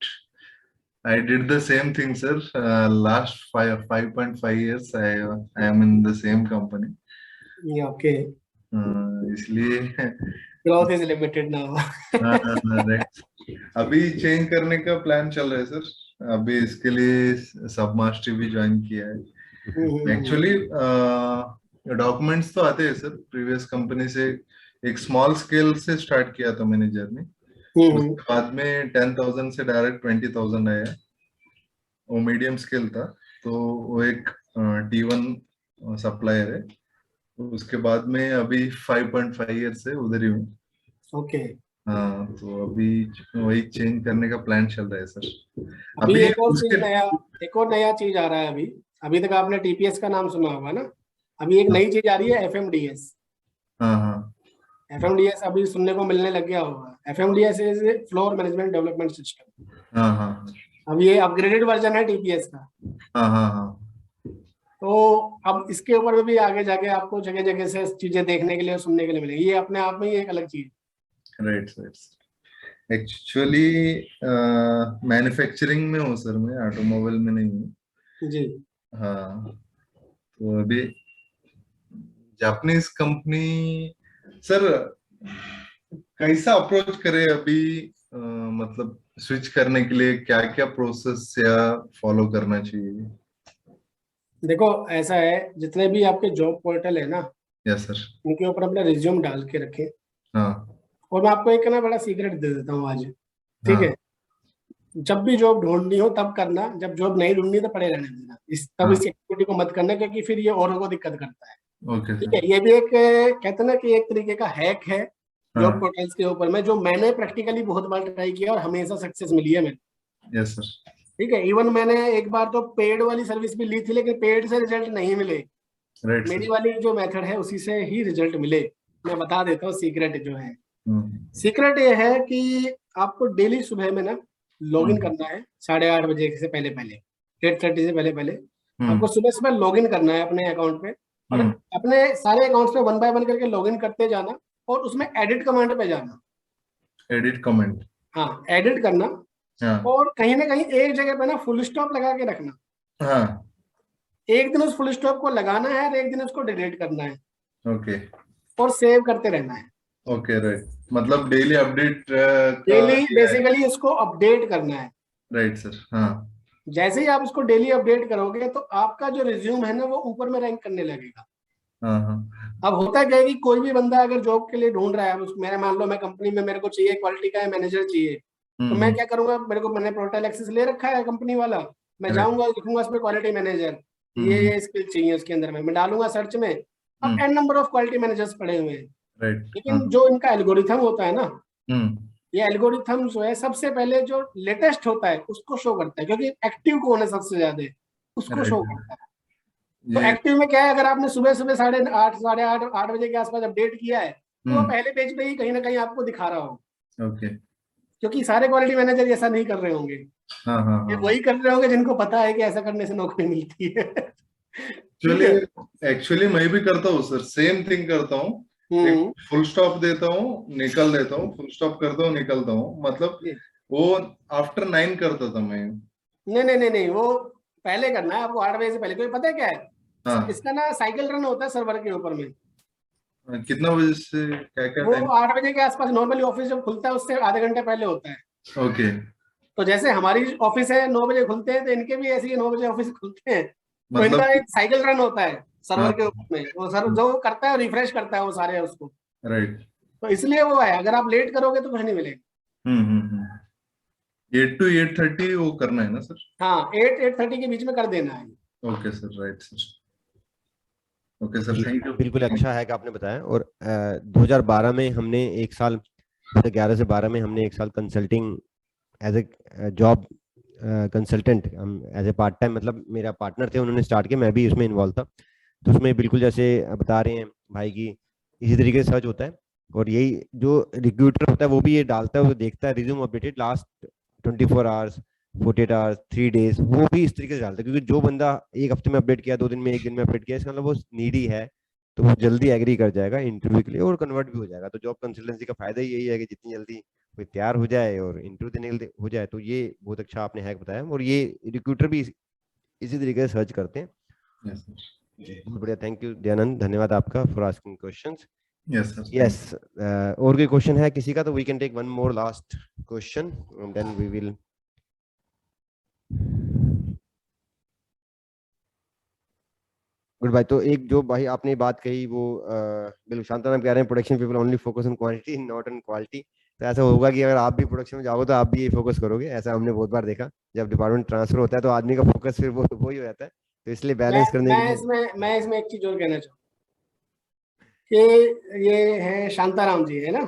I did the same thing, sir. Last 5.5 years, I am in the same company. Yeah, okay. इसलिए Growth is limited now. right. अभी चेंज करने का प्लान चल रहा है सर. अभी इसके लिए सब मास्टरी भी ज्वाइन किया है. एक्चुअली डॉक्यूमेंट्स तो आते हैं सर. प्रीवियस कंपनी से एक स्मॉल स्केल से स्टार्ट किया था मैंने जर्नी. उसके बाद में 10,000 से डायरेक्ट 20,000 आया. वो मीडियम स्केल था. तो वो एक T1 सप्लायर है. उसके बाद में अभी 5.5 ईयर से उधर ही हूँ. ओके. हाँ, तो अभी वही चेंज करने का प्लान चल रहा है सर. अभी एक और नया चीज आ रहा है. अभी तक आपने टीपीएस का नाम सुना होगा ना. अभी एक नई चीज आ रही है, एफएमडीएस. हाँ. एफएमडीएस अभी सुनने को मिलने लग गया होगा. FMDS is floor management development system. हाँ. अब ये अपग्रेडेड वर्जन है टीपीएस का. हाँ. तो अब इसके ऊपर भी आगे जाके आपको जगह जगह से चीजें देखने के लिए और सुनने के लिए मिलेगी. ये अपने आप में ही एक अलग चीज. राइट. एक्चुअली मैन्युफैक्चरिंग में हूँ सर. मैं ऑटोमोबाइल में नहीं हूँ जी. हाँ. तो अभी जापानीज कंपनी सर कैसा अप्रोच करे अभी, मतलब स्विच करने के लिए क्या क्या प्रोसेस या फॉलो करना चाहिए? देखो ऐसा है, जितने भी आपके जॉब पोर्टल है ना, यस सर, उनके ऊपर अपना रिज्यूम डाल के रखें. हाँ. और मैं आपको एक ना बड़ा सीक्रेट दे देता हूँ आज. ठीक है. जब भी जॉब ढूंढनी हो तब करना, जब जॉब नहीं ढूंढनी तो पड़े रहने देना. तब इस एक्टिविटी को मत करना, क्योंकि फिर ये औरों को दिक्कत करता है. ओके. ठीक है. ये भी एक कहते हैं ना कि एक तरीके का हैक है जॉब पोर्टल्स के ऊपर में, जो मैंने प्रैक्टिकली बहुत बार ट्राई किया और हमेशा सक्सेस मिली है मैंने. Yes sir. ठीक है. इवन मैंने एक बार तो पेड वाली सर्विस भी ली थी, लेकिन पेड से रिजल्ट नहीं मिले. मेरी वाली जो मेथड है उसी से ही रिजल्ट मिले. मैं बता देता हूँ सीक्रेट जो है. सीक्रेट ये है कि आपको डेली सुबह में ना लॉगिन करना है 8:30 बजे से पहले 8:30 से पहले आपको सुबह लॉगिन करना है अपने अकाउंट पे. और अपने सारे अकाउंट्स पे 1 बाय 1 करके लॉगिन करते जाना और उसमें एडिट कमांड पे जाना. Edit comment. हाँ, एडिट करना. और कहीं ना कहीं एक जगह पे ना फुल स्टॉप लगा के रखना. हाँ. एक दिन उस फुल स्टॉप को लगाना है और एक दिन उसको डिलीट करना है. ओके. और सेव करते रहना है. ओके. राइट. मतलब डेली अपडेट डेली बेसिकली इसको अपडेट करना है. Right sir. हाँ. जैसे ही आप इसको डेली अपडेट करोगे तो आपका जो रिज्यूम है ना वो ऊपर में रैंक करने लगेगा. अब होता क्या है कि कोई भी बंदा अगर जॉब के लिए ढूंढ रहा है, मेरा मान लो मैं कंपनी में मेरे को चाहिए क्वालिटी का मैनेजर चाहिए, तो मैं क्या करूंगा, मैंने पोर्टल एक्सेस ले रखा है कंपनी वाला. मैं जाऊंगा, लिखूंगा उस पर क्वालिटी मैनेजर, ये स्किल चाहिए उसके अंदर में, मैं डालूंगा सर्च में. अब an number of quality managers पड़े हुए हैं. लेकिन जो इनका एल्गोरिथम होता है ना, ये एल्गोरिथम जो है सबसे पहले जो लेटेस्ट होता है उसको शो करता है, क्योंकि एक्टिव कौन है सबसे ज्यादा उसको शो करता है. तो एक्टिव में क्या है, अगर आपने सुबह 8:30 8:30 बजे के आसपास अपडेट किया है तो वो पहले पेज पे ही कहीं ना कहीं आपको दिखा रहा होगा. ओके. क्योंकि सारे क्वालिटी मैनेजर ऐसा नहीं कर रहे होंगे. ये वही कर रहे होंगे जिनको पता है कि ऐसा करने से नौकरी मिलती है. एक्चुअली मैं भी करता हूँ सर, सेम थिंग करता हूँ. फुल स्टॉप देता हूँ, निकल देता हूँ, फुल स्टॉप करता हूँ, निकलता हूँ. मतलब वो आफ्टर 9 करता था मैं. नहीं, वो पहले करना है आपको 8 बजे से पहले. क्योंकि पता है क्या है, इसका ना साइकिल रन होता है सर्वर के ऊपर में. कितना बजे से क्या वो 8 बजे के आसपास नॉर्मली ऑफिस जब खुलता है उससे आधे घंटे पहले होता है. ओके. तो जैसे हमारी ऑफिस है 9 बजे खुलते हैं, तो इनके भी ऐसे ही 9 बजे ऑफिस खुलते हैं. तो इनका एक साइकिल रन होता है सर्वर के ऊपर में. वो सर जो करता है रिफ्रेश करता है वो सारे उसको. राइट. तो इसलिए वो है, अगर आप लेट करोगे तो कुछ नहीं मिलेगा. 8 to 8:30 वो करना है ना सर? हाँ, 8-8:30 के बीच में कर देना है. Okay sir. Right sir. Okay sir, thank you. बिल्कुल अच्छा है कि आपने बताया. और 2012 में हमने 1 साल, 2011 से 12 में हमने 1 साल consulting as a job consultant, हम एज ए पार्ट टाइम, मतलब मेरा पार्टनर थे उन्होंने स्टार्ट किया, मैं भी उसमें इन्वॉल्व था. तो उसमें बिल्कुल जैसे बता रहे हैं भाई की इसी तरीके से सर्च होता है. और यही जो रिक्रूटर होता है वो भी ये डालता है, वो देखता है resume updated last 24 hours, 48 hours, 3 days, वो भी इस तरीके से डालता है. क्योंकि जो बंदा 1 हफ्ते में अपडेट किया, 2 दिन में, 1 दिन में अपडेट किया, इसका मतलब वो नीडी है, तो वो जल्दी एग्री कर जाएगा इंटरव्यू के लिए और कन्वर्ट भी हो जाएगा. तो जॉब कंसल्टेंसी का फायदा ही यही है कि जितनी जल्दी कोई तैयार हो जाए और इंटरव्यू देने के लिए हो जाए, तो ये बहुत अच्छा आपने हैक बताया। और ये रिक्रूटर भी इसी तरीके से सर्च करते हैं। Yes, sir. बहुत बढ़िया, थैंक यू दयानंद, धन्यवाद आपका for asking questions. Yes, sir. Yes, और कोई क्वेश्चन है किसी का, तो we can take one more last question and then we will. Good भाई, तो एक जो भाई आपने बात कही वो बिल्कुल शांताराम कह रहे हैं, production people only focus on quantity not on quality. तो ऐसा होगा कि अगर आप भी प्रोडक्शन में जाओगे तो आप भी ये फोकस करोगे, ऐसा हमने बहुत बार देखा। जब डिपार्टमेंट ट्रांसफर होता है तो आदमी का फोकस फिर वो ही हो जाता है, तो इसलिए बैलेंस करने के लिए मैं इसमें एक चीज और कहना चाहूँ कि ये है शांताराम जी, है ना,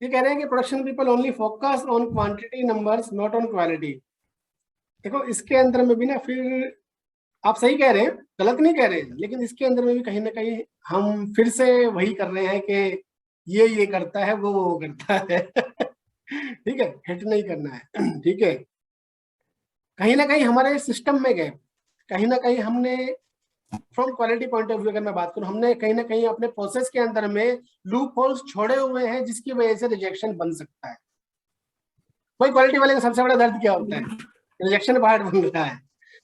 ये कह रहे हैं कि production people only focus on quantity numbers not on quality. देखो इसके अंदर में भी ना, फिर आप सही कह रहे हैं, गलत नहीं कह रहे हैं, लेकिन इसके अंदर में भी कहीं ना कहीं हम फिर से वही कर रहे हैं कि ये करता है, वो करता है। ठीक है, हिट नहीं करना है। ठीक है, कहीं ना कहीं हमारे सिस्टम में गए, कहीं ना कहीं हमने from quality point of view अगर मैं बात करूं, हमने कहीं ना कहीं अपने प्रोसेस के अंदर में लूप होल्स छोड़े हुए हैं, जिसकी वजह से रिजेक्शन बन सकता है। कोई क्वालिटी वाले का सबसे बड़ा दर्द क्या होता है? रिजेक्शन पार्ट बन रहा है।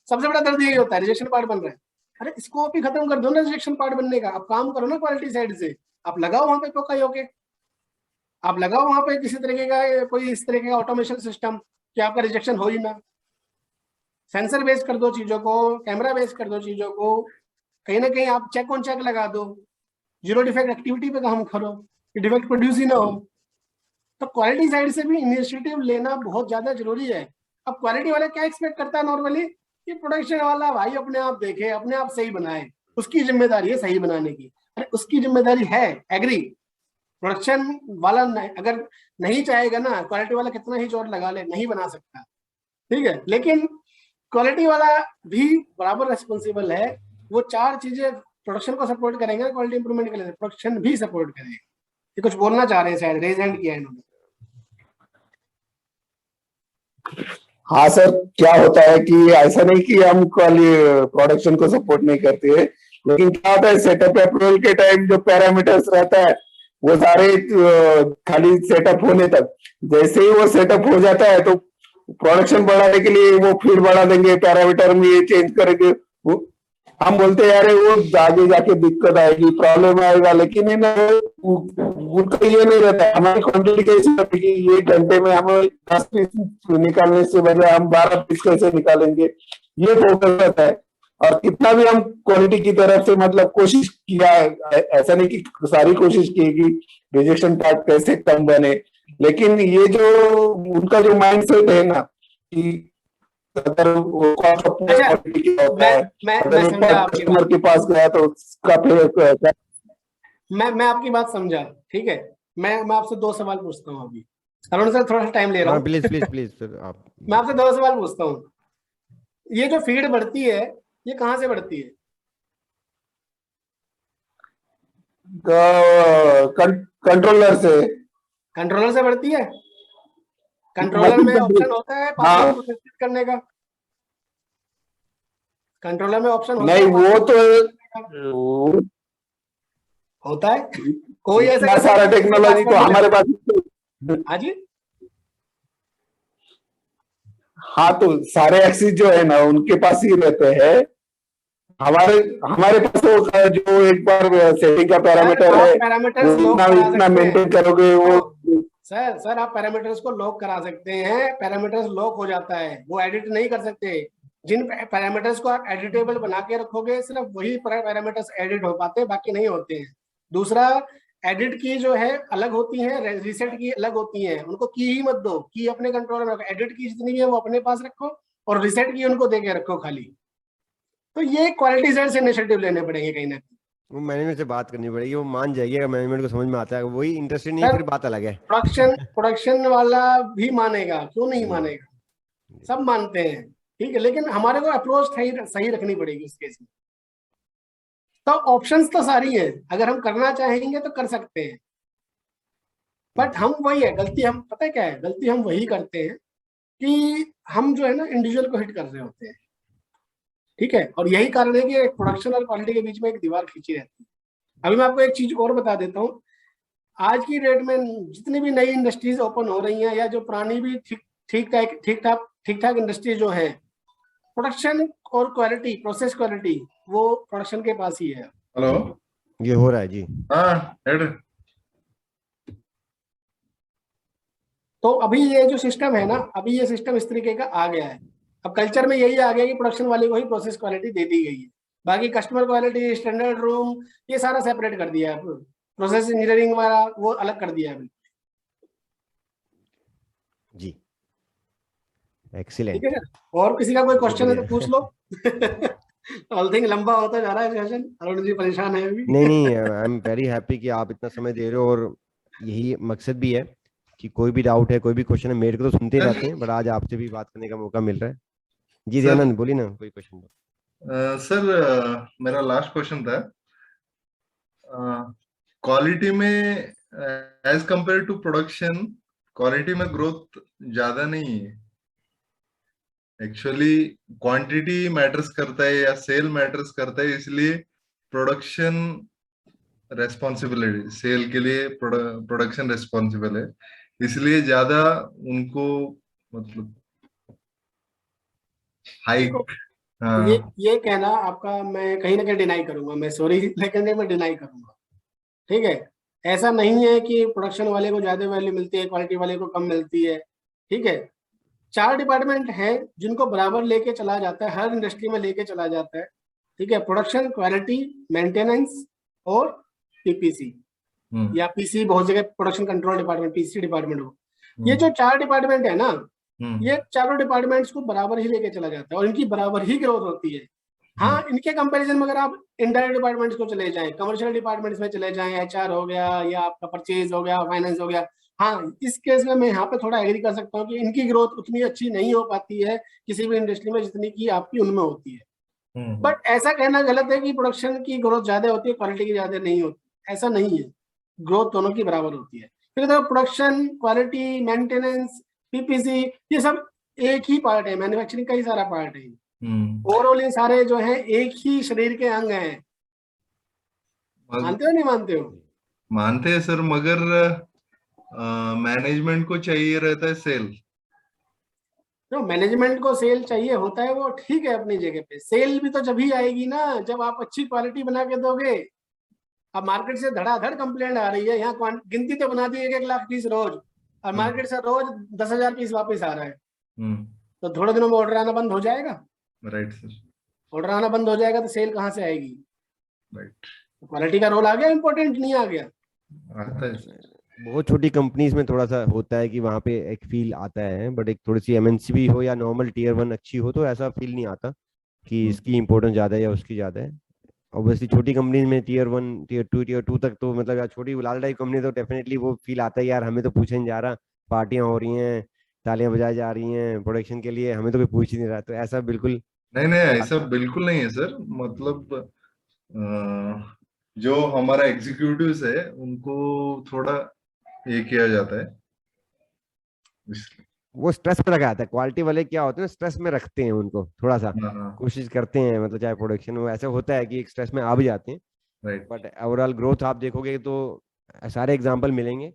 सबसे बड़ा दर्द यही होता है, रिजेक्शन पार्ट बन रहा है। अरे स्कोप ही खत्म कर दो ना रिजेक्शन पार्ट बनने का, आप काम करो ना क्वालिटी साइड से, आप लगाओ वहां पे पोका होके, आप लगाओ वहां पे किसी तरीके का कोई इस तरीके का ऑटोमेशन सिस्टम कि आपका रिजेक्शन हो ही ना। सेंसर बेस कर दो चीजों को, कैमरा बेस कर दो चीजों को, कहीं ना कहीं आप चेक ऑन चेक लगा दो, जीरो डिफेक्ट एक्टिविटी पे काम करो कि डिफेक्ट प्रोड्यूस ही ना हो। तो क्वालिटी साइड से भी इनिशिएटिव लेना बहुत ज्यादा जरूरी है। अब क्वालिटी वाला क्या एक्सपेक्ट करता है नॉर्मली कि प्रोडक्शन वाला भाई अपने आप देखे, अपने आप सही बनाए, उसकी जिम्मेदारी है सही बनाने की। अरे उसकी जिम्मेदारी है, एग्री। प्रोडक्शन वाला अगर नहीं चाहेगा ना, क्वालिटी वाला कितना ही जोर लगा ले, नहीं बना सकता। ठीक है, लेकिन क्वालिटी वाला भी बराबर रेस्पॉन्सिबल है। वो चार चीजें प्रोडक्शन को सपोर्ट करेंगे, क्वालिटी इंप्रूवमेंट के लिए प्रोडक्शन भी सपोर्ट करेंगे। ये कुछ बोलना चाह रहे हैं, शायद रेज हैंड किया है इन्होंने। हाँ सर, क्या होता है कि ऐसा नहीं कि हम प्रोडक्शन को सपोर्ट नहीं करते हैं, लेकिन क्या होता है सेटअप अप्रूवल के टाइम जो पैरामीटर्स रहता है वो सारे खाली सेटअप होने तक, जैसे ही वो सेटअप हो जाता है तो प्रोडक्शन बढ़ाने के लिए वो फीड बढ़ा देंगे, पैरामीटर में ये चेंज करेंगे। हम बोलते हैं यार वो आगे जाके दिक्कत आएगी, प्रॉब्लम आएगा, लेकिन उनका ये नहीं रहता। हमारी क्वांटिटी कैसे रहेगी, ये घंटे में हमें 10 पीस निकालने से बजाय हम 12 पीस कैसे निकालेंगे, ये फोकस रहता है। और कितना भी हम क्वालिटी की तरफ से मतलब कोशिश किया है, ऐसा नहीं कि सारी कोशिश की कि रिजेक्शन पार्ट कैसे कम बने, लेकिन ये जो उनका जो माइंड सेट है ना कि अगर वो कॉस्ट ऑफ क्वालिटी क्या होता है, अगर कस्टमर के पास गया तो उसका फिर मैं आपकी बात समझा। ठीक है, मैं आपसे 2 सवाल पूछता हूँ अभी। अरुण सर थोड़ा सा टाइम ले रहा हूँ, प्लीज प्लीज प्लीज सर आप। मैं आपसे 2 सवाल पूछता हूँ। ये जो फीड बढ़ती है ये कहाँ से बढ़ती है? कंट्रोलर से। कंट्रोलर से बढ़ती है? कंट्रोलर में ऑप्शन होता है पासवर्ड को सेट करने का? कंट्रोलर में ऑप्शन होता नहीं, है? वो तो होता है कोई ऐसा सारा टेक्नोलॉजी तो हमारे पास। हाँ जी, हाँ तो सारे एक्सिस जो है ना उनके पास ही रहते हैं। हमारे पास तो जो एक बार सेटिंग का पैरामीटर है, पैरामीटर्स इतना मेंटेन करोगे वो। सर आप पैरामीटर्स को लॉक करा सकते हैं, पैरामीटर्स लॉक हो जाता है, वो एडिट नहीं कर सकते। जिन पैरामीटर्स को आप एडिटेबल बना के रखोगे सिर्फ वही पैरामीटर्स एडिट हो पाते हैं, बाकी नहीं होते हैं। दूसरा, एडिट की जो है अलग होती है, रीसेट की अलग होती है, उनको की ही मत दो, की अपने कंट्रोल में रखो। एडिट की जितनी भी है वो अपने पास रखो और रीसेट की उनको देके रखो खाली। तो ये क्वालिटी साइड से इनिशिएटिव लेने पड़ेंगे कहीं ना कहीं। वो मैनेजमेंट से बात करनी पड़ेगी, वो मान जाएगी अगर मैनेजमेंट को समझ में आता है। वही इंटरेस्टेड नहीं फिर बात अलग है। प्रोडक्शन वाला भी मानेगा, क्यों नहीं मानेगा, सब मानते हैं। ठीक है, लेकिन हमारे को अप्रोच सही रखनी पड़ेगी उस केस में। तो ऑप्शंस तो सारी है, अगर हम करना चाहेंगे तो कर सकते हैं, बट हम वही है गलती, हम पता है क्या है गलती, हम वही करते हैं कि हम जो है ना इंडिविजुअल को हिट कर रहे होते हैं। ठीक है, और यही कारण है कि प्रोडक्शन और क्वालिटी के बीच में एक दीवार खींची रहती है। अभी मैं आपको एक चीज और बता देता हूँ। आज की डेट में जितनी भी नई इंडस्ट्रीज ओपन हो रही हैं या जो पुरानी भी ठीक ठाक इंडस्ट्री जो है, प्रोडक्शन और क्वालिटी, प्रोसेस क्वालिटी, वो प्रोडक्शन के पास ही है। हेलो, ये हो रहा है जी। हाँ हेड। तो अभी ये जो सिस्टम है ना, अभी ये सिस्टम इस तरीके का आ गया है। अब कल्चर में यही आ गया कि प्रोडक्शन वाले को ही प्रोसेस क्वालिटी दे दी गई है, बाकी कस्टमर क्वालिटी, स्टैंडर्ड रूम, ये सारा सेपरेट कर दिया है। प्रोसेस इंजीनियरिंग वाला वो अलग कर दिया है जी। एक्सीलेंट। ठीक है ना? और किसी का कोई क्वेश्चन है तो पूछ लो। ऑल थिंग लंबा होता जा रहा है सेशन, अरुण जी परेशान है अभी। नहीं, आई एम वेरी हैप्पी कि आप इतना समय दे रहे हो, और यही मकसद भी है कि कोई भी डाउट है, कोई भी क्वेश्चन है, मेरे को तो सुनते ही रहते हैं, बट आज आपसे भी बात करने का मौका मिल रहा है। जी दयानंद बोलिए ना, कोई क्वेश्चन। सर मेरा लास्ट क्वेश्चन था, क्वालिटी में as compare to production, quality में ग्रोथ ज्यादा नहीं है। एक्चुअली क्वांटिटी मैटर्स करता है या सेल मैटर्स करता है, इसलिए प्रोडक्शन रेस्पॉन्सिबिलिटी, सेल के लिए प्रोडक्शन रेस्पॉन्सिबल है, इसलिए ज्यादा उनको मतलब हाइक। हाँ ये कहना आपका मैं कहीं ना कहीं डिनाई करूंगा, मैं सॉरी, लेकिन मैं डिनाई करूंगा। ठीक है, ऐसा नहीं है कि प्रोडक्शन वाले को ज्यादा वैल्यू मिलती है, क्वालिटी वाले को कम मिलती है। ठीक है, 4 डिपार्टमेंट है जिनको बराबर लेके चला जाता है, हर इंडस्ट्री में लेके चला जाता है। ठीक है, प्रोडक्शन, क्वालिटी, मेंटेनेंस और पीपीसी या पीसी, बहुत जगह production control department, PC department हो। ये जो 4 डिपार्टमेंट है ना, ये चारों डिपार्टमेंट्स को बराबर ही लेके चला जाता है और इनकी बराबर ही ग्रोथ होती है। हाँ, इनके कंपैरिजन में अगर आप इंडायरेक्ट डिपार्टमेंट्स को चले जाएं, कमर्शियल डिपार्टमेंट्स में चले जाएं, एचआर हो गया या आपका परचेज हो गया, फाइनेंस हो गया, हाँ, इस केस में मैं यहाँ पे थोड़ा एग्री कर सकता हूँ कि इनकी ग्रोथ उतनी अच्छी नहीं हो पाती है किसी भी इंडस्ट्री में जितनी की आपकी उनमें होती है। बट ऐसा कहना गलत है कि प्रोडक्शन की ग्रोथ ज्यादा होती है, क्वालिटी की ज्यादा नहीं होती, ऐसा नहीं है। ग्रोथ दोनों की बराबर होती है। फिर देखो, प्रोडक्शन, क्वालिटी, मेंटेनेंस, पीपीसी, ये सब एक ही पार्ट है, मैन्युफैक्चरिंग का ही सारा पार्ट है। ओवरऑल ये सारे जो है एक ही शरीर के अंग हैं। मानते हो नहीं मानते हो? मानते हैं सर, मगर मैनेजमेंट को चाहिए रहता है सेल। तो मैनेजमेंट को सेल चाहिए होता है, वो ठीक है अपनी जगह पे। सेल भी तो जब ही आएगी ना जब आप अच्छी क्वालिटी बना के दोगे। अब मार्केट से धड़ाधड़ कंप्लेंट आ रही है, यहाँ गिनती तो बना दी 1 लाख पीस रोज, और मार्केट से रोज 10,000 पीस वापस आ रहा है। तो थोड़े दिनों में ऑर्डर आना बंद हो जाएगा। Right sir. ऑर्डर आना बंद हो जाएगा तो सेल कहाँ से आएगी? राइट। क्वालिटी का रोल आ गया, इंपॉर्टेंट नहीं आ गया? आता है सर। बहुत छोटी कंपनीज में थोड़ा सा होता है कि वहाँ पे एक फील आता है, बट एक थोड़ी सी एमएनसी भी हो या नॉर्मल टियर 1 अच्छी हो तो ऐसा फील नहीं आता कि इसकी इंपॉर्टेंस ज्यादा है या उसकी ज्यादा है। ऑब्वियसली छोटी कंपनी में टियर 1, टियर 2 तक तो मतलब यार, छोटी लाल डाई कंपनी तो डेफिनेटली वो फील आता है यार, हमें तो पूछा नहीं जा रहा, पार्टियां हो रही हैं, तालियां बजाई जा रही हैं प्रोडक्शन के लिए, हमें तो कोई पूछ ही नहीं रहा। तो ऐसा बिल्कुल नहीं, ऐसा बिल्कुल नहीं है सर। मतलब जो हमारा एग्जीक्यूटिव्स है उनको थोड़ा ये किया जाता है, वो स्ट्रेस पे रखा जाता है। क्वालिटी वाले क्या होते हैं, स्ट्रेस में रखते हैं उनको थोड़ा सा, कोशिश करते हैं, मतलब चाहे प्रोडक्शन में ऐसा होता है कि एक स्ट्रेस में आ भी जाते हैं। बट ओवरऑल ग्रोथ आप देखोगे तो सारे एग्जांपल मिलेंगे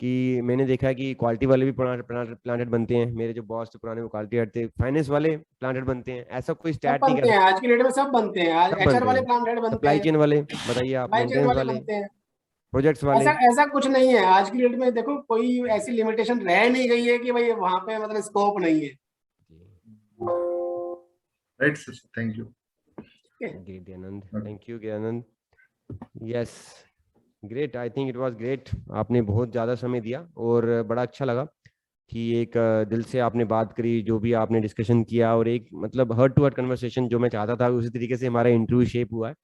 कि मैंने देखा है कि क्वालिटी वाले भी प्लांटेड बनते हैं। मेरे जो बॉस थे पुराने वो क्वालिटी हेड थे, फाइनेंस वाले प्लांटेड बनते हैं, ऐसा कोई स्टैट नहीं बनते हैं आज की डेट में, सब बनते हैं। आज एचआर वाले प्लांटेड बनते हैं, सप्लाई चेन वाले बताइए आप, मेंटेनेंस वाले बनते हैं, प्रोजेक्ट्स वाले। ऐसा कुछ नहीं है आज की डेट में। देखो, कोई ऐसी लिमिटेशन रह नहीं गई है कि भाई वहां पे मतलब स्कोप नहीं है। Right sir, thank you. Great Anand, thank you Anand. Yes great, I think it was great. आपने बहुत ज़्यादा समय दिया और बड़ा अच्छा लगा कि एक दिल से आपने बात करी, जो भी आपने डिस्कशन किया, और एक मतलब हार्ट टू हार्ट कन्वर्सेशन जो मैं चाहता था उसी तरीके से हमारा इंटरव्यू शेप हुआ है।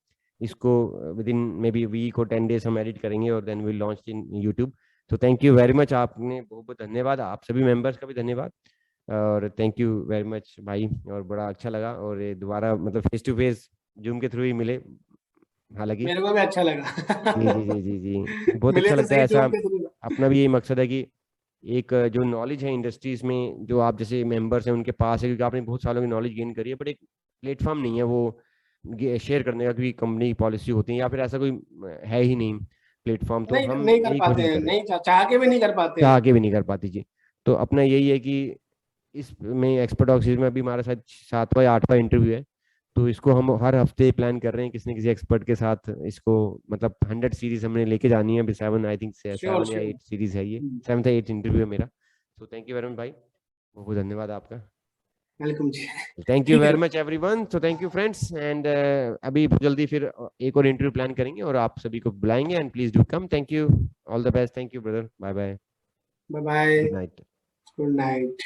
इसको within maybe week और 10 डेज हम एडिट करेंगे और then will launch in YouTube. तो थैंक यू वेरी मच, आपने बहुत बहुत धन्यवाद, आप सभी मेंबर्स का भी धन्यवाद, और थैंक यू वेरी मच भाई। और बड़ा अच्छा लगा, और ये दोबारा मतलब फेस टू फेस जूम के थ्रू ही मिले, हालांकि मेरे को भी अच्छा लगा। जी बहुत अच्छा लगता है ऐसा। अपना भी यही मकसद है कि एक जो नॉलेज है इंडस्ट्रीज में, जो आप जैसे मेंबर्स हैं उनके पास है, क्योंकि आपने बहुत सालों की नॉलेज गेन करी है, बट एक प्लेटफॉर्म नहीं है वो शेयर करने का, क्योंकि कंपनी की पॉलिसी होती है या फिर ऐसा कोई है ही नहीं। प्लेटफॉर्म तो नहीं हम नहीं कर यही पाते कोशिश हैं, कर रहे हैं, नहीं चाह के भी नहीं कर पाते हैं। चाह के भी नहीं कर पाती जी। तो अपना यही है कि इसमें एक्सपर्ट में अभी हमारा शायद 7वां या 8वां इंटरव्यू है, तो इसको हम हर हफ्ते प्लान कर रहे हैं किसी न किसी एक्सपर्ट के साथ। इसको मतलब 100 सीरीज हमने लेके जानी है, अभी 7 आई थिंक श्योर 7 या श्योर। 8 सीरीज है, ये 7th या 8th इंटरव्यू है मेरा। तो थैंक यू वेरी मच भाई, बहुत बहुत धन्यवाद आपका। Welcome ji. थैंक यू ठीक है। Very much everyone, so thank you friends, and अभी जल्दी फिर एक और इंटरव्यू प्लान करेंगे और आप सभी को बुलाएंगे, and please do come. Thank you, all the best, thank you brother, bye bye, bye bye, good night. Good night.